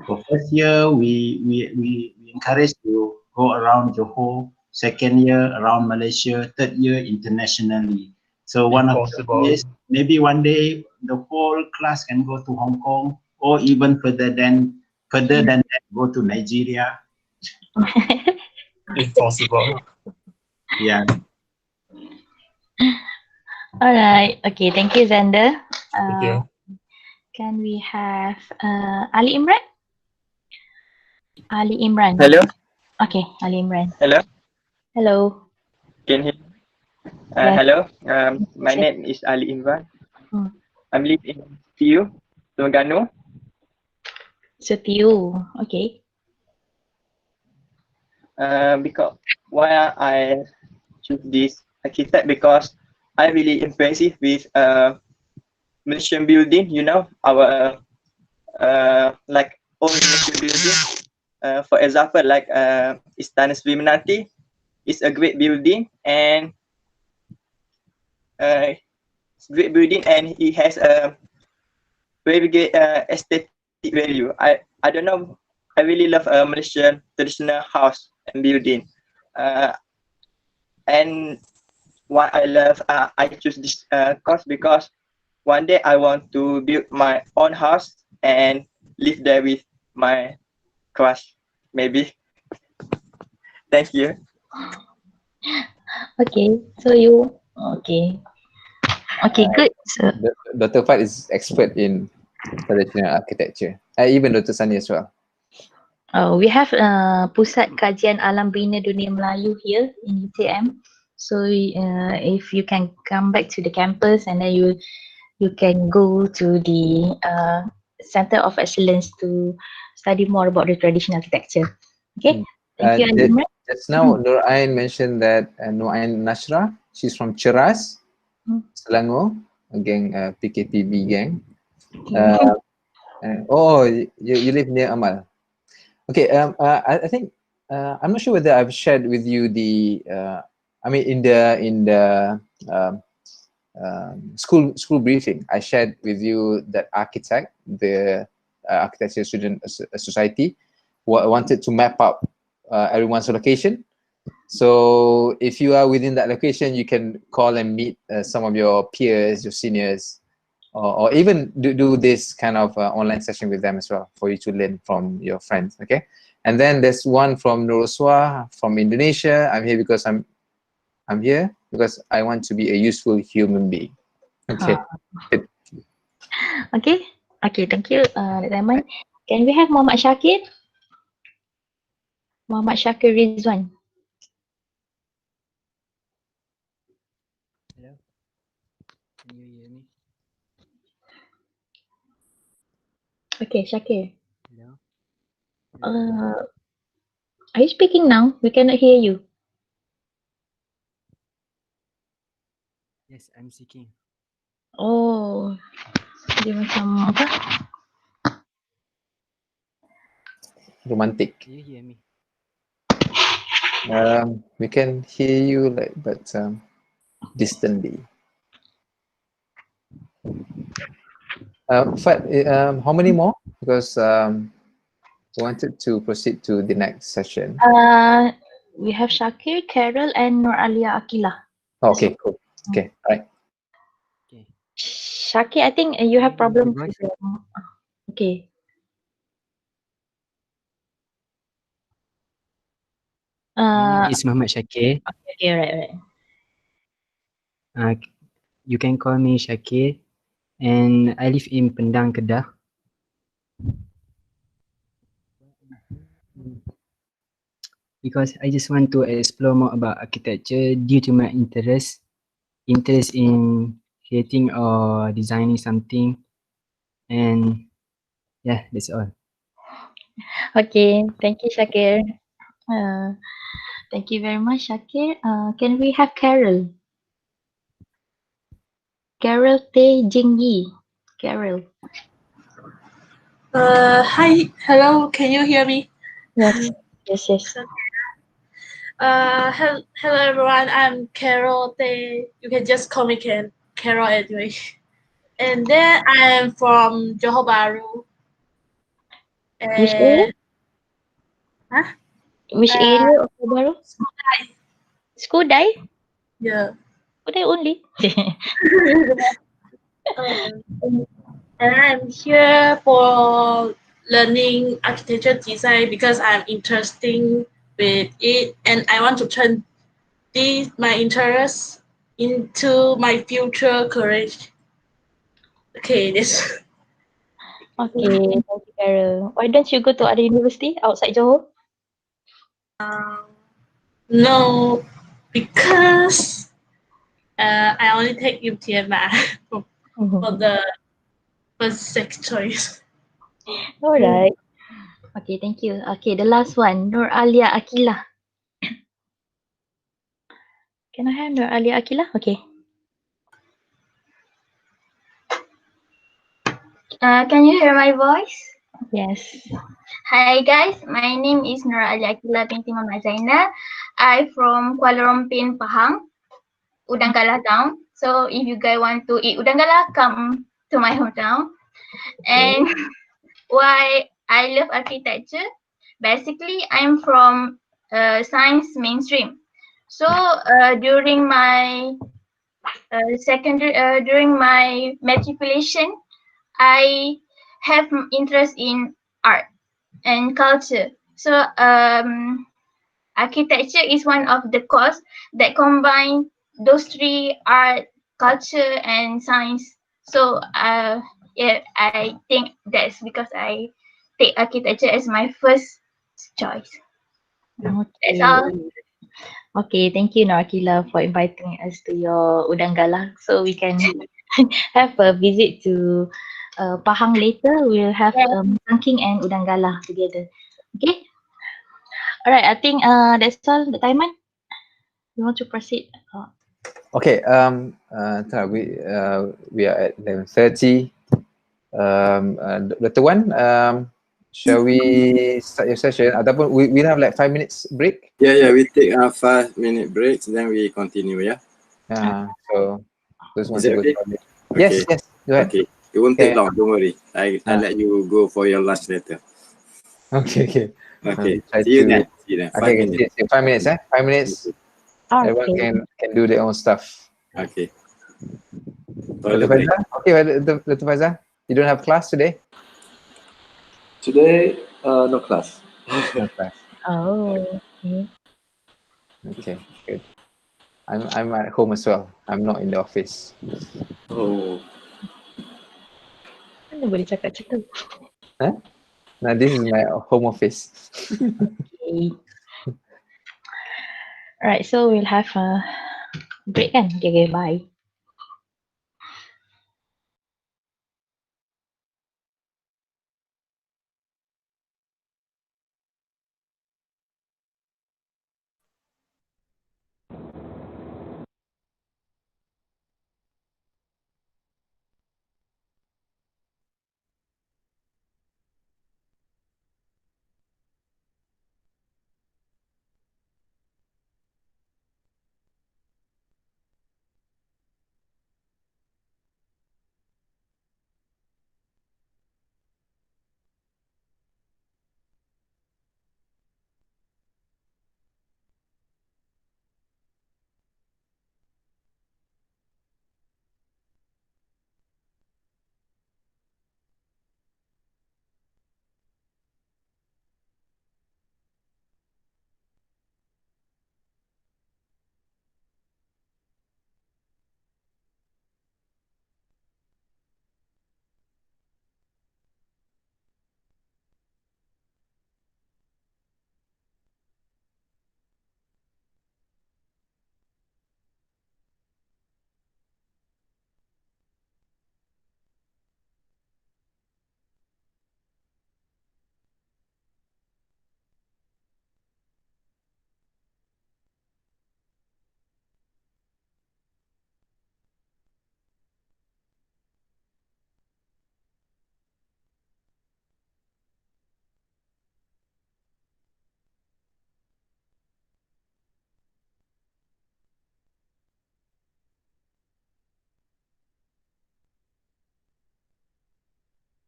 For first year, we encourage to go around Johor. Second year, around Malaysia. Third year, internationally. So one of the ways, maybe one day the whole class can go to Hong Kong, or even further than that, go to Nigeria. If possible. Yeah. All right. Okay. Thank you, Xander. Thank you. Can we have Ali Imran? Ali Imran. Hello. Okay, Ali Imran. Hello. Hello. Can you? Yes. Hello. My Yes. name is Ali Imran. Hmm. I'm living in Tiu, Terengganu. Setiu. Okay. Because why I choose this architect, because I really impressive with Malaysian building. You know, our like old Malaysian building. For example, like Istana Sriminati is a great building, and it's great building, and it has a very great aesthetic value. I don't know. I really love Malaysian traditional house and building. Uh, and why I love I choose this course because one day I want to build my own house and live there with my crush, maybe. Thank you. Okay. So you. Okay. Okay. Good. So. Dr. Fad is expert in traditional architecture. Even Dr. Sani as well. We have Pusat Kajian Alam Bina Dunia Melayu here in UTM. So if you can come back to the campus and then you can go to the Center of Excellence to study more about the traditional architecture. Okay, thank you, Imran. Just now, Nur Ain mentioned that Nur Ain Nashra, she's from Ceras, Selangor, gang PKPB gang. You live near Amal. Okay, I think I'm not sure whether I've shared with you the I mean in the school briefing I shared with you that architect, the architecture student society wanted to map out everyone's location. So if you are within that location, you can call and meet some of your peers, your seniors, or even do this kind of online session with them as well for you to learn from your friends. Okay, and then there's one from Nuroswa from Indonesia. I'm here because I'm here because I want to be a useful human being. Okay. Okay. Okay, thank you, Aiman. Can we have Muhammad Shakir? Muhammad Shakir Rizwan. Hello. Can you hear me? Okay, Shakir. Hello. Are you speaking now? We cannot hear you. Yes, I'm seeking. Oh, dia macam apa? Romantic. Can you hear me? We can hear you but distantly. Fat, how many more? Because we wanted to proceed to the next session. We have Shakir, Carol, and Nur Alia Akila. Okay, cool. Okay, all right. Shakir, I think you have problems with your. Okay. My name is Muhammad Shakir. Okay, right. You can call me Shakir, and I live in Pendang, Kedah. Because I just want to explore more about architecture due to my interest in creating or designing something, and yeah, that's all. Okay, thank you, Shakir. Thank you very much, Shakir. Can we have Carol? Carol Tay Jingyi. Carol. Hi, hello, can you hear me? Yes. Hello everyone, I'm Carol Tay. You can just call me Carol anyway. And then I'm from Johor Bahru. Which area? Huh? Which area of Johor Bahru? Skudai? Yeah. Skudai only. And I'm here for learning architecture design because I'm interested with it, and I want to turn my interest into my future career. Okay, this. Okay, thank you, Carol. Why don't you go to other university outside Johor? No, because I only take UTMR for the first sex choice. Alright. Okay, thank you. Okay, the last one, Nur Alia Akila. Can I have Nur Alia Akila? Okay. Can you hear my voice? Yes. Hi guys, my name is Nur Ali Akila binti Mama Zainal. I'm from Kuala Lumpur, Pahang, Udangala town. So if you guys want to eat Udangala, come to my hometown. And why I love architecture? Basically, I'm from science mainstream. So during my during my matriculation, I have interest in art and culture. So architecture is one of the course that combine those three: art, culture, and science. So yeah, I think that's because I take architecture as my first choice. That's Okay. all. Okay, thank you, Narkila, for inviting us to your Udangala, so we can have a visit to Pahang later. We'll have Tangking and Udangala together. Okay. All right. I think that's all. The Taiman, you want to proceed? Okay. We are at 11:30. Dr. Wan, shall we start your session? Ataupun we'll have like 5 minutes break. Yeah, we take a 5-minute break, then we continue, yeah? So those want Is to it go okay? to toilet. Yes, go ahead. Okay, it won't take long, don't worry. I'll let you go for your lunch later. Okay. Okay, Try see you to- then. 5 Okay, minutes. 5 minutes, 5 minutes. Everyone can do their own stuff. Okay. Dr. Toilet break. Faizal? Okay, Dr. Faizal, you don't have class today? Today, no class. No class. Oh, okay. Okay, good. I'm at home as well. I'm not in the office. Oh. Mana boleh cakap macam tu? Huh? Now this is my home office. Okay. Alright, so we'll have a break kan? Okay, bye.